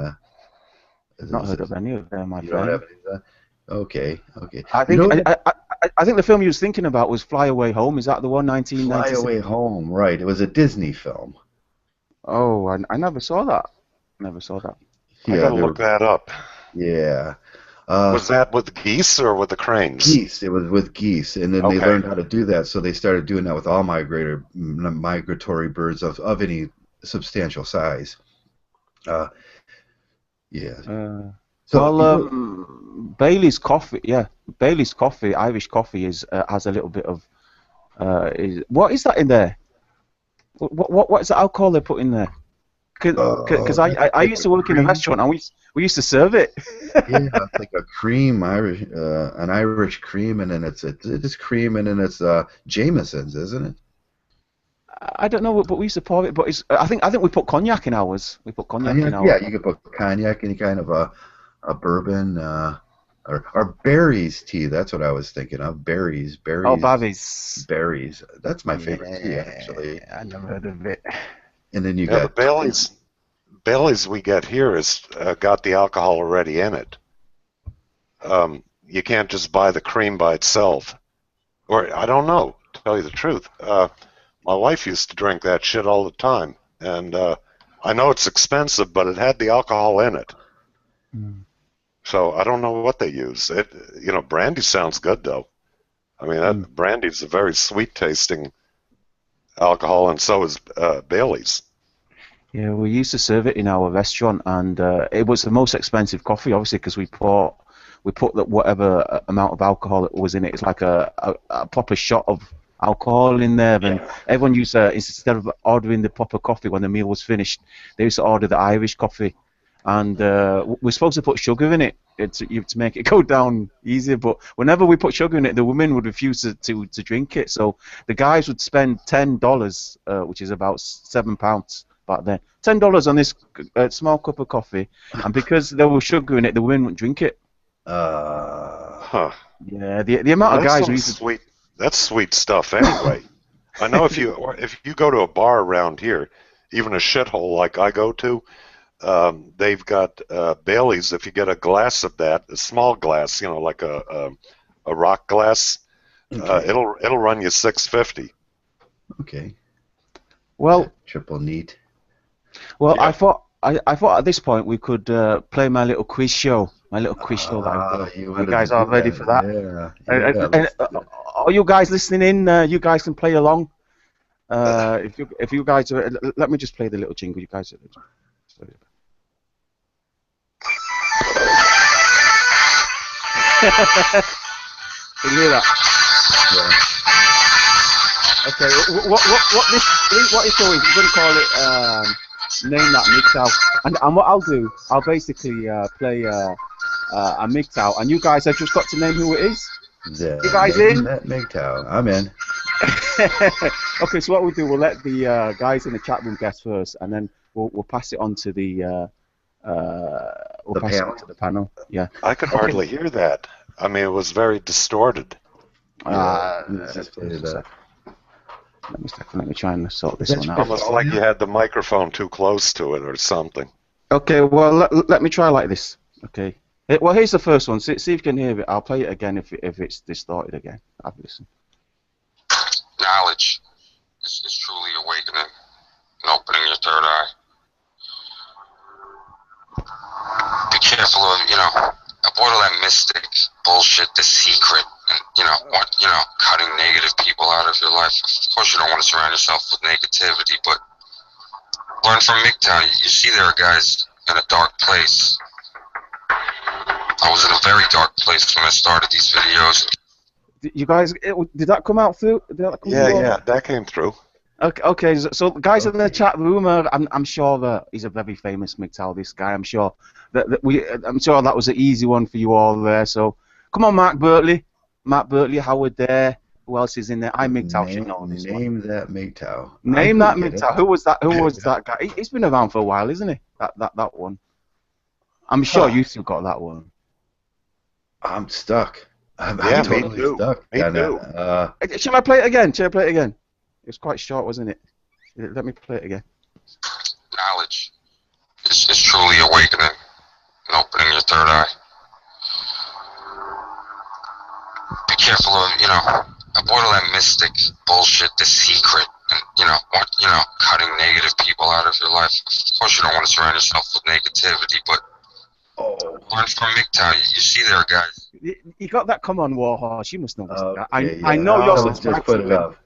I've not heard of any of them. You don't have any of that? Okay. I think I think the film you was thinking about was Fly Away Home. Is that the one? 1996? Fly Away Home, right? It was a Disney film. Oh, I never saw that. I gotta look that up. Yeah. Was that with geese or with the cranes? Geese. It was with geese, and then they learned how to do that, so they started doing that with all migratory birds of any substantial size. Yeah. Bailey's coffee. Yeah, Bailey's coffee, Irish coffee, has a little bit of. What is that in there? What is the alcohol they put in there? Because I used to work in a restaurant and we used to serve it. Yeah, it's like a cream, an Irish cream, and then it's cream, and then it's Jameson's, isn't it? I don't know, but we used to pour it. But I think we put cognac in ours. We put cognac in ours. Yeah, you could put cognac, any kind of a bourbon, or berries tea. That's what I was thinking of. Berries. Oh, berries. That's my favorite tea, actually. I never heard of it. And then you got the Bailey's we get here has got the alcohol already in it. You can't just buy the cream by itself, or I don't know. To tell you the truth, my wife used to drink that shit all the time, and I know it's expensive, but it had the alcohol in it. So I don't know what they use. Brandy sounds good though. I mean, brandy's a very sweet tasting alcohol, and so is Bailey's. Yeah, we used to serve it in our restaurant, and it was the most expensive coffee, obviously, because we put whatever amount of alcohol that was in it. It's like a proper shot of alcohol in there, and everyone used instead of ordering the proper coffee when the meal was finished, they used to order the Irish coffee, and we're supposed to put sugar in it to make it go down easier, but whenever we put sugar in it, the women would refuse to drink it, so the guys would spend $10, which is about £7 back then, $10 on this small cup of coffee, and because there was sugar in it, the women wouldn't drink it. Yeah, the amount of guys who used to... That's sweet stuff anyway. I know if you go to a bar around here, even a shithole like I go to, they've got Bailey's. If you get a glass of that, a small glass, like a rock glass, it'll run you $6.50. Okay. Well, triple neat. Well, yeah. I thought at this point we could play my little quiz show. That you guys are ready for that? Yeah. Are you guys listening in? You guys can play along. If you guys are, let me just play the little jingle. You guys are. Can you hear that? Yeah. Okay. What it's doing? We're going to call it name that Mgtow. And what I'll do, I'll basically play a Mgtow, and you guys have just got to name who it is. You guys in? That Mgtow. I'm in. Okay, so what we'll do, we'll let the guys in the chat room guess first, and then we'll pass it on to the panel. Yeah. I could hardly hear that. I mean, it was very distorted. Let me try and sort this one out. Almost like you had the microphone too close to it or something. Okay, well, let me try like this. Okay. Well, here's the first one. See if you can hear it. I'll play it again if it's distorted again. Have a listen. Knowledge is truly awakening and opening your third eye. Be careful of, avoid all that mystic bullshit, the secret, and, cutting negative people out of your life. Of course you don't want to surround yourself with negativity, but learn from Mgtow. You see there are guys in a dark place. I was in a very dark place when I started these videos. You guys, did that come out through? Yeah, that came through. Okay. So guys in the chat room, I'm sure that he's a very famous Mgtow. This guy, I'm sure I'm sure that was an easy one for you all there. So come on, Matt Bertley, Howard there. Who else is in there? I'm Mgtow. Name that Mgtow. Name that Mgtow. Who was that? Who was that guy? He's been around for a while, isn't he? That one. I'm sure you still got that one. I'm stuck. I'm totally stuck. Me too. Shall I play it again? It was quite short, wasn't it? Let me play it again. Knowledge is truly awakening and opening your third eye. Be careful of, avoid all that mystic bullshit, the secret, and, cutting negative people out of your life. Of course you don't want to surround yourself with negativity, but learn from Mgtow. You see there are guys. You got that? Come on, Warhorse. You must know this guy. Yeah. I know you're just put it up.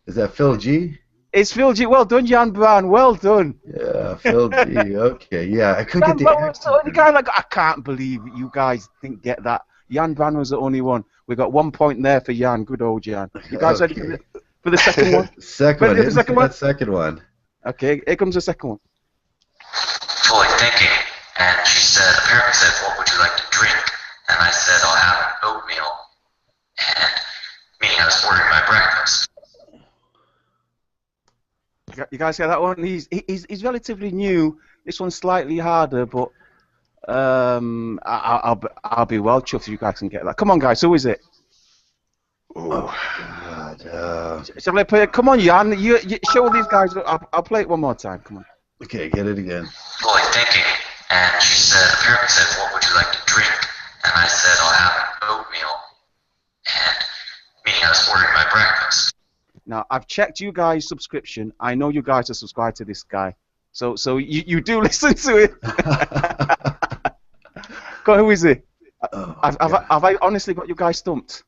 Is that Phil G? It's Phil G. Well done, Jan Brown. Well done. Yeah, Phil G. Okay, yeah. I couldn't get the guy like, I can't believe you guys didn't get that. Jan Brown was the only one. We got 1 point there for Jan. Good old Jan. You guys ready for the second one? Second one. Okay, here comes the second one. Fully thinking, and she said, the parent said, what would you like to drink? And I said, I'll have an oatmeal, and meaning I was ordering my breakfast. You guys get that one? He's relatively new. This one's slightly harder, but I'll be well chuffed if you guys can get that. Come on, guys. Who is it? Oh God! Shall I play it? Come on, Jan. You show these guys. I'll play it one more time. Come on. Okay, get it again. Fully thinking, and she said, the parent said, what would you like to drink? And I said, I'll have an oatmeal, and meaning I was ordering my breakfast. Now, I've checked you guys' subscription. I know you guys are subscribed to this guy. So you do listen to it. Go on, who is it? Have I honestly got you guys stumped?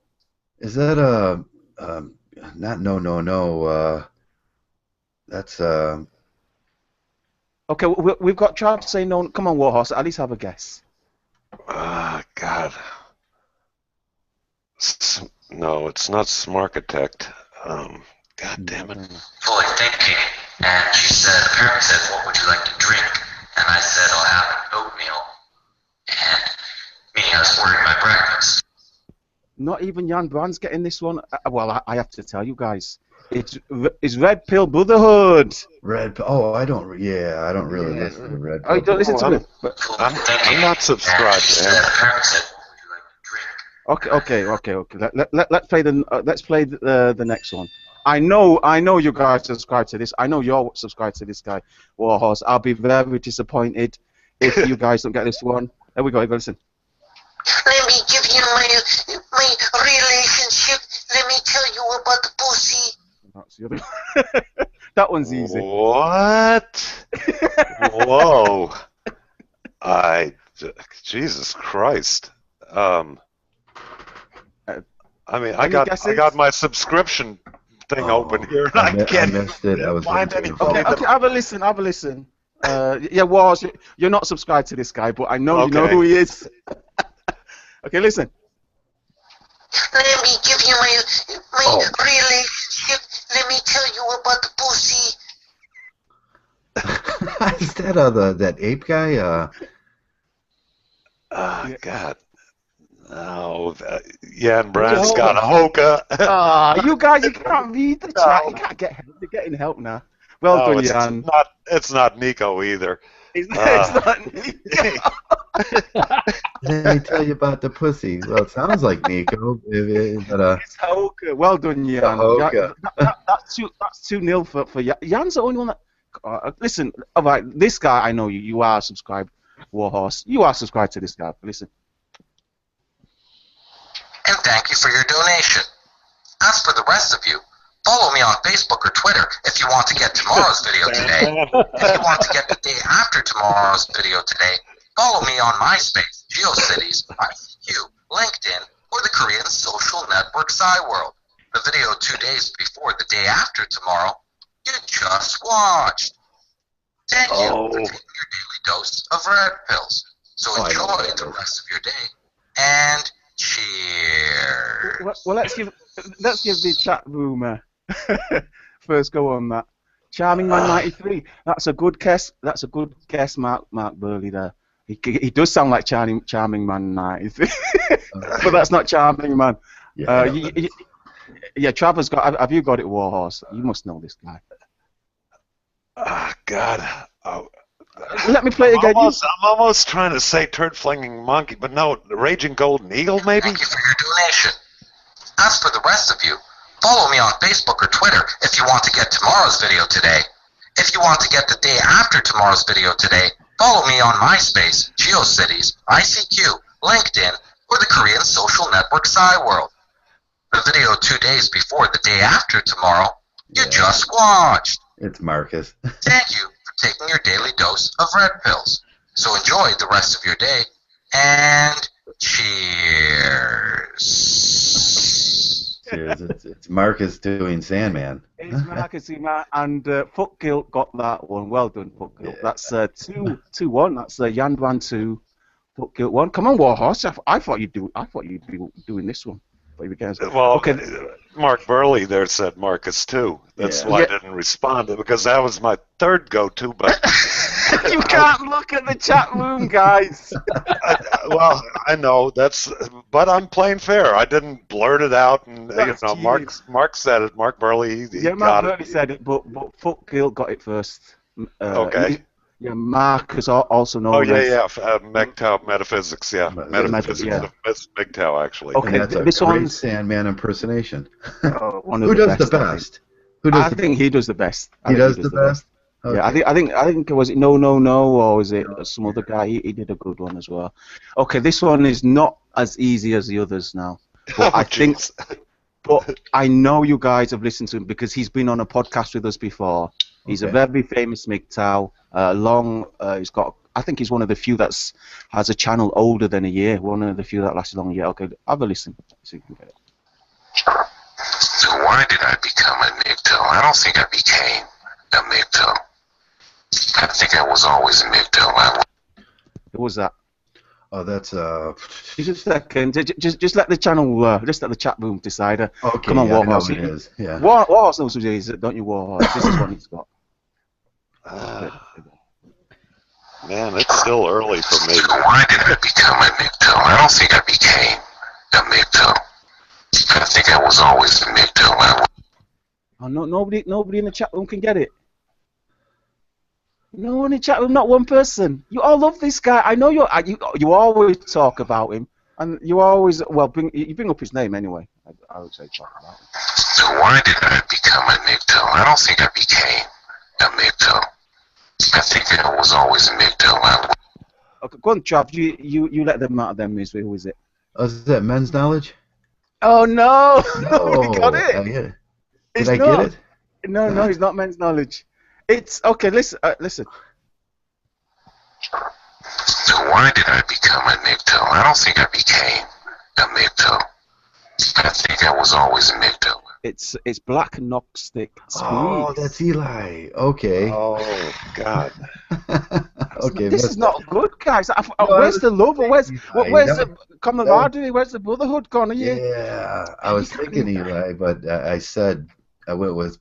Is that not no? That's Okay, we've got Trav to say no. Come on, Warhorse. At least have a guess. God. No, it's not Smarkitect. God damn it. Fully thinking, and she said, the parent said, what would you like to drink? And I said, I'll have an oatmeal, and meaning I was ordering my breakfast. Not even Jan Brand's getting this one. Well, I have to tell you guys, it's Red Pill Brotherhood. Red Pill. Oh, I don't really listen to Red Pill. Oh, you don't listen to it. I'm not subscribed to him. The parent said, what would you like to drink? Okay. Let's play the next one. I know you guys subscribe to this. I know you're subscribed to this guy, Warhorse. I'll be very disappointed if you guys don't get this one. There we go. Listen. Let me give you my relationship. Let me tell you about the pussy. That's the other. That one's easy. What? Whoa! Jesus Christ. I mean, I got my subscription thing open here, and I can't missed it. I was find anything. Okay, have a listen. Yeah, Wars, you're not subscribed to this guy, but I know you know who he is. Okay, listen. Let me give you my relationship. Let me tell you about the pussy. Is that that ape guy? Oh, God. No. Yeah, and Brad's got a hookah. You guys, you can't read the chat. You can't get help. You're getting help now. Well done, Jan. It's not Nico either. It's not Nico. Let me tell you about the pussy. Well, it sounds like Nico, but It's hookah. Well done, Jan. Hookah. That's 2-0 for Jan. Jan's the only one that. Listen, all right, this guy, I know you. You are subscribed, Warhorse. You are subscribed to this guy. Listen. And thank you for your donation. As for the rest of you, follow me on Facebook or Twitter if you want to get tomorrow's video today. If you want to get the day after tomorrow's video today, follow me on MySpace, GeoCities, ICQ, LinkedIn, or the Korean social network Cyworld. The video 2 days before the day after tomorrow you just watched. Thank you for taking your daily dose of red pills. So enjoy the rest of your day, and cheers. Well, let's give the chat room first go on that. Charming Man 93. That's a good guess. That's a good guess, Mark Burley there. He does sound like Charming Man 93, but that's not Charming Man. Yeah, Travis got. Have you got it, Warhorse? You must know this guy. God. Let me play it again. I'm almost trying to say turd-flinging monkey, but no, Raging Golden Eagle, maybe? Thank you for your donation. As for the rest of you, follow me on Facebook or Twitter if you want to get tomorrow's video today. If you want to get the day after tomorrow's video today, follow me on MySpace, GeoCities, ICQ, LinkedIn, or the Korean social network Cyworld. The video 2 days before the day after tomorrow you just watched. It's Marcus. Thank you for taking your daily dose of red pills. So enjoy the rest of your day, and cheers. Cheers. It's Marcus doing Sandman. It's Marcus, and Fuck Guilt got that one. Well done, Fuck Guilt. That's 2-1. That's Yan Van 2, Fuck Guilt 1. Come on, Warhorse. I thought you'd be doing this one. Well, okay. Mark Burley there said Marcus too. That's why I didn't respond, because that was my third go-to. But you can't look at the chat room, guys. Well, I know but I'm playing fair. I didn't blurt it out, and Mark said it. Mark Burley, Mark Burley said it, but Fuck Guilt got it first. Okay. Yeah, Marcus also knows. Mgtow metaphysics. Yeah, metaphysics of Mgtow, actually. Okay, that's a great Sandman impersonation. Who does the best? I think he does the best. He does the best. Okay. Yeah, I think was it No, or was it some other guy? He did a good one as well. Okay, this one is not as easy as the others now, but but I know you guys have listened to him because he's been on a podcast with us before. He's a very famous Mgtow. He's got. I think he's one of the few has a channel older than a year. One of the few that lasted long a year. Okay, have a listen. See if you can get it. So why did I become a Mgtow? I don't think I became a Mgtow. I think I was always a Mgtow. Who was that? Oh, that's Just a second. Just let the channel. Just let the chat room decide. Okay. Come on, Warhorse. It is. Yeah. Warhorse knows who it is, don't you, Warhorse? This is what he's got. Man, it's still early for me. So why did I become a Mgtow? I don't think I became a Mgtow. I think I was always a Mgtow. Oh no! Nobody in the chat room can get it. No one in the chat room, not one person. You all love this guy. I know you always talk about him, and you always you bring up his name anyway. I would say talk about him. So why did I become a Mgtow? I don't think I became a Mgtow. I think I was always a Mgtow. Okay, go on, Trav. You let them out of their misery. Who is it? Oh, is that Men's Knowledge? Oh no! No, we got it. Did I get it? No, it's not Men's Knowledge. It's okay. Listen. So why did I become a Mgtow? I don't think I became a Mgtow. I think I was always a Mgtow. It's Black Knockstick. Oh, that's Eli. Okay. Oh God. Okay, this is not good, guys. No, Where's the love? Where's Eli, the camaraderie? Where's the brotherhood gone? Are you? yeah, I was thinking Eli, but I said I went with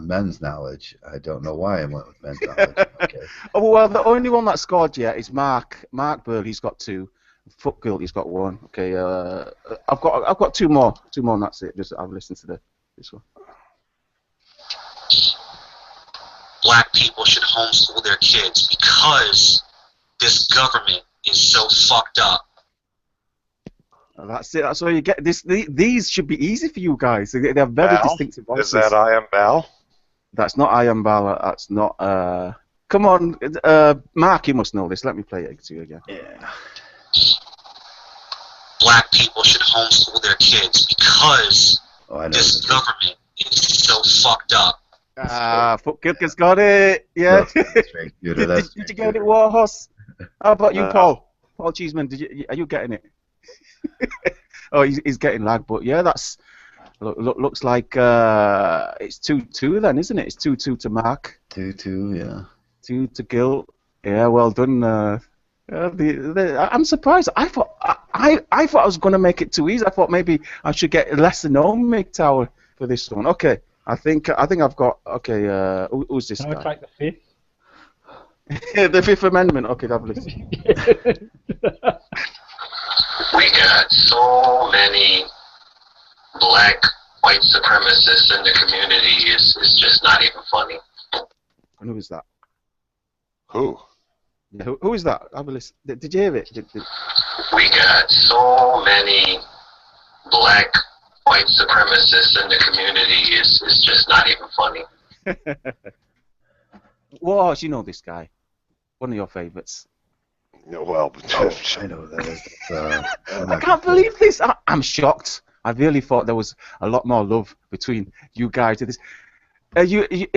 men's knowledge. I don't know why I went with men's knowledge. Okay. Oh, well, the only one that scored yet is Mark. Mark Burley, he's got 2. Fuck Guilty's got 1. Okay, I've got 2 more. 2 more, and that's it. Just I've listened to this one. Black people should homeschool their kids because this government is so fucked up. That's it. That's all you get. These should be easy for you guys. They have very distinctive voices. Is that I Am Bal? That's not I Am Bala. That's not. Come on, Mark. You must know this. Let me play it to you again. Yeah. Black people should homeschool their kids because this this. government is so fucked up. Fuck Gilka's got it. Yeah. Did you get it, Warhorse? How about you, Paul? Paul Cheeseman, are you getting it? Oh, he's getting lag, but yeah, that's looks like it's 2-2 then, isn't it? It's 2-2 to Mark. 2-2, yeah. 2 to Gil. Yeah, well done. I'm surprised. I thought I was going to make it too easy. I thought maybe I should get lesser known Mgtow for this one. Okay. I think I've got. Okay, who's this guy? Can I take the 5th? The 5th Amendment. Okay, lovely. We got so many black white supremacists in the community. It's just not even funny. And who is that? Who? Yeah, who is that? Have a listen. Did you hear it? We got so many black white supremacists in the community. It's just not even funny. Well, you know this guy. One of your favourites. Well, I know that. I can't believe this. I'm shocked. I really thought there was a lot more love between you guys. It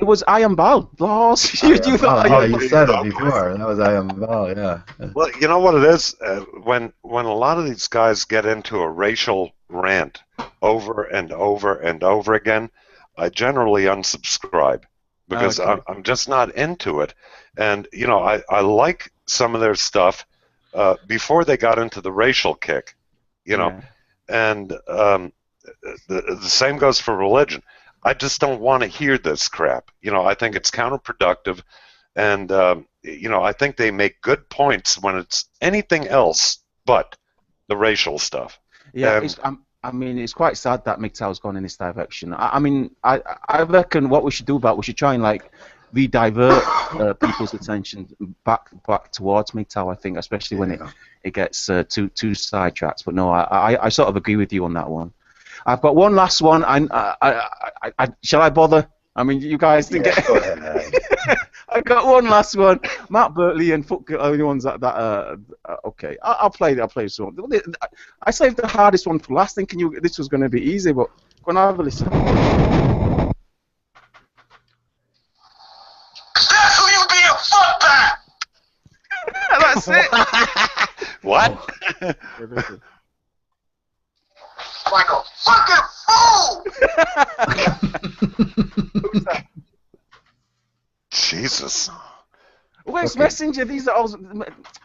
was I Am Bal. You thought. Yeah, you said it before. That was I Am Bal. Yeah. Well, you know what it is? When a lot of these guys get into a racial rant over and over and over again, I generally unsubscribe because I'm just not into it. And you know, I like some of their stuff before they got into the racial kick, you know, and the same goes for religion. I just don't want to hear this crap. You know, I think it's counterproductive, and you know, I think they make good points when it's anything else but the racial stuff. Yeah, I mean, it's quite sad that Mgtow's gone in this direction. I mean, I reckon what we should do we should try and like re-divert people's attention back towards Mgtow. I think, especially when it gets too sidetracked. But no, I sort of agree with you on that one. I've got one last one. Shall I bother? I mean, you guys think. Yeah, go ahead. I got one last one. Matt Bertley and Fuck are the only ones that okay. I'll play this one. I saved the hardest one for last, thinking this was going to be easy, but go on, have a listen. That's who you being fucked by! That's it. What? Like a fucking fool! Who's that? Jesus. Where's Messenger? These are all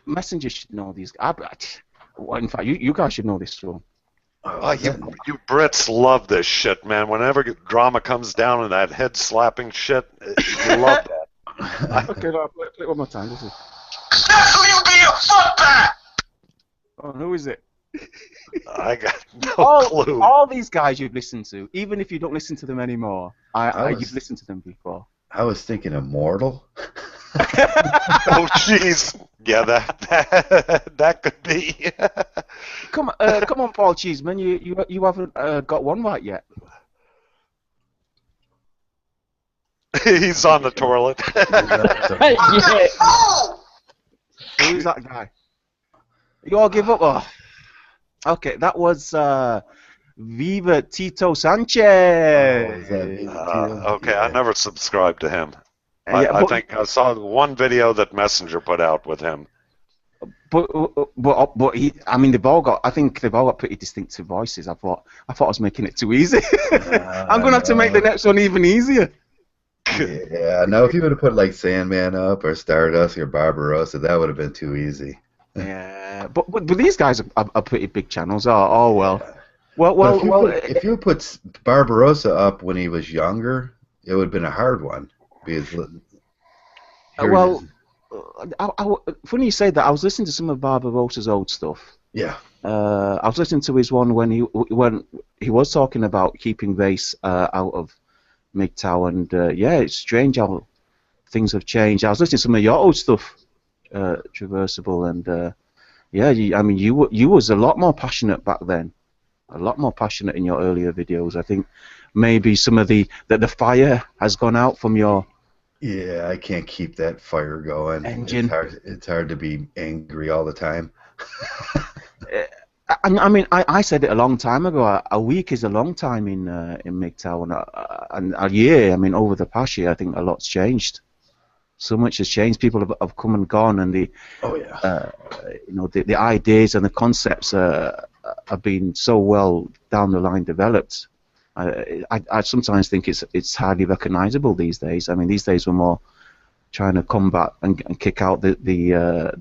Messenger should know these. Well, in fact, you guys should know this one. Oh, you Brits love this shit, man. Whenever drama comes down and that head slapping shit, you love that. Okay, no, play it one more time. This is. That's who you being fucked by! Oh, who is it? I got no clue. All these guys you've listened to, even if you don't listen to them anymore, you've listened to them before. I was thinking Immortal. Oh, jeez. Yeah, that could be. Come on, Paul Cheeseman. You haven't got one right yet. He's on the toilet. Who is that guy? You all give up? Oh. Okay, that was Viva Tito Sanchez. Okay, I never subscribed to him. I think I saw one video that Messenger put out with him. But I mean, I think they've all got pretty distinctive voices. I thought I was making it too easy. I'm gonna have to make the next one even easier. Yeah, now if you would have put like Sandman up or Stardust or Barbarossa, that would have been too easy. Yeah, but these guys are pretty big channels. Oh well. Yeah. Well. If you put Barbarossa up when he was younger, it would have been a hard one because here he is. Funny you say that. I was listening to some of Barbarossa's old stuff. Yeah. I was listening to his one when he was talking about keeping race out of Mgtow, and yeah, it's strange how things have changed. I was listening to some of your old stuff, Traversable, and yeah, you was a lot more passionate back then, a lot more passionate in your earlier videos. I think maybe some of the fire has gone out from your Yeah, I can't keep that fire going. engine. It's hard to be angry all the time. I said it a long time ago. A week is a long time in Mgtow, and a year. I mean, over the past year, I think a lot's changed. So much has changed. People have come and gone, and the ideas and the concepts have been so well down the line developed. I sometimes think it's hardly recognizable these days. I mean, these days we're more trying to combat and kick out the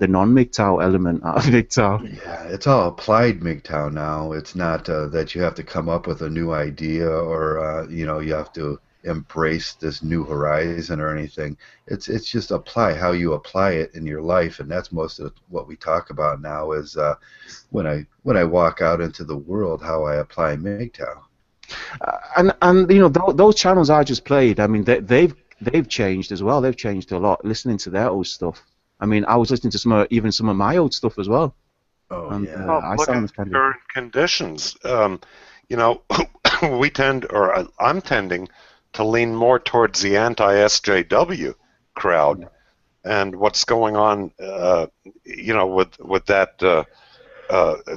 non-Mgtow element out of Mgtow. Yeah, it's all applied Mgtow now. It's not that you have to come up with a new idea or you have to embrace this new horizon or anything. It's just apply how you apply it in your life, and that's most of what we talk about now is when I walk out into the world, how I apply Mgtow. And those channels I just played, I mean they've changed as well. They've changed a lot. Listening to their old stuff. I mean, I was listening to some of my old stuff as well. Oh, and, yeah. Well, look at current conditions. We tend, or I'm tending to lean more towards the anti-SJW crowd, and what's going on, with that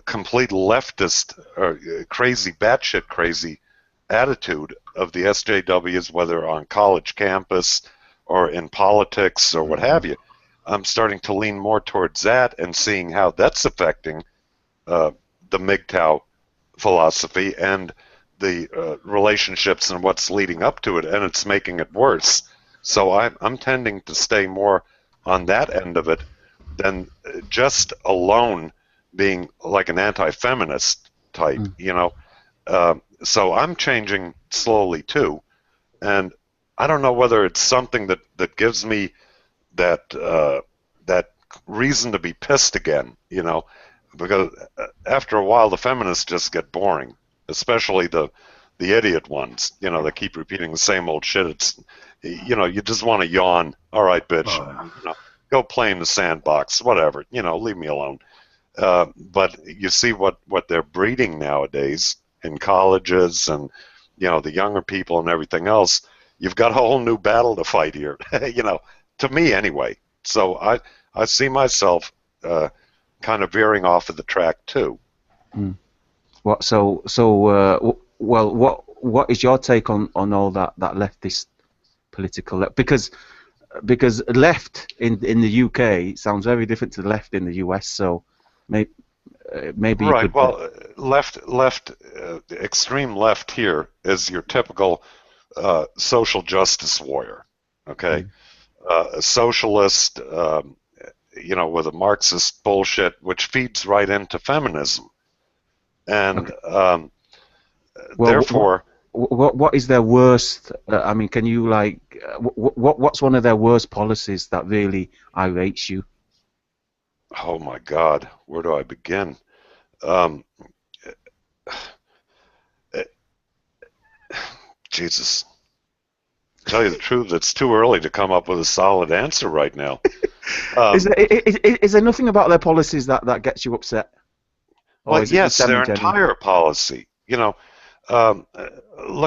complete leftist or crazy, batshit crazy attitude of the SJWs, whether on college campus or in politics or what have you. I'm starting to lean more towards that and seeing how that's affecting the Mgtow philosophy and the relationships and what's leading up to it, and it's making it worse. So I'm tending to stay more on that end of it than just alone being like an anti-feminist type, so I'm changing slowly too, and I don't know whether it's something that gives me that reason to be pissed again, because after a while the feminists just get boring, especially the idiot ones, that keep repeating the same old shit. It's, you just want to yawn. All right, bitch, go play in the sandbox, whatever, leave me alone. But you see what they're breeding nowadays in colleges and the younger people and everything else. You've got a whole new battle to fight here, to me anyway. So I see myself kind of veering off of the track too. What is your take on all that leftist political because left in the UK sounds very different to the left in the US, so maybe right. You could, well, left, extreme left here is your typical social justice warrior. Okay, a socialist, with a Marxist bullshit, which feeds right into feminism, and therefore, what is their worst? I mean, can you what's one of their worst policies that really irates you? Oh my God, where do I begin? Jesus. To tell you the truth, it's too early to come up with a solid answer right now. Is there nothing about their policies that gets you upset? Well, yes, their entire policy. Look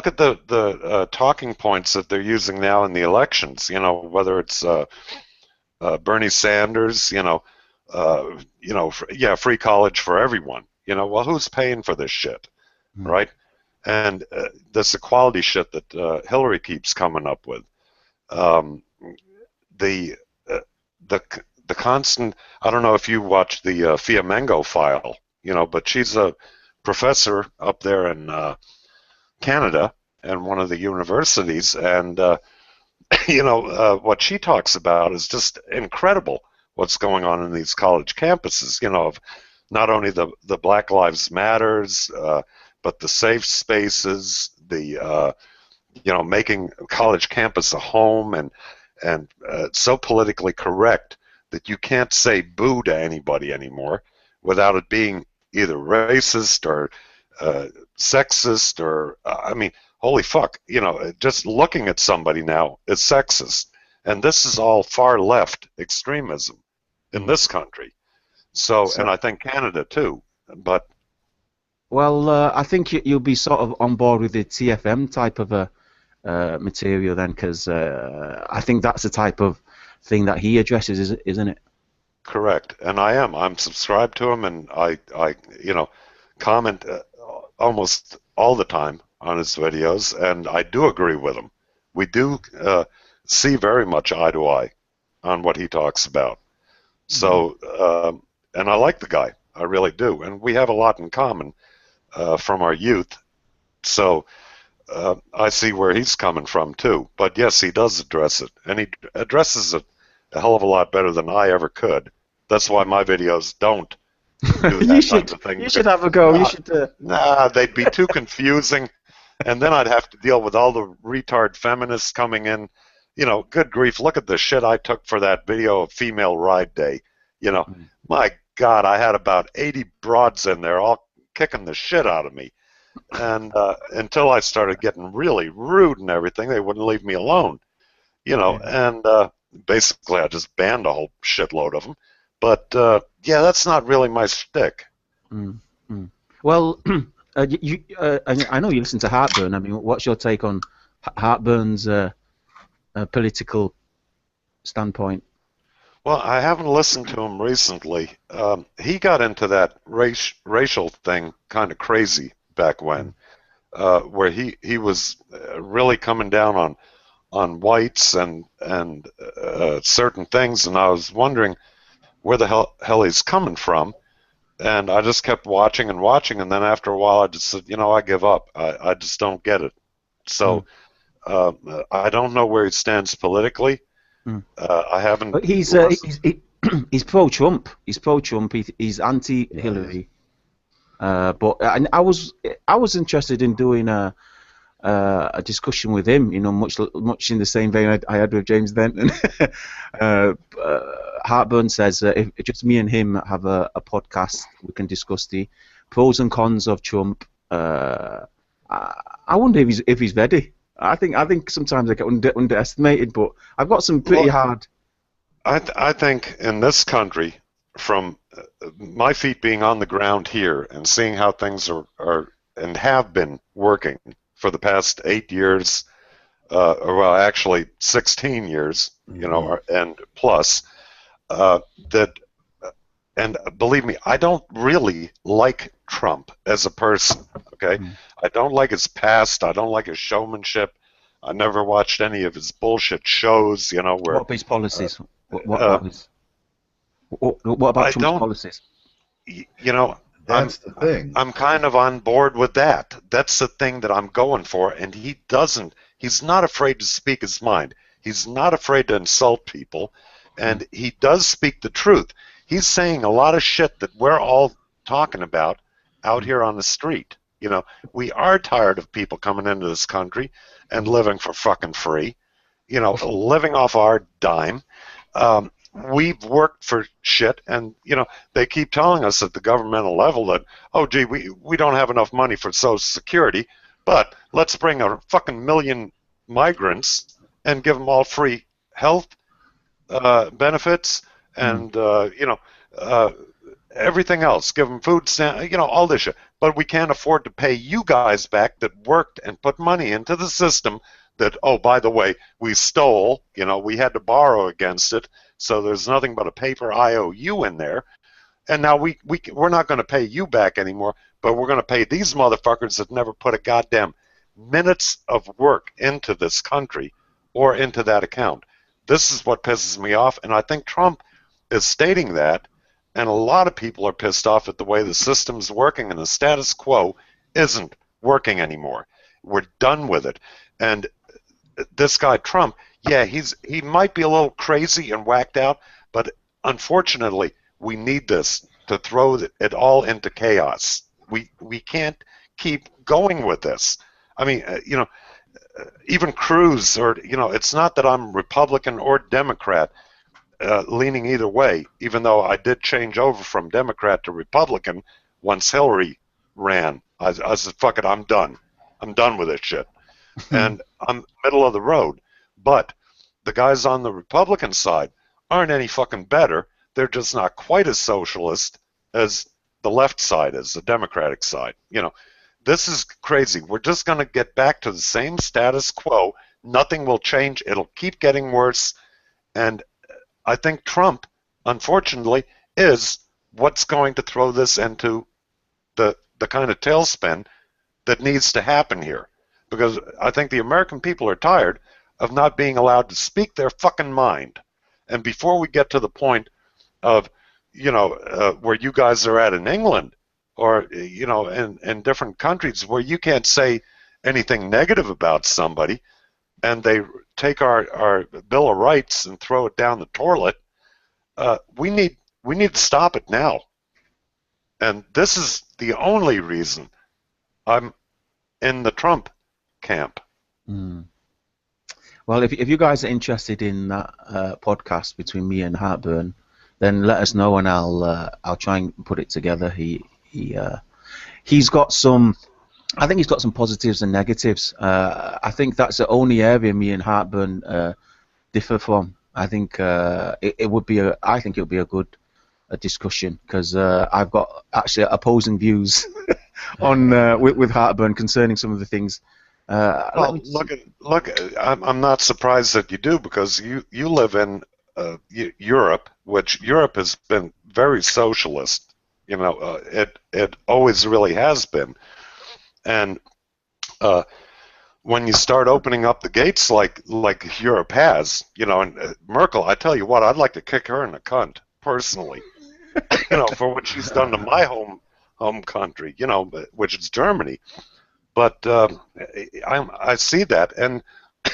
at the talking points that they're using now in the elections. Whether it's Bernie Sanders, free college for everyone. Well, who's paying for this shit, right? And this equality shit that Hillary keeps coming up with. The constant. I don't know if you watch the Fiamengo file, but she's a professor up there in Canada and one of the universities, and what she talks about is just incredible. What's going on in these college campuses? Of not only the Black Lives Matters, but the safe spaces, the making college campus a home, and so politically correct that you can't say boo to anybody anymore without it being either racist or sexist or holy fuck, just looking at somebody now is sexist. And this is all far left extremism in this country. So, and I think Canada too. But well, I think you'll be sort of on board with the TFM type of a material then, because I think that's the type of thing that he addresses, isn't it? Correct, and I'm subscribed to him, and I comment almost all the time on his videos, and I do agree with him. We do see very much eye to eye on what he talks about. So, and I like the guy, I really do, and we have a lot in common from our youth. So I see where he's coming from too. But yes, he does address it, and he addresses it a hell of a lot better than I ever could. That's why my videos don't do that type of thing. You should have a go. You should. Nah, they'd be too confusing, and then I'd have to deal with all the retard feminists coming in. Good grief, look at the shit I took for that video of Female Ride Day. My God, I had about 80 broads in there all kicking the shit out of me. And until I started getting really rude and everything, they wouldn't leave me alone. And basically I just banned a whole shitload of them. But, yeah, that's not really my shtick. Well, I know you listen to Heartburn. I mean, what's your take on Heartburn's political standpoint? Well, I haven't listened to him recently. He got into that racial thing kind of crazy back when, where he was really coming down on whites and certain things, and I was wondering where the hell he's coming from, and I just kept watching, and then after a while I just said, I give up. I just don't get it. So I don't know where he stands politically. I haven't. But he's pro-Trump. He's pro-Trump. He's anti-Hillary. But I was interested in doing a discussion with him. Much in the same vein I had with James Denton. Heartburn says if just me and him have a podcast, we can discuss the pros and cons of Trump. I wonder if he's ready. I think sometimes I get underestimated, but I've got some pretty hard. I think in this country, from my feet being on the ground here and seeing how things are and have been working for the past 8 years, or well, actually 16 years, and plus, and believe me, I don't really like Trump as a person, okay? I don't like his past. I don't like his showmanship. I never watched any of his bullshit shows, where... What about his policies? What about Trump's policies? That's the thing. I'm kind of on board with that. That's the thing that I'm going for, and he's not afraid to speak his mind. He's not afraid to insult people, and he does speak the truth. He's saying a lot of shit that we're all talking about out here on the street. We are tired of people coming into this country and living for fucking free, living off our dime. We've worked for shit, and they keep telling us at the governmental level that, oh gee, we don't have enough money for Social Security, but let's bring a fucking million migrants and give them all free health benefits and everything else. Give them food stamps, all this shit. But we can't afford to pay you guys back that worked and put money into the system that, oh, by the way, we stole. We had to borrow against it. So there's nothing but a paper IOU in there. And now we're not going to pay you back anymore, but we're going to pay these motherfuckers that never put a goddamn minutes of work into this country or into that account. This is what pisses me off, and I think Trump is stating that, and a lot of people are pissed off at the way the system's working, and the status quo isn't working anymore. We're done with it. And this guy Trump, yeah, he might be a little crazy and whacked out, but unfortunately, we need this to throw it all into chaos. We can't keep going with this. I mean, even Cruz, or it's not that I'm Republican or Democrat, leaning either way. Even though I did change over from Democrat to Republican once Hillary ran, I said, "Fuck it, I'm done. I'm done with this shit." And I'm middle of the road. But the guys on the Republican side aren't any fucking better. They're just not quite as socialist as the left side is, the Democratic side. This is crazy. We're just going to get back to the same status quo. Nothing will change. It'll keep getting worse. And I think Trump, unfortunately, is what's going to throw this into the kind of tailspin that needs to happen here. Because I think the American people are tired of not being allowed to speak their fucking mind. And before we get to the point of, where you guys are at in England, or, in different countries where you can't say anything negative about somebody, and they take our Bill of Rights and throw it down the toilet, we need to stop it now. And this is the only reason I'm in the Trump camp. Well, if you guys are interested in that podcast between me and Heartburn, then let us know, and I'll try and put it together. He's got some. I think he's got some positives and negatives. I think that's the only area me and Heartburn differ from. I think it would be I think it would be a good discussion, because I've got actually opposing views on with Heartburn concerning some of the things. Well, look, I'm not surprised that you do, because you live in Europe, which Europe has been very socialist. It always really has been. And when you start opening up the gates like Europe has, and Merkel, I tell you what, I'd like to kick her in the cunt personally, for what she's done to my home country, which is Germany. But I see that, and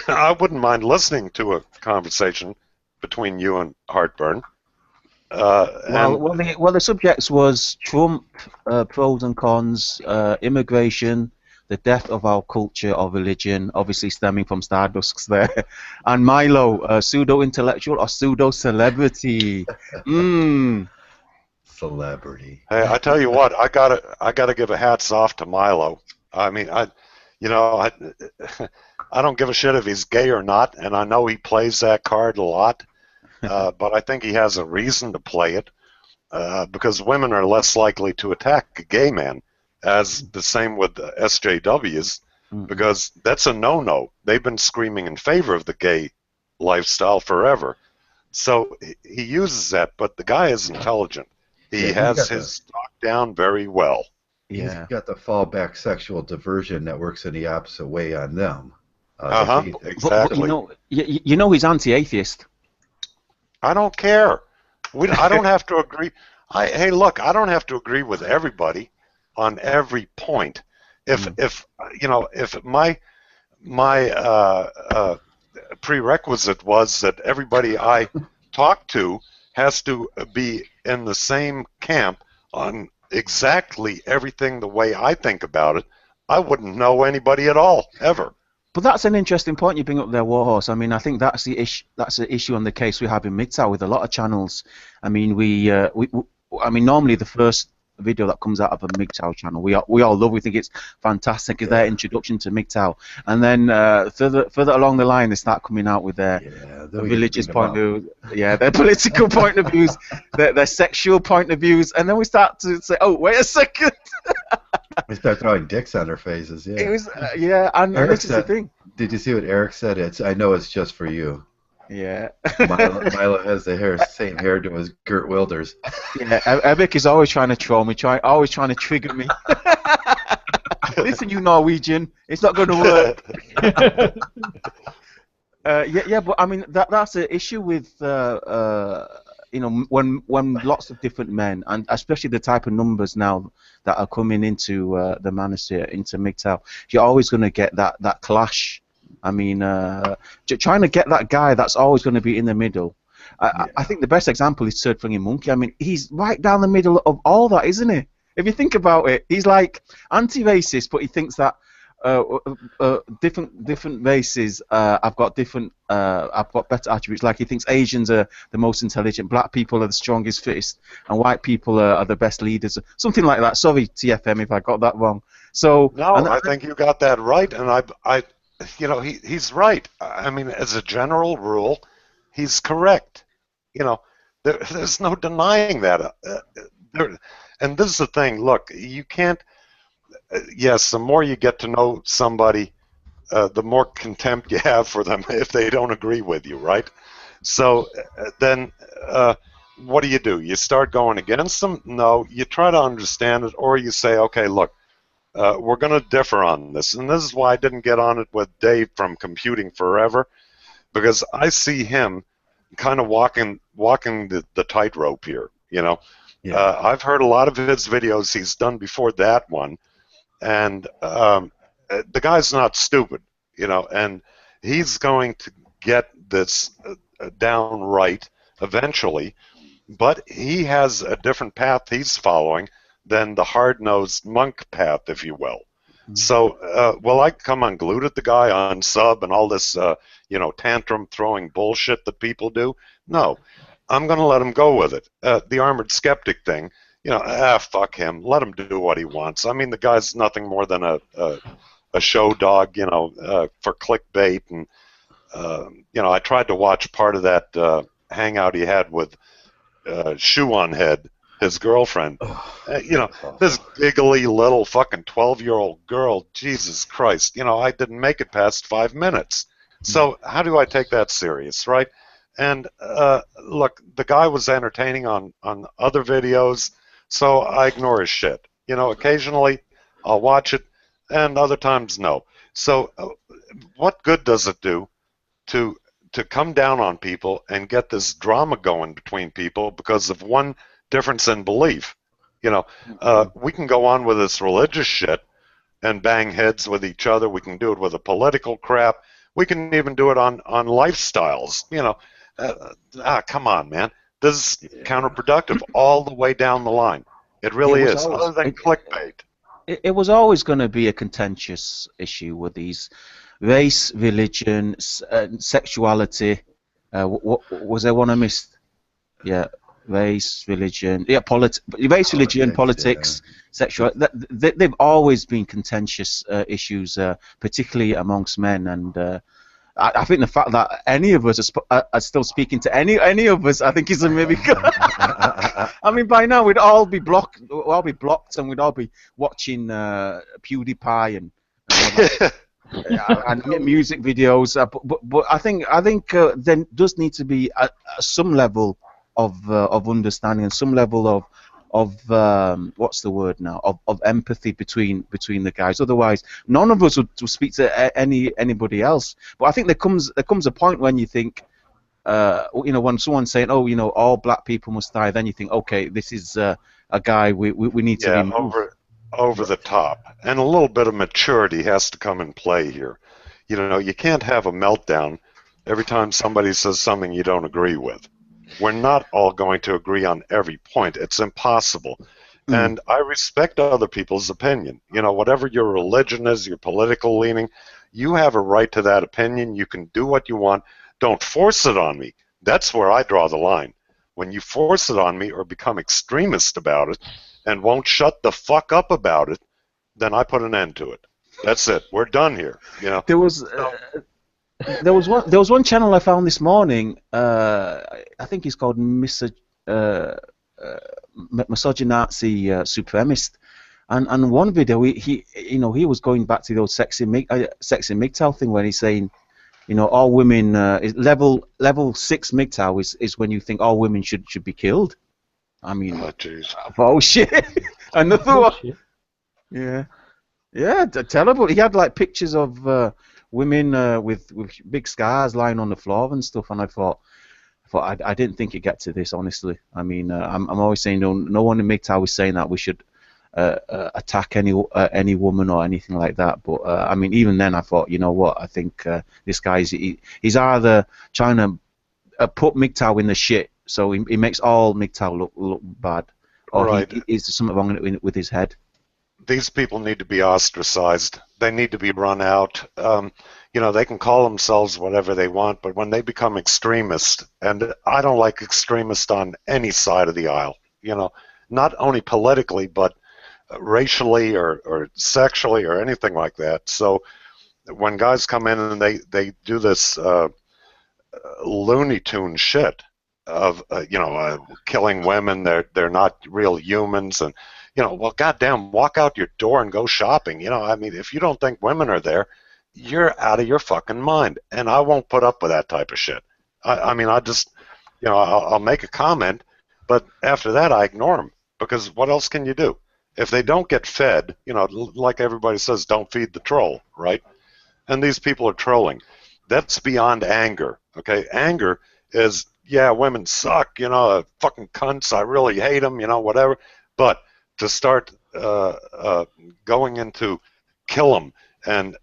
I wouldn't mind listening to a conversation between you and Heartburn. The subjects was Trump, pros and cons, immigration, the death of our culture or religion, obviously stemming from Stardust's there, and Milo, pseudo-intellectual or pseudo-celebrity. Celebrity. Hey, I tell you what, I gotta give a hats off to Milo. I mean, I don't give a shit if he's gay or not, and I know he plays that card a lot, but I think he has a reason to play it, because women are less likely to attack a gay man, as the same with the SJWs, because that's a no-no. They've been screaming in favor of the gay lifestyle forever. So he uses that, but the guy is intelligent. He has his stock down very well. He's got the fallback sexual diversion that works in the opposite way on them. Exactly. But, he's anti-atheist. I don't care. I don't have to agree. Hey, look, I don't have to agree with everybody on every point. If my prerequisite was that everybody I talk to has to be in the same camp on exactly everything the way I think about it, I wouldn't know anybody at all, ever. But that's an interesting point you bring up there, Warhorse. I mean, I think that's the issue. That's the issue on the case we have in Mgtow with a lot of channels. I mean, normally the first video that comes out of a Mgtow channel, we all love. We think it's fantastic. It's their introduction to Mgtow, and then further along the line, they start coming out with their religious point of view, their political point of views, their sexual point of views, and then we start to say, "Oh, wait a second." We start throwing dicks on their faces. Yeah. It was, and this is the thing. Did you see what Eric said? I know it's just for you. Yeah. Milo has the same hairdo as Gert Wilders. Yeah, Eric is always trying to troll me, always trying to trigger me. Listen, you Norwegian, it's not going to work. But I mean that's the issue with when lots of different men, and especially the type of numbers now that are coming into the manosphere, into Mgtow, you're always going to get that clash I mean, trying to get that guy that's always going to be in the middle. I think the best example is Third Friggin' Monkey. I mean, he's right down the middle of all that, isn't he? If you think about it, he's like anti-racist, but he thinks that different races I've got better attributes. Like he thinks Asians are the most intelligent, black people are the strongest, fittest, and white people are the best leaders. Something like that. Sorry, TFM, if I got that wrong. So no, I think you got that right, and you know, he's right. I mean, as a general rule, he's correct. You know, there's no denying that. And this is the thing. Look, you can't. Yes, the more you get to know somebody, the more contempt you have for them if they don't agree with you, right? So then what do? You start going against them? No, you try to understand it, or you say, okay, look, we're going to differ on this. And this is why I didn't get on it with Dave from Computing Forever, because I see him kind of walking the tightrope here, you know. Yeah. I've heard a lot of his videos he's done before that one, and the guy's not stupid, you know, and he's going to get this down right eventually, but he has a different path he's following than the hard-nosed monk path, if you will. Mm-hmm. So will I come unglued at the guy on sub and all this, you know, tantrum-throwing bullshit that people do? No. I'm going to let him go with it. The armored skeptic thing, you know, fuck him. Let him do what he wants. I mean, the guy's nothing more than a show dog, you know, for clickbait. And, you know, I tried to watch part of that hangout he had with Shoe on Head, his girlfriend. You know, this giggly little fucking 12-year-old girl, Jesus Christ. You know, I didn't make it past 5 minutes. So how do I take that serious, right? And look, the guy was entertaining on other videos, so I ignore his shit. You know, occasionally I'll watch it, and other times no. So what good does it do to come down on people and get this drama going between people because of one difference in belief? You know, we can go on with this religious shit and bang heads with each other. We can do it with the political crap. We can even do it on lifestyles, you know. Come on, man. This is counterproductive all the way down the line. It really is, other than clickbait. It was always going to be a contentious issue with these race, religion, sexuality. What was there one I missed? Yeah, race, religion. Yeah, race, religion, politics, sexual. They've always been contentious issues, particularly amongst men. And I think the fact that any of us are still speaking to any of us, I think is a miracle. I mean, by now we'd all be blocked, and we'd all be watching PewDiePie and music videos. But I think there does need to be some level of understanding and some level of what's the word now, of empathy between the guys. Otherwise, none of us would speak to anybody else. But I think there comes a point when you think, you know, when someone's saying, oh, you know, all black people must die, then you think, okay, this is a guy we need to remove. Over the top, and a little bit of maturity has to come in play here. You know, you can't have a meltdown every time somebody says something you don't agree with. We're not all going to agree on every point. It's impossible. And I respect other people's opinion. You know, whatever your religion is, your political leaning, you have a right to that opinion. You can do what you want. Don't force it on me. That's where I draw the line. When you force it on me or become extremist about it and won't shut the fuck up about it, then I put an end to it. That's it. We're done here. You know. There was one channel I found this morning. I think he's called Misogynazi Supremacist, and one video he was going back to the old sexy Mgtow thing when he's saying, you know, all women level 6 Mgtow is when you think all women should be killed. I mean, bullshit. Another one. Yeah, terrible. He had like pictures of women with big scars lying on the floor and stuff, and I thought I didn't think it'd get to this, honestly. I mean, I'm always saying no one in Mgtow is saying that we should attack any woman or anything like that. But I mean, even then, I thought, you know what? I think this guy's he's either trying to put Mgtow in the shit, so he makes all Mgtow look bad, or Right. is something wrong with his head. These people need to be ostracized. They need to be run out. You know, they can call themselves whatever they want, but when they become extremists, and I don't like extremists on any side of the aisle, you know, not only politically, but racially or sexually or anything like that. So when guys come in and they do this Looney Tune shit of killing women, they're not real humans, and well, goddamn, walk out your door and go shopping. I mean, if you don't think women are there, you're out of your fucking mind, and I won't put up with that type of shit. I mean, I just, I'll make a comment, but after that I ignore them, because what else can you do? If they don't get fed, like everybody says, don't feed the troll, right? And these people are trolling. That's beyond anger, okay? Anger is, yeah, women suck, fucking cunts, I really hate them, whatever. But to start going into kill them, and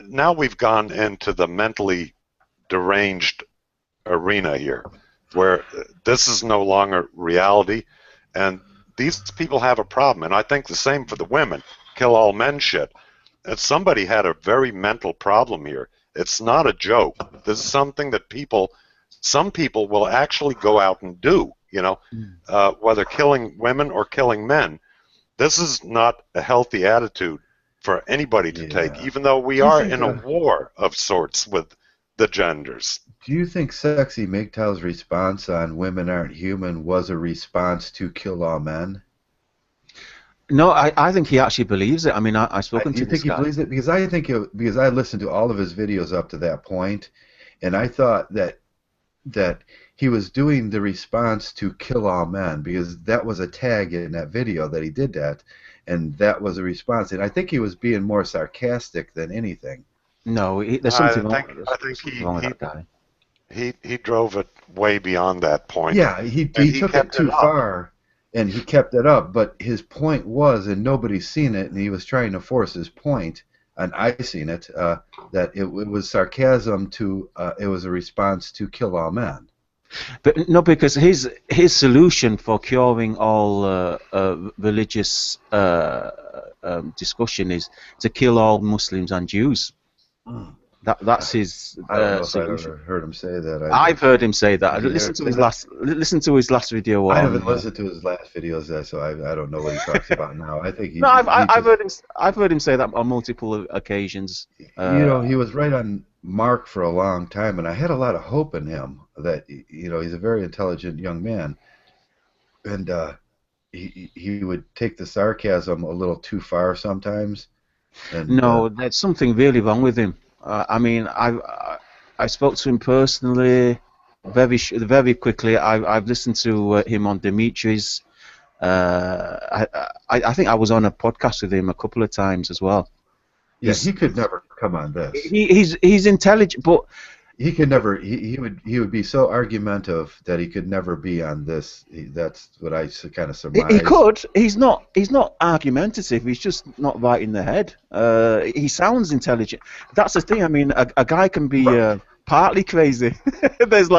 now we've gone into the mentally deranged arena here, where this is no longer reality, and these people have a problem. And I think the same for the women, kill all men shit. And somebody had a very mental problem here. It's not a joke. This is something that some people will actually go out and do, whether killing women or killing men. This is not a healthy attitude for anybody to take, even though we are in a war of sorts with the genders. Do you think Sexy Mgtow's response on women aren't human was a response to kill all men? No, I think he actually believes it. I mean, I've spoken to this guy. You think he believes it? Because I listened to all of his videos up to that point, and I thought that he was doing the response to kill all men, because that was a tag in that video that he did that, and that was a response. And I think he was being more sarcastic than anything. No, there's something wrong with that guy. He drove it way beyond that point. Yeah, he took it too far, and he kept it up. But his point was, and nobody's seen it, and he was trying to force his point, and I seen it, that it was sarcasm to, it was a response to kill all men. But no, because his solution for curing all religious discussion is to kill all Muslims and Jews. That's his I don't know if solution. I've ever heard him say that. I've heard him say that. Listen to his last video. I haven't listened to his last videos, so I don't know what he talks about now. I think I've heard him say that on multiple occasions. He was right on mark for a long time, and I had a lot of hope in him that he's a very intelligent young man, and he would take the sarcasm a little too far sometimes. And, no, there's something really wrong with him. I mean, I spoke to him personally very quickly. I've listened to him on Dimitri's. I think I was on a podcast with him a couple of times as well. Yeah, he could never come on this. He's intelligent, but he could never. He would be so argumentative that he could never be on this. That's what I kind of surmise. He could. He's not argumentative. He's just not right in the head. He sounds intelligent. That's the thing. I mean, a guy can be partly crazy. There's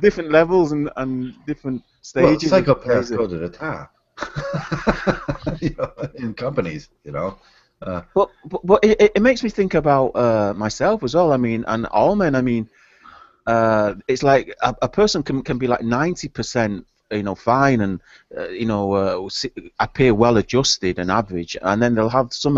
different levels and different stages. Well, psychopaths go to the top. In companies, But it makes me think about myself as well. I mean, and all men. I mean, it's like a person can be like 90%, fine, and appear well adjusted and average, and then they'll have some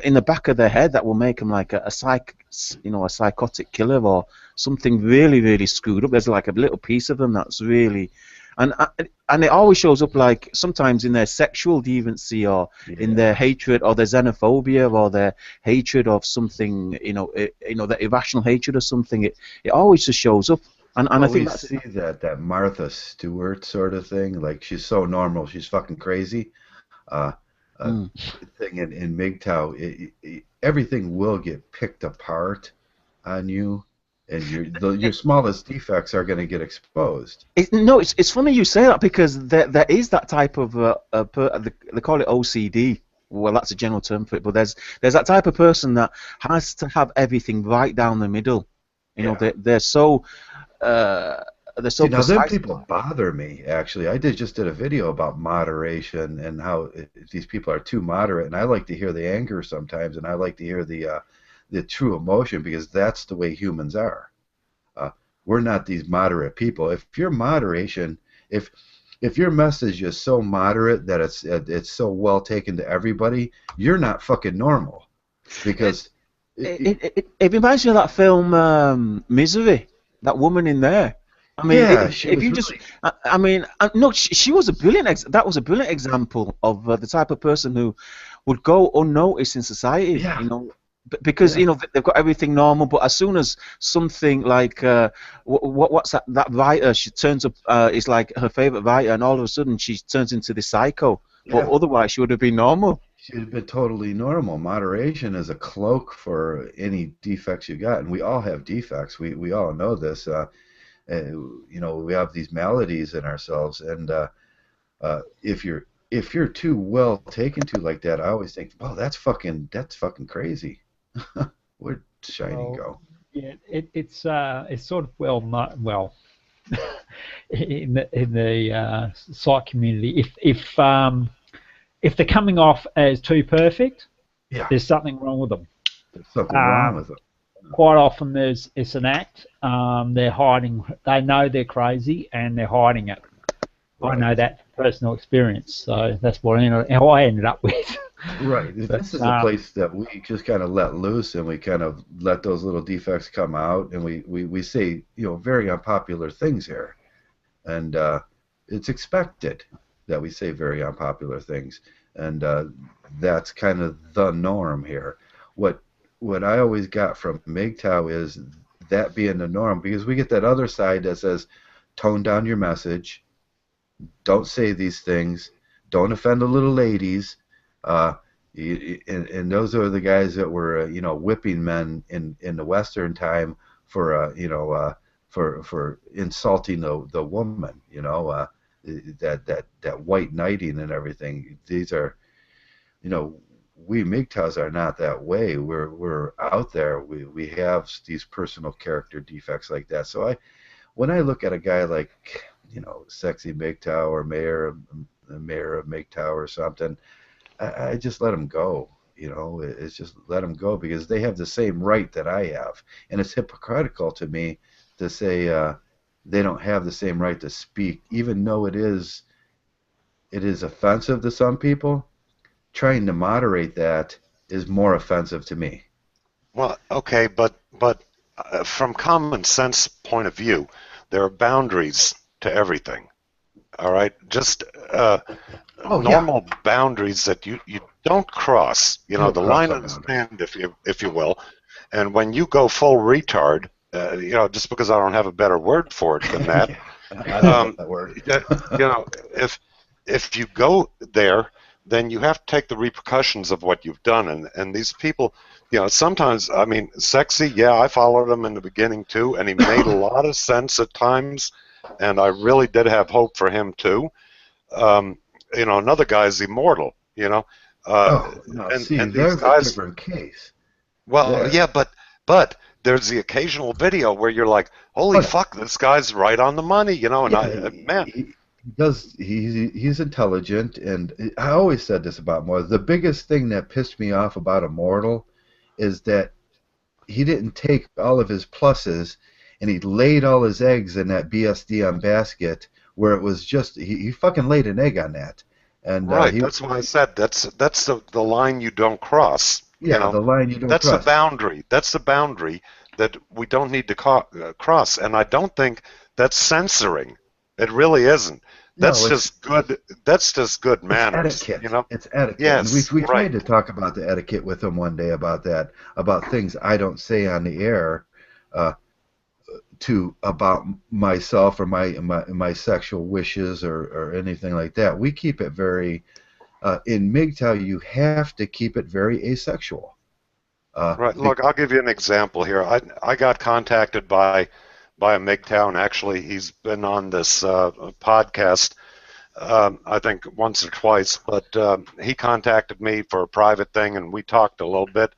in the back of their head that will make them like a psychotic killer or something really, really screwed up. There's like a little piece of them that's really. And it always shows up like sometimes in their sexual deviancy or in their hatred or their xenophobia or their hatred of something, that irrational hatred or something. It always just shows up. And I think we see that Martha Stewart sort of thing, like she's so normal, she's fucking crazy. Thing in Mgtow, everything will get picked apart on you. and your smallest defects are going to get exposed. No, it's funny you say that, because there is that type of they call it OCD. Well, that's a general term for it, but there's that type of person that has to have everything right down the middle. You know, they're so See, now them precise. people bother me, actually. Just did a video about moderation and how these people are too moderate, and I like to hear the anger sometimes, and I like to hear the true emotion, because that's the way humans are. We're not these moderate people. If your moderation, if your message is so moderate that it's so well taken to everybody, you're not fucking normal. Because it reminds me of that film Misery. That woman in there. I mean, yeah, if you just, I mean, no, she was a brilliant. That was a brilliant example of the type of person who would go unnoticed in society. Yeah. You know, because you know they've got everything normal, but as soon as something like what's that writer? She turns up. Is like her favorite writer, and all of a sudden she turns into the psycho. But otherwise, she would have been normal. She'd have been totally normal. Moderation is a cloak for any defects you got, and we all have defects. We all know this. You know, we have these maladies in ourselves, and if you're too well taken to like that, I always think, well, that's fucking crazy. Where'd Shining go? Yeah, it's sort of well in the psych community. If they're coming off as too perfect, there's something wrong with them. There's something wrong with them. Quite often it's an act. They're hiding. They know they're crazy and they're hiding it. Right. I know that from personal experience, so that's how I ended up with. Right. But, this is a place that we just kind of let loose, and we kind of let those little defects come out, and we say, you know, very unpopular things here, and it's expected that we say very unpopular things, and that's kind of the norm here. What I always got from Mgtow is that being the norm, because we get that other side that says, tone down your message, don't say these things, don't offend the little ladies, and those are the guys that were you know, whipping men in the Western time for you know, for insulting the woman, you know, that white knighting and everything. These are, you know, we Mgtows are not that way. We're out there. We have these personal character defects like that. So when I look at a guy like, you know, Sexy Mgtow or Mayor of Mgtow or something, I just let them go. You know, it's just let them go, because they have the same right that I have, and it's hypocritical to me to say they don't have the same right to speak, even though it is offensive to some people. Trying to moderate that is more offensive to me. Well, okay, but from common sense point of view, there are boundaries to everything. All right, just normal boundaries that you don't cross. You know, the line of the sand, if you will. And when you go full retard, you know, just because I don't have a better word for it than that, I don't know that word. You know, if you go there, then you have to take the repercussions of what you've done. And these people, you know, sometimes, I mean, Sexy, yeah, I followed him in the beginning too, and he made a lot of sense at times, and I really did have hope for him too. You know, another guy's immortal, you know. And there's a different case. Well, yeah, but there's the occasional video where you're like, holy fuck, this guy's right on the money, you know, and man. He's intelligent, and I always said this about Immortal. The biggest thing that pissed me off about Immortal is that he didn't take all of his pluses and he laid all his eggs in that BSDM basket, where it was just he fucking laid an egg on that. And right, that's why I said that's the line you don't cross. Yeah, you know? The line you don't cross. That's the boundary. That's the boundary that we don't need to cross, and I don't think that's censoring. It really isn't. That's just good. That's just good manners. It's etiquette. You know? It's etiquette. Yes, and we tried to talk about the etiquette with him one day about that, about things I don't say on the air, about myself or my sexual wishes or anything like that. We keep it very. In Mgtow, you have to keep it very asexual. Right. Look, I'll give you an example here. I got contacted by a Mgtow, and actually he's been on this podcast, I think once or twice. But he contacted me for a private thing, and we talked a little bit.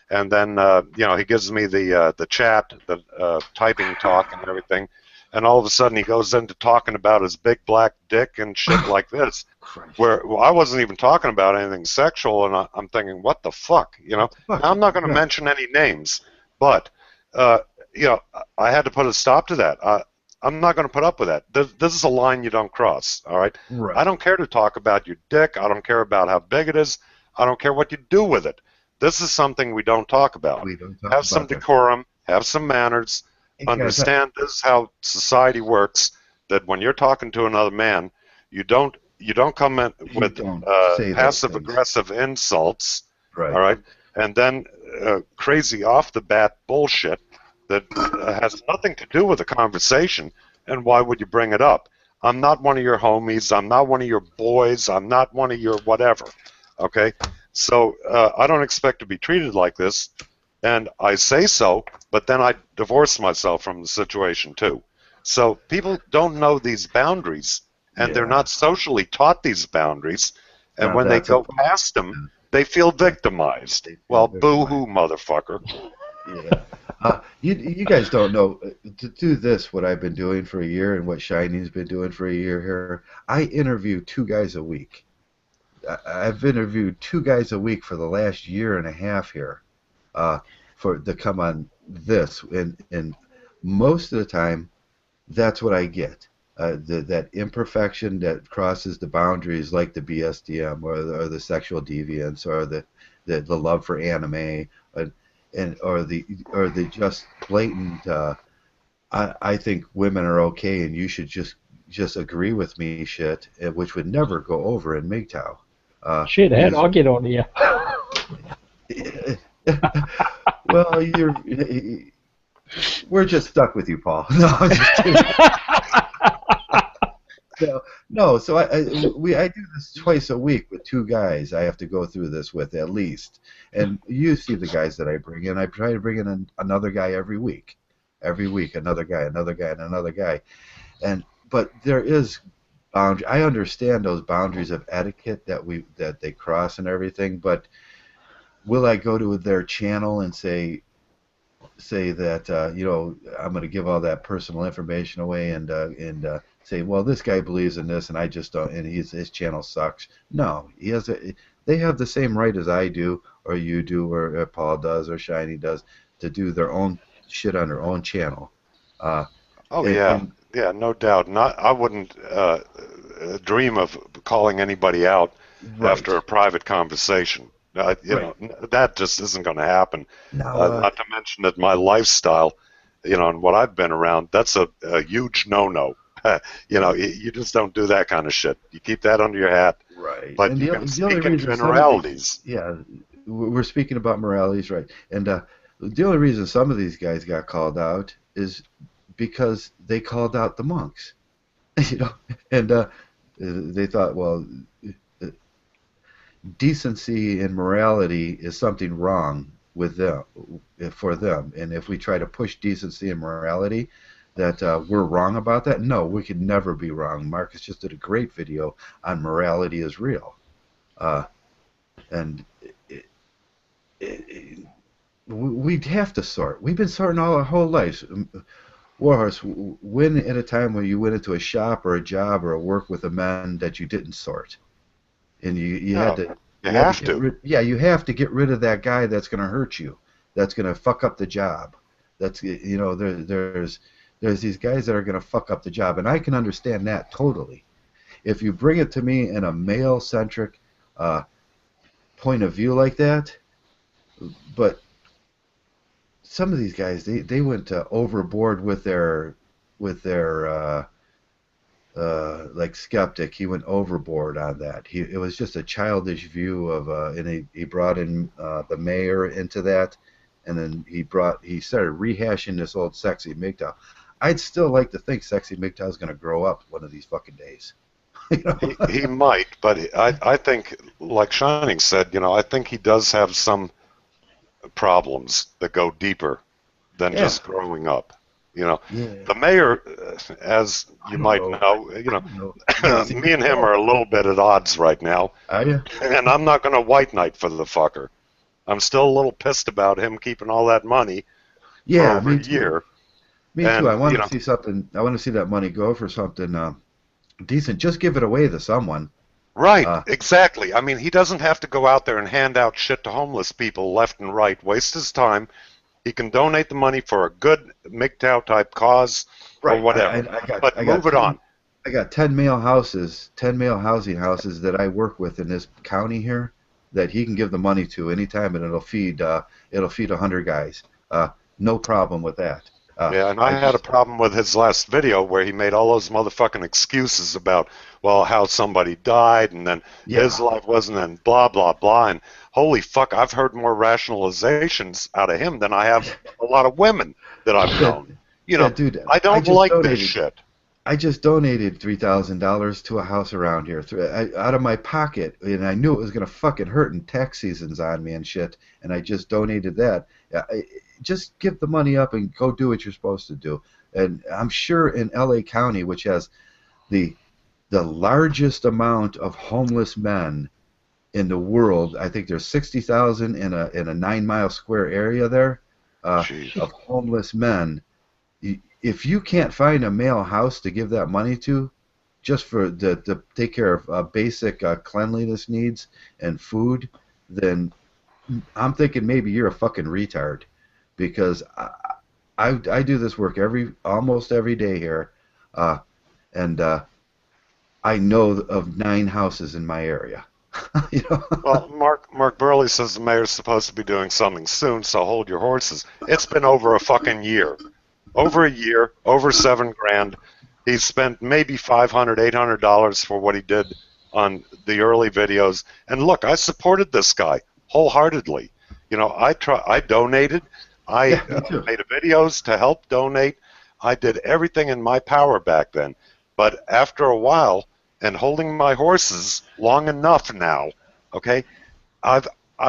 And then he gives me the chat, the typing talk and everything. And all of a sudden he goes into talking about his big black dick and shit like this, where I wasn't even talking about anything sexual, and I'm thinking, what the fuck, Now, I'm not going to mention any names, but I had to put a stop to that. I'm not going to put up with that. This is a line you don't cross, all right? I don't care to talk about your dick. I don't care about how big it is. I don't care what you do with it. This is something we don't talk about. Have some decorum, have some manners. Understand this is how society works, that when you're talking to another man, you don't come in with passive-aggressive insults, all right, and then crazy off-the-bat bullshit that has nothing to do with the conversation, and why would you bring it up? I'm not one of your homies. I'm not one of your boys. I'm not one of your whatever, okay? So I don't expect to be treated like this. And I say so, but then I divorce myself from the situation too. So people don't know these boundaries, and they're not socially taught these boundaries. And when they go past them, they feel victimized. Well, boo-hoo, motherfucker. You guys don't know, to do this, what I've been doing for a year and what Shiny's been doing for a year here, I interview 2 guys a week. I've interviewed 2 guys a week for the last year and a half here. To come on this, and most of the time, that's what I get. That imperfection that crosses the boundaries, like the BSDM or the sexual deviance or the love for anime, or the just blatant. I think women are okay, and you should just agree with me, shit, which would never go over in Mgtow. Shit, how'd I get on here? Well, we're just stuck with you, Paul. No, I'm just kidding. So I do this twice a week with 2 guys. I have to go through this with at least, and you see the guys that I bring in. I try to bring in another guy every week, another guy, and another guy, but there is boundary. I understand those boundaries of etiquette that they cross and everything, but will I go to their channel and say that I'm going to give all that personal information away and say, well, this guy believes in this and I just don't, and his channel sucks? No, they have the same right as I do, or you do, or Paul does, or Shiny does, to do their own shit on their own channel. Yeah, no doubt. I wouldn't dream of calling anybody out after a private conversation. That just isn't going to happen. No, not to mention that my lifestyle, and what I've been around, that's a huge no-no. You just don't do that kind of shit. You keep that under your hat. Right. But you can speak in generalities. We're speaking about moralities, right? And the only reason some of these guys got called out is because they called out the monks. And they thought, well, decency and morality is something wrong with them, for them, and if we try to push decency and morality, that we're wrong about that. No, we could never be wrong. Marcus just did a great video on morality is real, and we'd have to sort. We've been sorting all our whole lives. Warhorse, when at a time when you went into a shop or a job or a work with a man that you didn't sort? And you had to. You have to. You have to get rid of that guy that's going to hurt you, that's going to fuck up the job. That's there's these guys that are going to fuck up the job, and I can understand that totally. If you bring it to me in a male-centric point of view like that, but some of these guys they went overboard with their like Skeptic. He went overboard on that. It was just a childish view of, and he brought in the mayor into that, and then he started rehashing this old Sexy Mgtow. I'd still like to think Sexy Mgtow is going to grow up one of these fucking days. He might, but I think, like Shining said, I think he does have some problems that go deeper than just growing up. You know, Yeah. the mayor, as you might know, me and him are a little bit at odds right now. Are you? And I'm not going to white knight for the fucker. I'm still a little pissed about him keeping all that money for over a year. Me too. I want to see something. I want to see that money go for something decent. Just give it away to someone. Right, exactly. I mean, he doesn't have to go out there and hand out shit to homeless people left and right, waste his time. He can donate the money for a good Mgtow type cause or whatever. But move it on. I got 10 male houses, 10 male housing houses that I work with in this county here that he can give the money to anytime, and it'll feed 100 guys. No problem with that. Yeah, and I had a problem with his last video where he made all those motherfucking excuses about, well, how somebody died and then his life wasn't, and blah, blah, blah. And holy fuck, I've heard more rationalizations out of him than I have a lot of women that I've known. You know, dude, I don't like this shit. I just donated $3,000 to a house around here out of my pocket, and I knew it was going to fucking hurt, and tax season's on me and shit, and I just donated that. Just give the money up and go do what you're supposed to do. And I'm sure in LA County, which has the largest amount of homeless men in the world, I think there's 60,000 in a 9-mile square area there of homeless men. If you can't find a male house to give that money to, just for to take care of basic cleanliness needs and food, then I'm thinking maybe you're a fucking retard, because I do this work almost every day here, and I know of 9 houses in my area. You know? Well, Mark Burley says the mayor's supposed to be doing something soon, so hold your horses. It's been over a fucking year. Over a year, over $7,000. He's spent maybe $500, $800 for what he did on the early videos. And look, I supported this guy wholeheartedly. You know, I donated. I made videos to help donate. I did everything in my power back then. But after a while, and holding my horses long enough now, okay, I've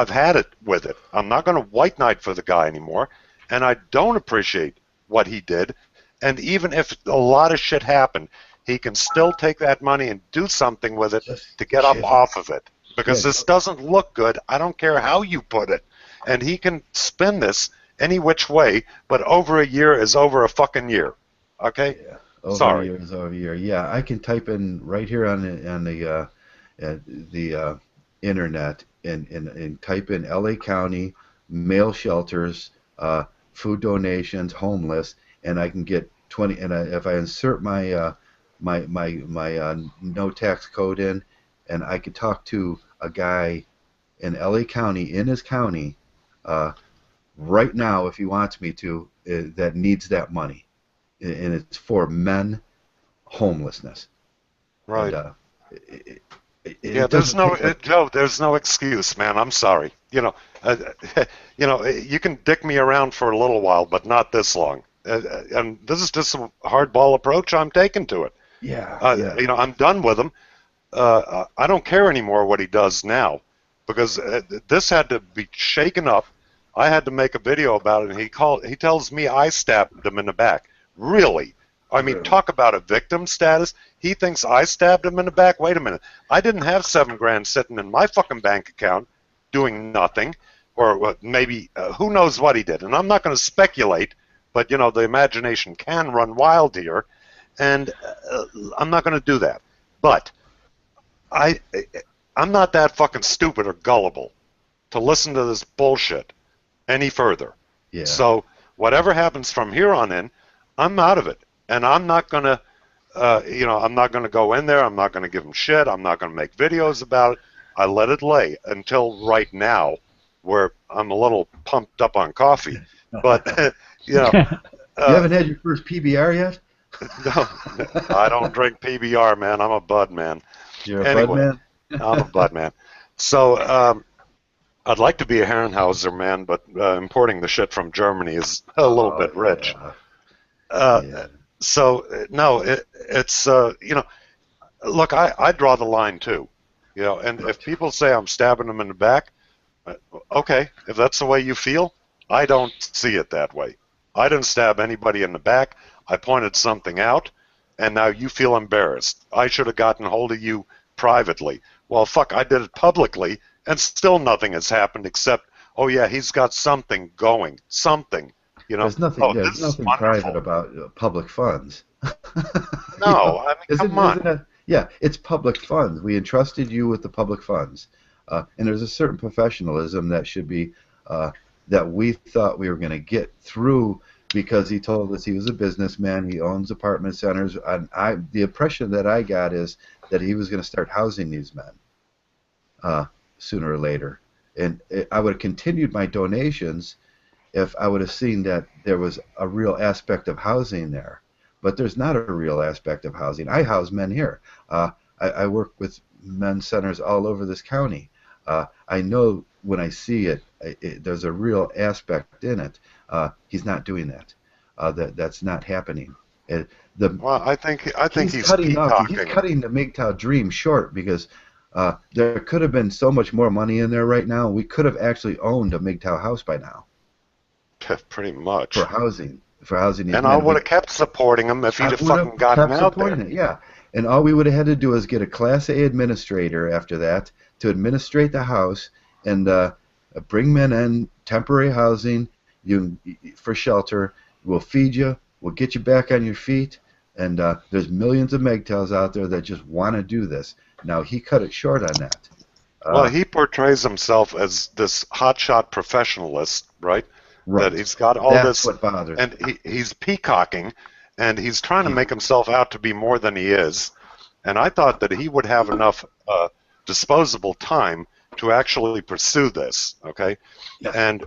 had it with it. I'm not going to white knight for the guy anymore, and I don't appreciate what he did. And even if a lot of shit happened, he can still take that money and do something with it to get up off of it. Because this doesn't look good. I don't care how you put it. And he can spin this any which way, but over a year is over a fucking year. Okay? Yeah. Over Sorry. A year is over a year. Yeah, I can type in right here on the internet and type in LA County, male shelters, food donations, homeless, and I can get 20. And if I insert my no tax code in, and I could talk to a guy in LA County, in his county, right now, if he wants me to, that needs that money, and it's for men homelessness. Right. And, there's no excuse, man. I'm sorry. You know, you can dick me around for a little while, but not this long. And this is just a hardball approach I'm taking to it. Yeah. You know, I'm done with him. I don't care anymore what he does now, because this had to be shaken up. I had to make a video about it, and he tells me I stabbed him in the back. Really? I mean, talk about a victim status. He thinks I stabbed him in the back. Wait a minute. I didn't have $7,000 sitting in my fucking bank account doing nothing, or maybe who knows what he did. And I'm not going to speculate, but, you know, the imagination can run wild here, and I'm not going to do that. But I'm not that fucking stupid or gullible to listen to this bullshit any further. Yeah. So whatever happens from here on in, I'm out of it. And I'm not going to, I'm not going to go in there. I'm not going to give him shit. I'm not going to make videos about it. I let it lay until right now, where I'm a little pumped up on coffee. But, you know. You haven't had your first PBR yet? No, I don't drink PBR, man. I'm a bud man. You're a bud man? I'm a bud man. So I'd like to be a Herrenhauser man, but importing the shit from Germany is a little bit rich. So, no, it's, look, I draw the line too. You know, and if people say I'm stabbing them in the back, Okay, if that's the way you feel, I don't see it that way. I didn't stab anybody in the back. I pointed something out, and now you feel embarrassed. I should have gotten hold of you privately. Well, fuck, I did it publicly, and still nothing has happened except, oh yeah, he's got something going, something. You know, There's nothing. oh, There's this is nothing wonderful. private about public funds. No, I mean, come on. Isn't it? Yeah, it's public funds. We entrusted you with the public funds, and there's a certain professionalism that should be that we thought we were going to get through because he told us he was a businessman. He owns apartment centers, and the impression that I got is that he was going to start housing these men sooner or later, and I would have continued my donations if I would have seen that there was a real aspect of housing there. But there's not a real aspect of housing. I house men here. I work with men's centers all over this county. I know when I see it, there's a real aspect in it. He's not doing that. That's not happening. Well, I think he's cutting peacocking. He's cutting the Mgtow dream short because there could have been so much more money in there right now. We could have actually owned a Mgtow house by now. Pretty much. For housing these men. And I would have kept supporting him if he'd have fucking gotten out there. It, yeah. And all we would have had to do is get a Class A administrator after that to administrate the house and bring men in, temporary housing, for shelter. We'll feed you. We'll get you back on your feet. And there's millions of Mgtows out there that just want to do this. Now, he cut it short on that. Well, he portrays himself as this hotshot professionalist, right? Right. That he's got all That's this, what bothers. And he's peacocking, and he's trying to make himself out to be more than he is. And I thought that he would have enough disposable time to actually pursue this, okay? Yes. And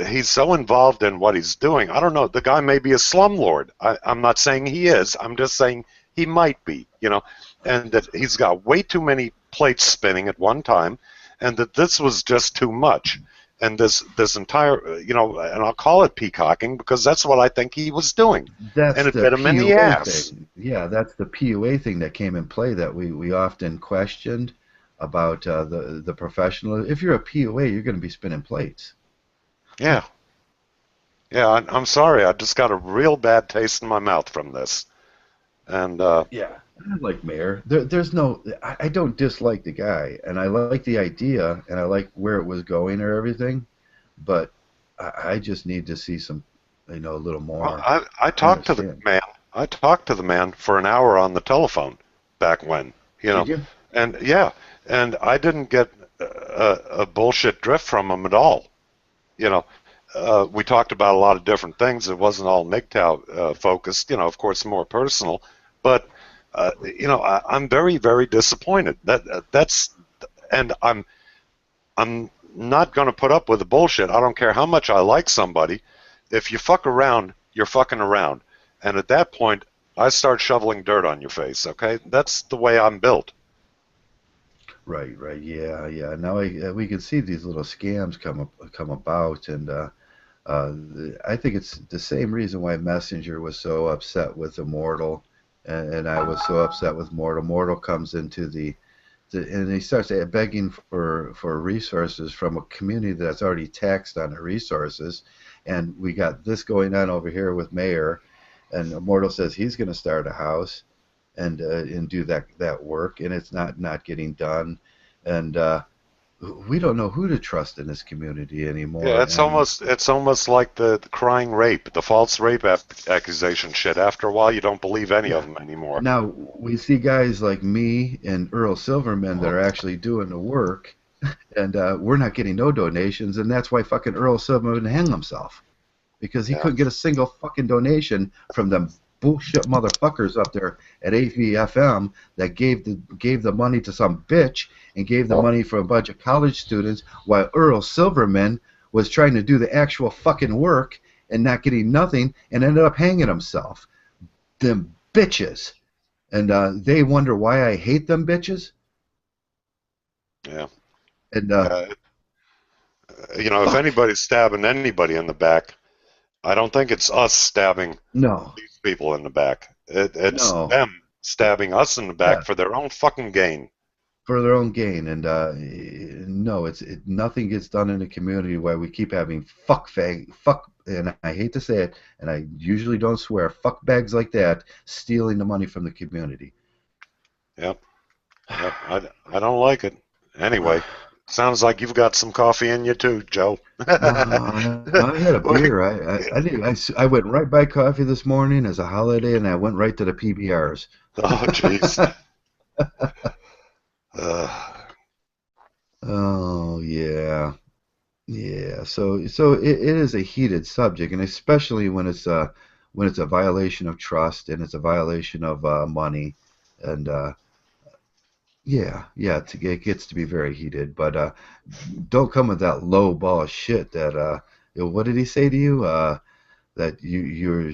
he's so involved in what he's doing. I don't know. The guy may be a slumlord. I'm not saying he is. I'm just saying he might be, you know, and that he's got way too many plates spinning at one time, and that this was just too much. And this entire, you know, and I'll call it peacocking because that's what I think he was doing. That's and it the bit him in the PUA ass. thing. Yeah, that's the PUA thing that came in play that we often questioned about the professional. If you're a PUA, you're going to be spinning plates. Yeah. Yeah, I'm sorry. I just got a real bad taste in my mouth from this. And yeah, I like Mayor. There's no. I don't dislike the guy, and I like the idea, and I like where it was going or everything, but I just need to see some, you know, a little more. Well, I talked to the man. I talked to the man for an hour on the telephone back when, you know. Did you? And yeah, and I didn't get a bullshit drift from him at all. You know, we talked about a lot of different things. It wasn't all Mgtow focused. You know, of course, more personal. But you know, I'm very, very disappointed. That's, and I'm not going to put up with the bullshit. I don't care how much I like somebody. If you fuck around, you're fucking around. And at that point, I start shoveling dirt on your face. Okay, that's the way I'm built. Right, yeah. Now we can see these little scams come about, and I think it's the same reason why Messenger was so upset with Immortal, and I was so upset with Mortal. Mortal comes into and he starts begging for resources from a community that's already taxed on the resources, and we got this going on over here with Mayor, and Immortal says he's going to start a house and do that work, and it's not getting done, and we don't know who to trust in this community anymore. Yeah, it's almost like the crying rape, the false rape accusation shit. After a while, you don't believe any of them anymore. Now we see guys like me and Earl Silverman that are actually doing the work, and we're not getting no donations, and that's why fucking Earl Silverman hung himself, because he couldn't get a single fucking donation from them bullshit motherfuckers up there at AVFM that gave the money to some bitch and gave the money for a bunch of college students, while Earl Silverman was trying to do the actual fucking work and not getting nothing and ended up hanging himself. Them bitches. And they wonder why I hate them bitches. Yeah. And you know, if anybody's stabbing anybody in the back, I don't think it's us stabbing these people in the back. It's them stabbing us in the back for their own fucking gain. for their own gain. And no, nothing gets done in the community where we keep having fuck, and I hate to say it, and I usually don't swear, fuck bags like that stealing the money from the community. Yep. I don't like it. Anyway, sounds like you've got some coffee in you too, Joe. I had a beer. I went right by coffee this morning as a holiday, and I went right to the PBRs. Oh, jeez. Oh yeah, yeah. So it is a heated subject, and especially when it's a violation of trust and it's a violation of money, and it gets to be very heated. But don't come with that low ball shit. That what did he say to you? That you're.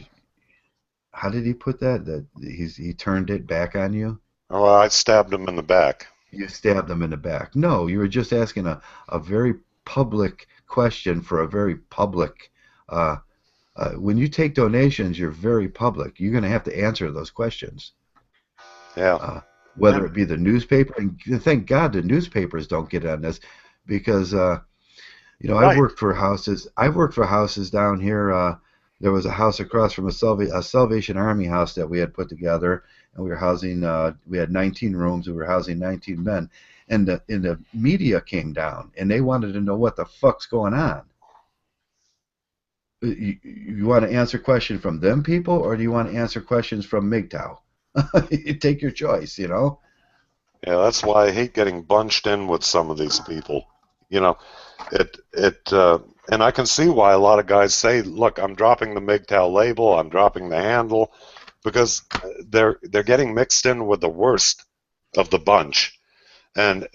How did he put that? That he turned it back on you? Oh, I stabbed him in the back. You stabbed them in the back. No, you were just asking a very public question for a very public. When you take donations, you're very public. You're going to have to answer those questions. Yeah. Whether it be the newspaper, and thank God the newspapers don't get on this, because right. I've worked for houses. I've worked for houses down here. There was a house across from a Salvation Army house that we had put together, and we were housing. We had 19 rooms. We were housing 19 men, and the media came down, and they wanted to know what the fuck's going on. You want to answer questions from them people, or do you want to answer questions from Mgtow? You take your choice, Yeah, that's why I hate getting bunched in with some of these people. And I can see why a lot of guys say, look, I'm dropping the Mgtow label, I'm dropping the handle, because they're getting mixed in with the worst of the bunch. And,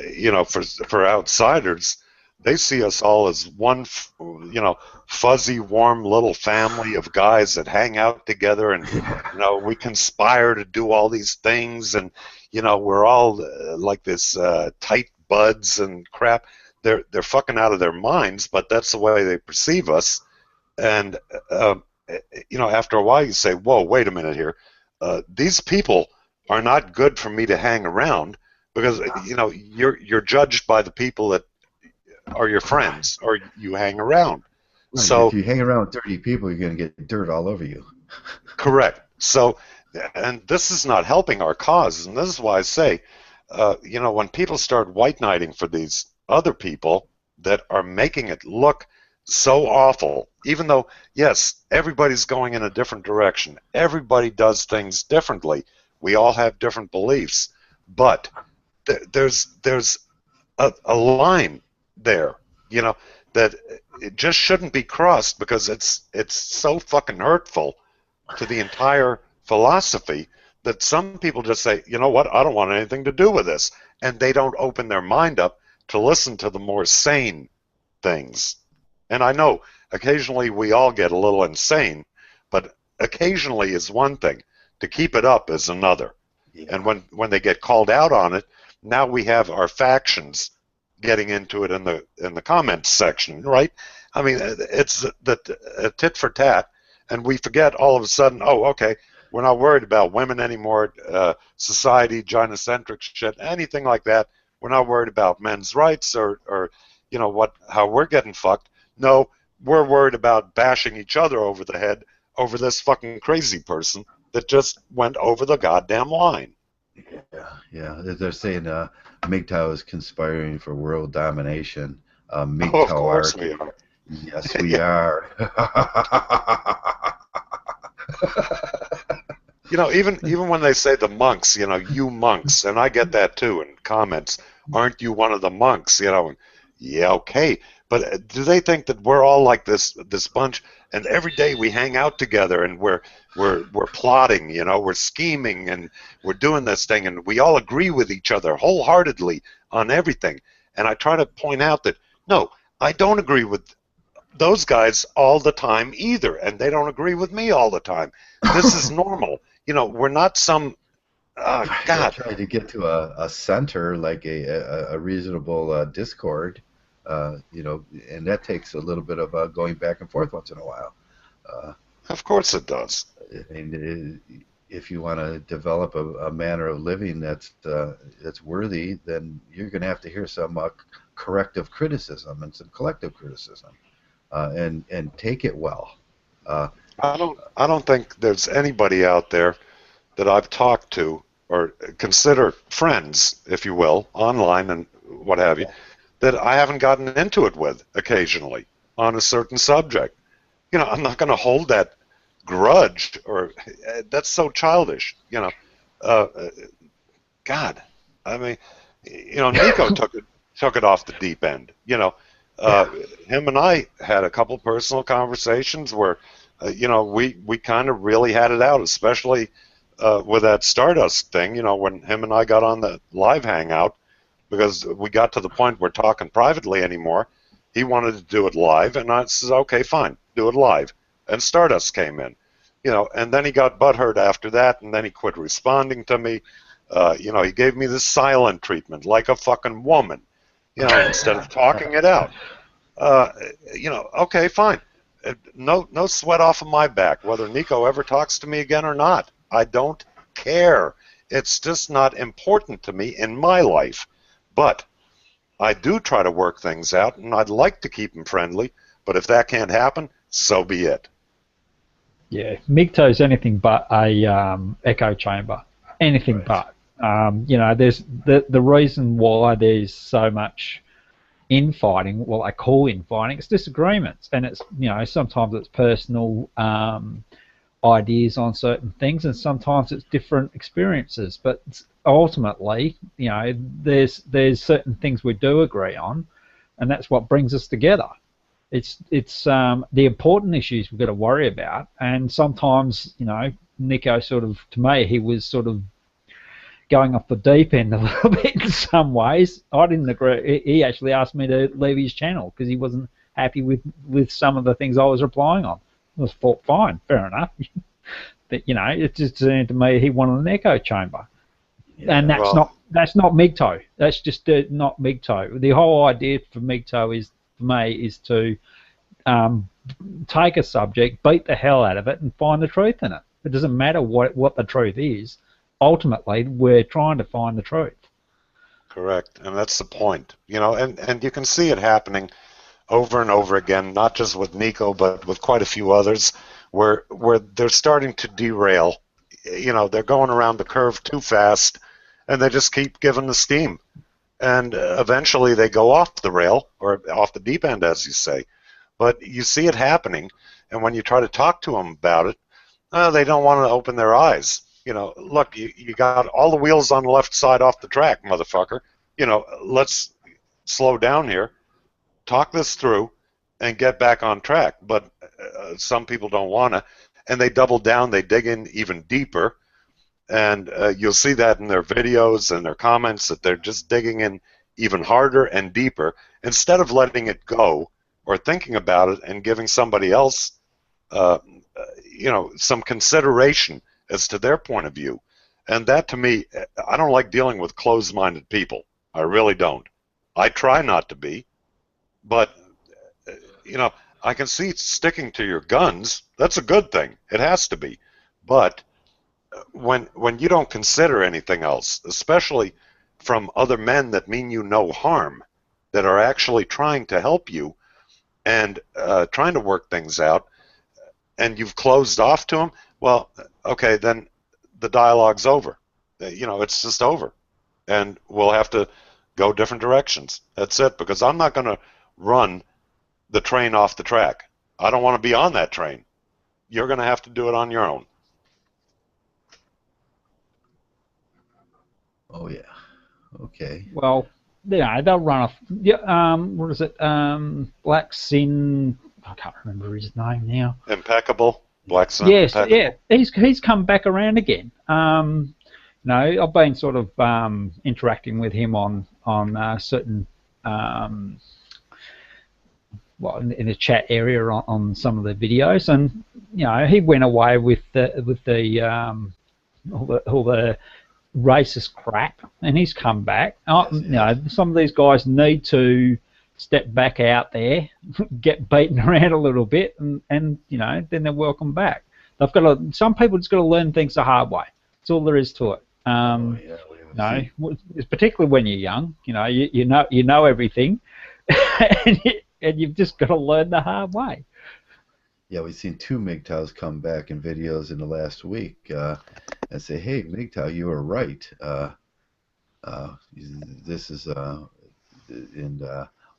for outsiders, they see us all as one, fuzzy, warm little family of guys that hang out together, and we conspire to do all these things, and we're all like this tight buds and crap. They're fucking out of their minds, but that's the way they perceive us. And after a while, you say, "Whoa, wait a minute here. These people are not good for me to hang around, because you're judged by the people that are your friends or you hang around." Right. So if you hang around with 30 people, you're going to get dirt all over you. Correct. So, and this is not helping our cause, and this is why I say, when people start white knighting for these other people that are making it look so awful, even though, yes, everybody's going in a different direction, everybody does things differently, we all have different beliefs, but there's a line there, that it just shouldn't be crossed, because it's so fucking hurtful to the entire philosophy that some people just say, you know what, I don't want anything to do with this, and they don't open their mind up to listen to the more sane things. And I know occasionally we all get a little insane, but occasionally is one thing, to keep it up is another. Yeah. And when they get called out on it, now we have our factions getting into it in the comments section, right? I mean, it's the tit for tat, and we forget all of a sudden, oh, okay, we're not worried about women anymore, society, gynocentric shit, anything like that. We're not worried about men's rights or how we're getting fucked. No, we're worried about bashing each other over the head over this fucking crazy person that just went over the goddamn line. Yeah. They're saying Mgtow is conspiring for world domination. Mgtow of course we are. Yes, we are. Even when they say the monks, you monks, and I get that too in comments. Aren't you one of the monks? Yeah, okay. But do they think that we're all like this bunch, and every day we hang out together and we're plotting, we're scheming and we're doing this thing, and we all agree with each other wholeheartedly on everything. And I try to point out that no, I don't agree with those guys all the time either, and they don't agree with me all the time. This is normal. We're not some God. Try to get to a center, like a reasonable discord. And that takes a little bit of going back and forth once in a while. Of course it does. I mean, if you want to develop a manner of living that's worthy, then you're going to have to hear some corrective criticism and some collective criticism, and take it well. I don't think there's anybody out there that I've talked to or consider friends, if you will, online and what have you, that I haven't gotten into it with occasionally on a certain subject. You know, I'm not going to hold that grudge, or that's so childish. You know, God, I mean, you know, Nico took it off the deep end. You know, him and I had a couple personal conversations where, you know, we kind of really had it out, especially with that Stardust thing. You know, when him and I got on the live Hangout, because we got to the point we're talking privately anymore. He wanted to do it live, and I said, okay, fine, do it live. And Stardust came in, you know, and then he got butthurt after that, and then he quit responding to me. You know, he gave me the silent treatment, like a fucking woman, you know, instead of talking it out. You know, okay, fine. No sweat off of my back, whether Nico ever talks to me again or not. I don't care. It's just not important to me in my life. But I do try to work things out, and I'd like to keep them friendly, but if that can't happen, so be it. Yeah, Mgtow's anything but a echo chamber. Anything but. You know, there's the reason why there's so much infighting, well, I call infighting, it's disagreements, and it's, you know, sometimes it's personal ideas on certain things, and sometimes it's different experiences, but ultimately, you know, there's certain things we do agree on, and that's what brings us together. It's the important issues we've got to worry about, and sometimes, you know, Nico sort of, to me, he was sort of going off the deep end a little bit in some ways. I didn't agree. He actually asked me to leave his channel because he wasn't happy with some of the things I was replying on. I was thought, fine, fair enough. But, you know, it just seemed to me he wanted an echo chamber. Yeah, and that's not Mgtow. That's just not Mgtow. The whole idea for Mgtow is, for me, is to take a subject, beat the hell out of it, and find the truth in it. It doesn't matter what the truth is. Ultimately, we're trying to find the truth. Correct, and that's the point. You know, and you can see it happening over and over again, not just with Nico, but with quite a few others, where they're starting to derail. You know, they're going around the curve too fast, and they just keep giving the steam. And eventually they go off the rail, or off the deep end, as you say. But you see it happening, and when you try to talk to them about it, they don't want to open their eyes. You know, look, you got all the wheels on the left side off the track, motherfucker. You know, let's slow down here, talk this through, and get back on track. But some people don't want to, and they double down, they dig in even deeper, and you'll see that in their videos and their comments, that they're just digging in even harder and deeper, instead of letting it go or thinking about it and giving somebody else, you know, some consideration as to their point of view. And that, to me, I don't like dealing with closed-minded people. I really don't. I try not to be, but, you know, I can see sticking to your guns. That's a good thing. It has to be. But when you don't consider anything else, especially from other men that mean you no harm, that are actually trying to help you and trying to work things out, and you've closed off to them, well, okay, then the dialogue's over. You know, it's just over. And we'll have to go different directions. That's it, because I'm not going to run the train off the track. I don't want to be on that train. You're going to have to do it on your own. Oh, yeah. Okay. Well, yeah, they'll run off. Yeah, what is it? Black Sin. I can't remember his name now. Impeccable. Black Sun. Yes, Impeccable. yeah. He's come back around again. No, I've been sort of interacting with him on certain well, in the chat area on some of the videos, and you know, he went away with all the racist crap, and he's come back. You know, some of these guys need to step back out there, get beaten around a little bit, and you know, then they're welcome back. They've got to. Some people just got to learn things the hard way. That's all there is to it. Particularly when you're young, you know everything, and you've just got to learn the hard way. Yeah, we've seen 2 Mgtows come back in videos in the last week and say, "Hey, Mgtow, you were right. This is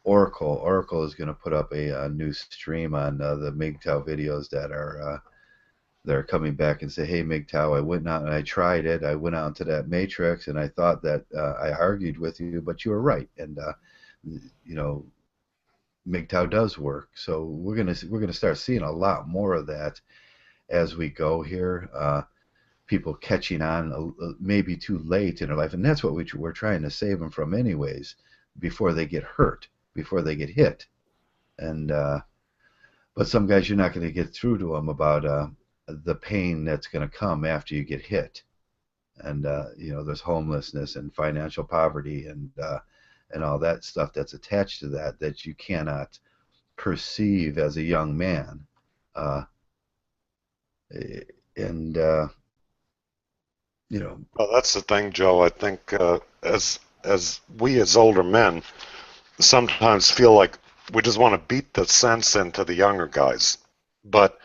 Oracle. Oracle is going to put up a new stream on the Mgtow videos that are coming back and say, hey, Mgtow, I went out and I tried it. I went out into that matrix and I thought that I argued with you, but you were right. And Mgtow does work. So we're gonna start seeing a lot more of that as we go here. People catching on maybe too late in their life, and that's what we're trying to save them from anyways, before they get hurt, before they get hit. And but some guys, you're not going to get through to them about the pain that's going to come after you get hit. And there's homelessness and financial poverty and all that stuff that's attached to that you cannot perceive as a young man. Well, that's the thing, Joe. I think as we as older men sometimes feel like we just want to beat the sense into the younger guys. But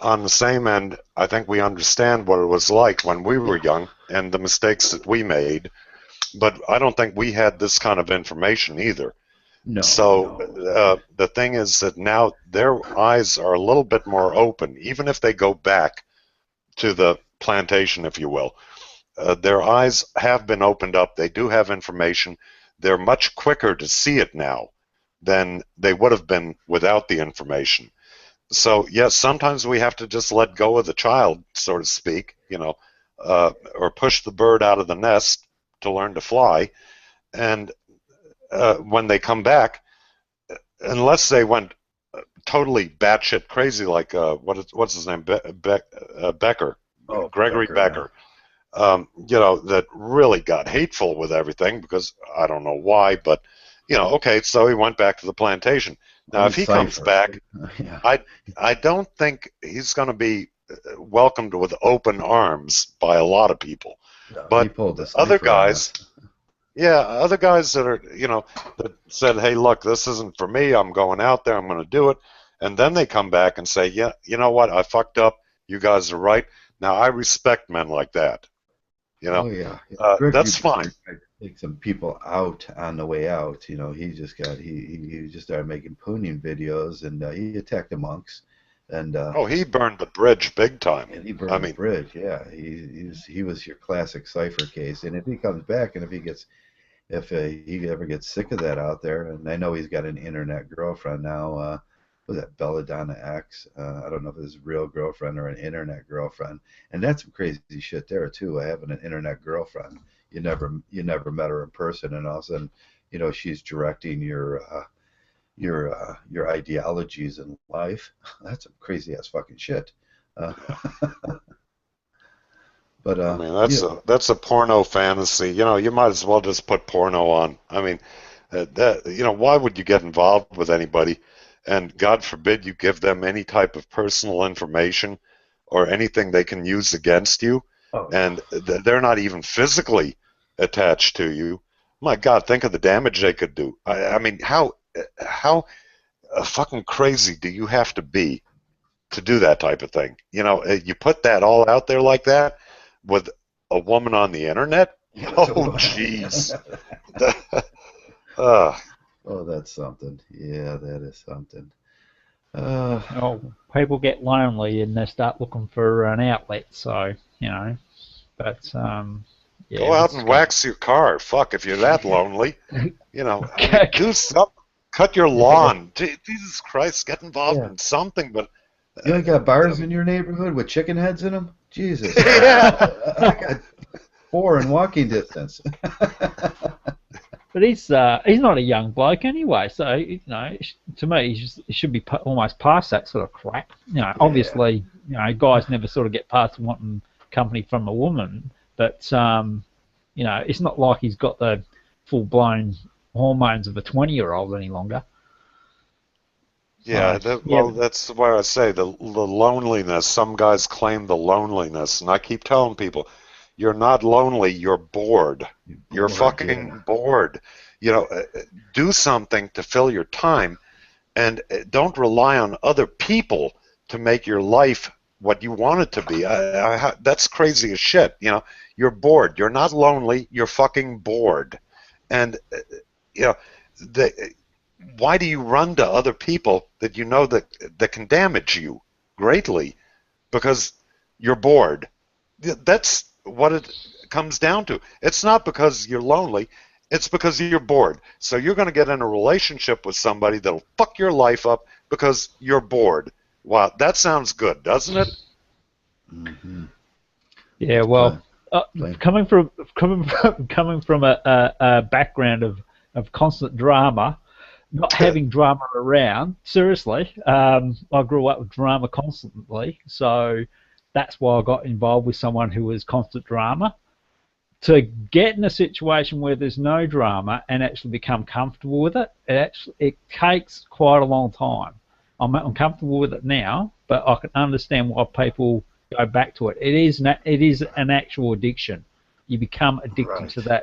on the same end, I think we understand what it was like when we were young and the mistakes that we made. But I don't think we had this kind of information either. The thing is that now their eyes are a little bit more open, even if they go back to the plantation, if you will. Their eyes have been opened up. They do have information. They're much quicker to see it now than they would have been without the information. So, yes, sometimes we have to just let go of the child, so to speak, or push the bird out of the nest to learn to fly. And when they come back, unless they went totally batshit crazy, like what's his name, Becker, Gregory Becker, that really got hateful with everything because I don't know why, but okay, so he went back to the plantation. Now, if he comes back, I don't think he's going to be welcomed with open arms by a lot of people. No, but other guys, other guys that are, that said, hey, look, this isn't for me. I'm going out there. I'm going to do it. And then they come back and say, yeah, you know what? I fucked up. You guys are right. Now, I respect men like that. That's fine. Take some people out on the way out. He just started making pooning videos, and he attacked the monks. And he burned the bridge big time. And he burned the bridge. Yeah, he was your classic cipher case. And if he comes back, and if he ever gets sick of that out there, and I know he's got an internet girlfriend now. Was that Belladonna X? I don't know if it's a real girlfriend or an internet girlfriend. And that's some crazy shit there too. Having an internet girlfriend, you never met her in person, and all of a sudden, she's directing your ideologies in life. That's some crazy ass fucking shit. But I mean, that's a porno fantasy. You might as well just put porno on. I mean, why would you get involved with anybody? And God forbid you give them any type of personal information or anything they can use against you. And they're not even physically attached to you. My God, think of the damage they could do. I mean, how fucking crazy do you have to be to do that type of thing? You put that all out there like that with a woman on the internet? Oh, jeez. Oh, that's something. Yeah, that is something. People get lonely and they start looking for an outlet. So but go out and wax your car. Fuck, if you're that lonely, do something. Cut your lawn. Jesus Christ, get involved in something. But you ain't got bars in your neighborhood with chicken heads in them? Jesus. I got 4 in walking distance. But he's not a young bloke anyway, so to me he should be almost past that sort of crap. Obviously, guys never sort of get past wanting company from a woman, but it's not like he's got the full-blown hormones of a 20-year-old any longer. Yeah, Yeah. that's why I say the loneliness. Some guys claim the loneliness, and I keep telling people, you're not lonely, you're bored. You're fucking bored. You know, do something to fill your time, and don't rely on other people to make your life what you want it to be. That's crazy as shit. You know, you're bored. You're not lonely. You're fucking bored, and you know, why do you run to other people that you know that can damage you greatly because you're bored? That's what it comes down to. It's not because you're lonely, it's because you're bored. So you're going to get in a relationship with somebody that'll fuck your life up because you're bored. Wow, that sounds good, doesn't it? Mm-hmm. Yeah, well, coming from a background of constant drama, not having drama around, seriously, I grew up with drama constantly, so that's why I got involved with someone who was constant drama. To get in a situation where there's no drama and actually become comfortable with it, it takes quite a long time. I'm comfortable with it now, but I can understand why people go back to it. It is an actual addiction. You become addicted to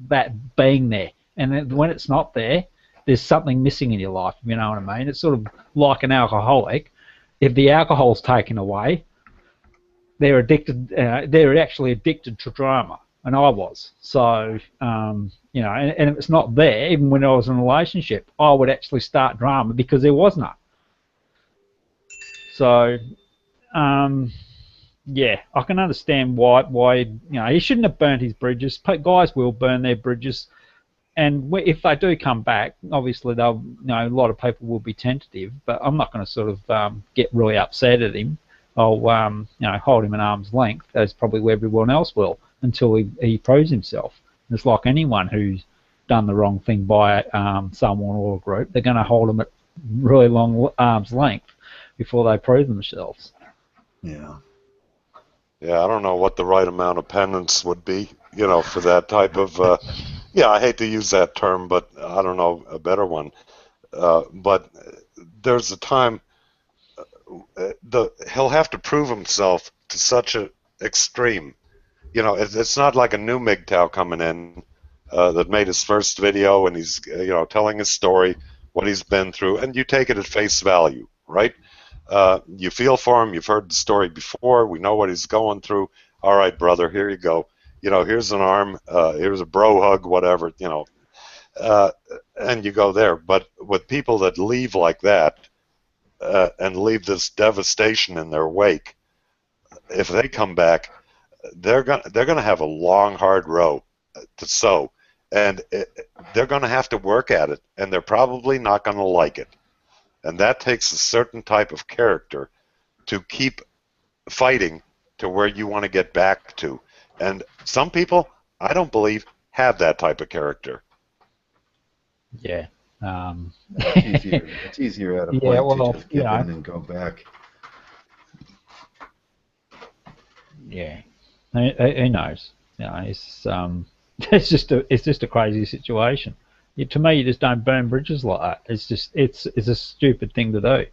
that being there, and then when it's not there, there's something missing in your life. You know what I mean? It's sort of like an alcoholic. If the alcohol's taken away, they're addicted. They're actually addicted to drama, and I was. So you know, and if it's not there, even when I was in a relationship, I would actually start drama because there was none. So yeah, I can understand why you know he shouldn't have burnt his bridges. Guys will burn their bridges, and if they do come back, obviously they'll, you know, a lot of people will be tentative. But I'm not going to sort of get really upset at him. I'll you know, hold him at arm's length, as probably everyone else will, until he proves himself. And it's like anyone who's done the wrong thing by someone or a group, they're going to hold them at really long arm's length before they prove themselves. Yeah. Yeah, I don't know what the right amount of penance would be, you know, for that type of, yeah, I hate to use that term, but I don't know a better one. But there's a time he'll have to prove himself to such an extreme. You know, it's not like a new Mgtow coming in that made his first video and he's, you know, telling his story, what he's been through, and you take it at face value, right? You feel for him. You've heard the story before. We know what he's going through. All right, brother, here you go. You know, here's an arm. Here's a bro hug, whatever, you know. And you go there. But with people that leave like that and leave this devastation in their wake, if they come back, they're gonna have a long, hard row to sow. And they're going to have to work at it, and they're probably not going to like it. And that takes a certain type of character to keep fighting to where you want to get back to. And some people, I don't believe, have that type of character. Yeah. It's easier at a point to just give in and go back. Yeah. Who knows? You know, it's just a crazy situation. To me, you just don't burn bridges like that. It's a stupid thing to do.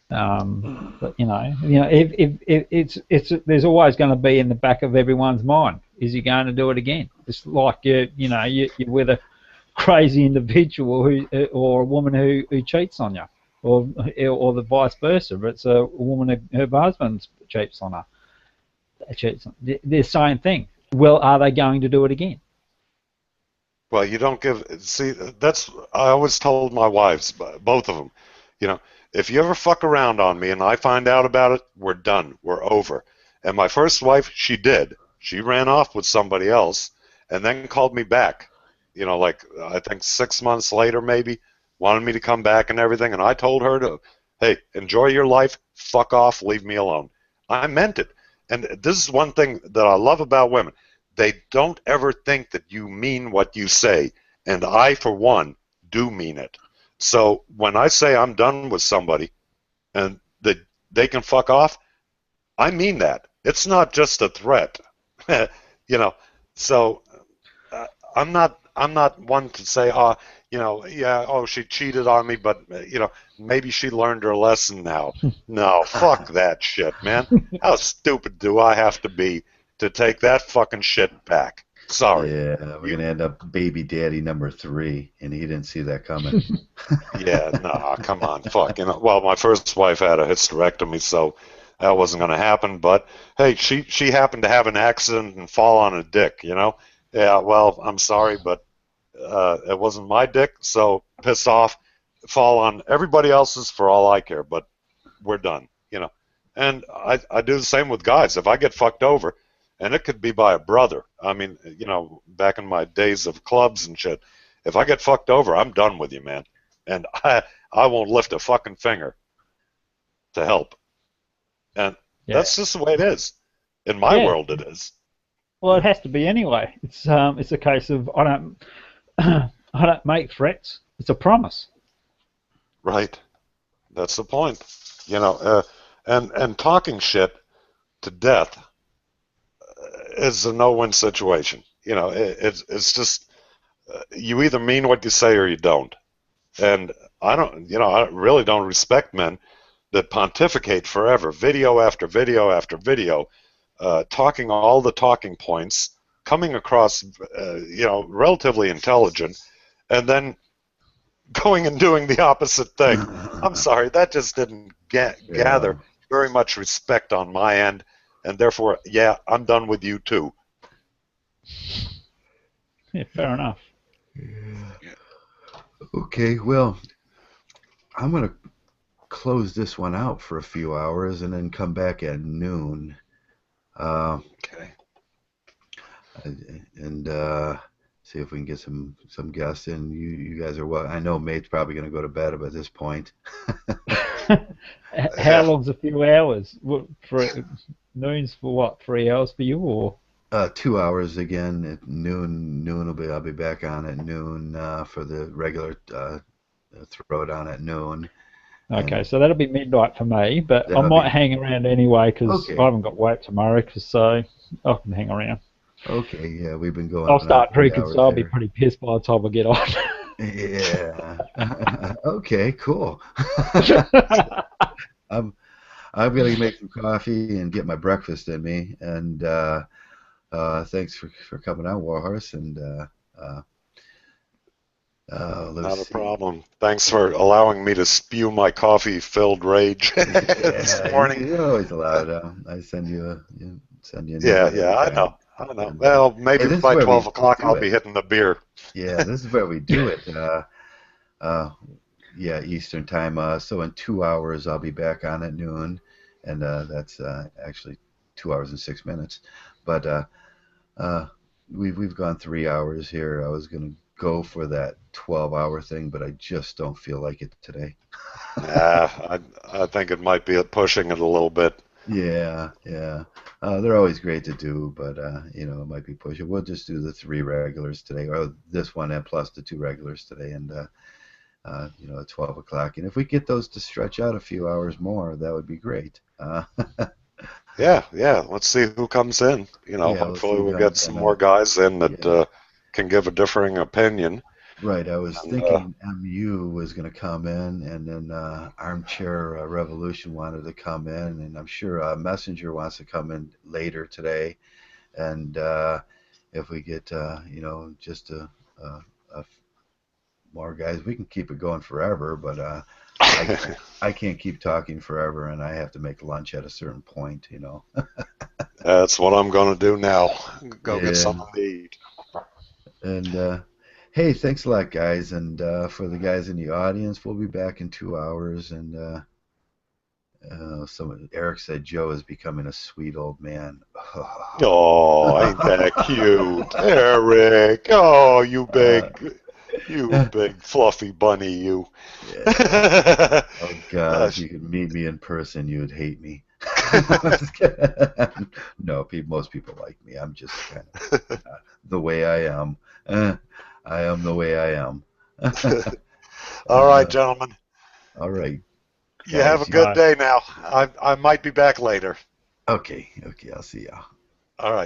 But you know, if there's always going to be in the back of everyone's mind, is he going to do it again? It's like you're with a crazy individual or a woman who cheats on you, or the vice versa. But it's a woman, her husband cheats on her. The same thing. Well, are they going to do it again? Well, you don't see, that's, I always told my wives, both of them, you know, if you ever fuck around on me and I find out about it, we're done. We're over. And my first wife, she did. She ran off with somebody else and then called me back, you know, like I think 6 months later maybe, wanted me to come back and everything. And I told her to, hey, enjoy your life, fuck off, leave me alone. I meant it. And this is one thing that I love about women. They don't ever think that you mean what you say. And I, for one, do mean it. So when I say I'm done with somebody and that they can fuck off, I mean that. It's not just a threat. You know, so I'm not I'm not one to say, yeah, she cheated on me, but maybe she learned her lesson now. No, fuck that shit, man. How stupid do I have to be to take that fucking shit back? Sorry. Yeah, we're gonna end up baby daddy number 3, and he didn't see that coming. Yeah, nah, come on, fuck. Well, my first wife had a hysterectomy, so that wasn't gonna happen. But hey, she happened to have an accident and fall on a dick. Yeah, well, I'm sorry, but it wasn't my dick, so piss off. Fall on everybody else's for all I care, but we're done. And I do the same with guys. If I get fucked over, and it could be by a brother. I mean, back in my days of clubs and shit, if I get fucked over, I'm done with you, man. And I won't lift a fucking finger to help. And that's just the way it is. In my world, it is. Well, it has to be anyway. It's a case of I don't make threats. It's a promise. Right. That's the point. And talking shit to death is a no-win situation. It's just you either mean what you say or you don't. And I really don't respect men that pontificate forever, video after video after video, talking all the talking points, coming across, relatively intelligent, and then going and doing the opposite thing. I'm sorry, that just didn't gather very much respect on my end. And therefore, yeah, I'm done with you too. Yeah, fair enough. Yeah. Okay, well, I'm going to close this one out for a few hours and then come back at noon. Okay. And see if we can get some guests in. You guys are well. I know Mate's probably going to go to bed at this point. How long's a few hours? Noon's for what? 3 hours for you, or? 2 hours again at noon. I'll be back on at noon for the regular throwdown at noon. Okay, so that'll be midnight for me, but I might hang around anyway because I haven't got work tomorrow, so I can hang around. Okay, yeah, we've been going. I'll start drinking, so I'll be pretty pissed by the time I get on. Yeah. Okay, cool. I'm gonna make some coffee and get my breakfast in me. And thanks for coming on, Warhorse. And not a problem. Thanks for allowing me to spew my coffee-filled rage this morning. You're always allowed. I send you. Yeah, I know. Well, maybe by 12 o'clock I'll be hitting the beer. Yeah, this is where we do it. Yeah, Eastern time. So in 2 hours I'll be back on at noon, and that's actually 2 hours and 6 minutes. But we've gone 3 hours here. I was gonna go for that 12-hour thing, but I just don't feel like it today. I think it might be pushing it a little bit. Yeah. They're always great to do, but it might be pushing. We'll just do the 3 regulars today, or this one and plus the 2 regulars today, and at 12 o'clock. And if we get those to stretch out a few hours more, that would be great. Yeah. Let's see who comes in. Hopefully we'll get some more guys in that can give a differing opinion. Right. I was thinking MU was going to come in, and then Armchair Revolution wanted to come in, and I'm sure Messenger wants to come in later today. And if we get, just a more guys, we can keep it going forever, but I can't keep talking forever, and I have to make lunch at a certain point, That's what I'm going to do now. Go get something to eat. And hey, thanks a lot, guys. And for the guys in the audience, we'll be back in 2 hours. And Eric said Joe is becoming a sweet old man. Oh, ain't that cute, Eric? Oh, you big fluffy bunny, you. Yeah. Oh God, if you could meet me in person, you'd hate me. No, most people like me. I'm just kind of the way I am. I am the way I am. All right, gentlemen. All right. You have a good day now. I might be back later. Okay, I'll see ya. All right.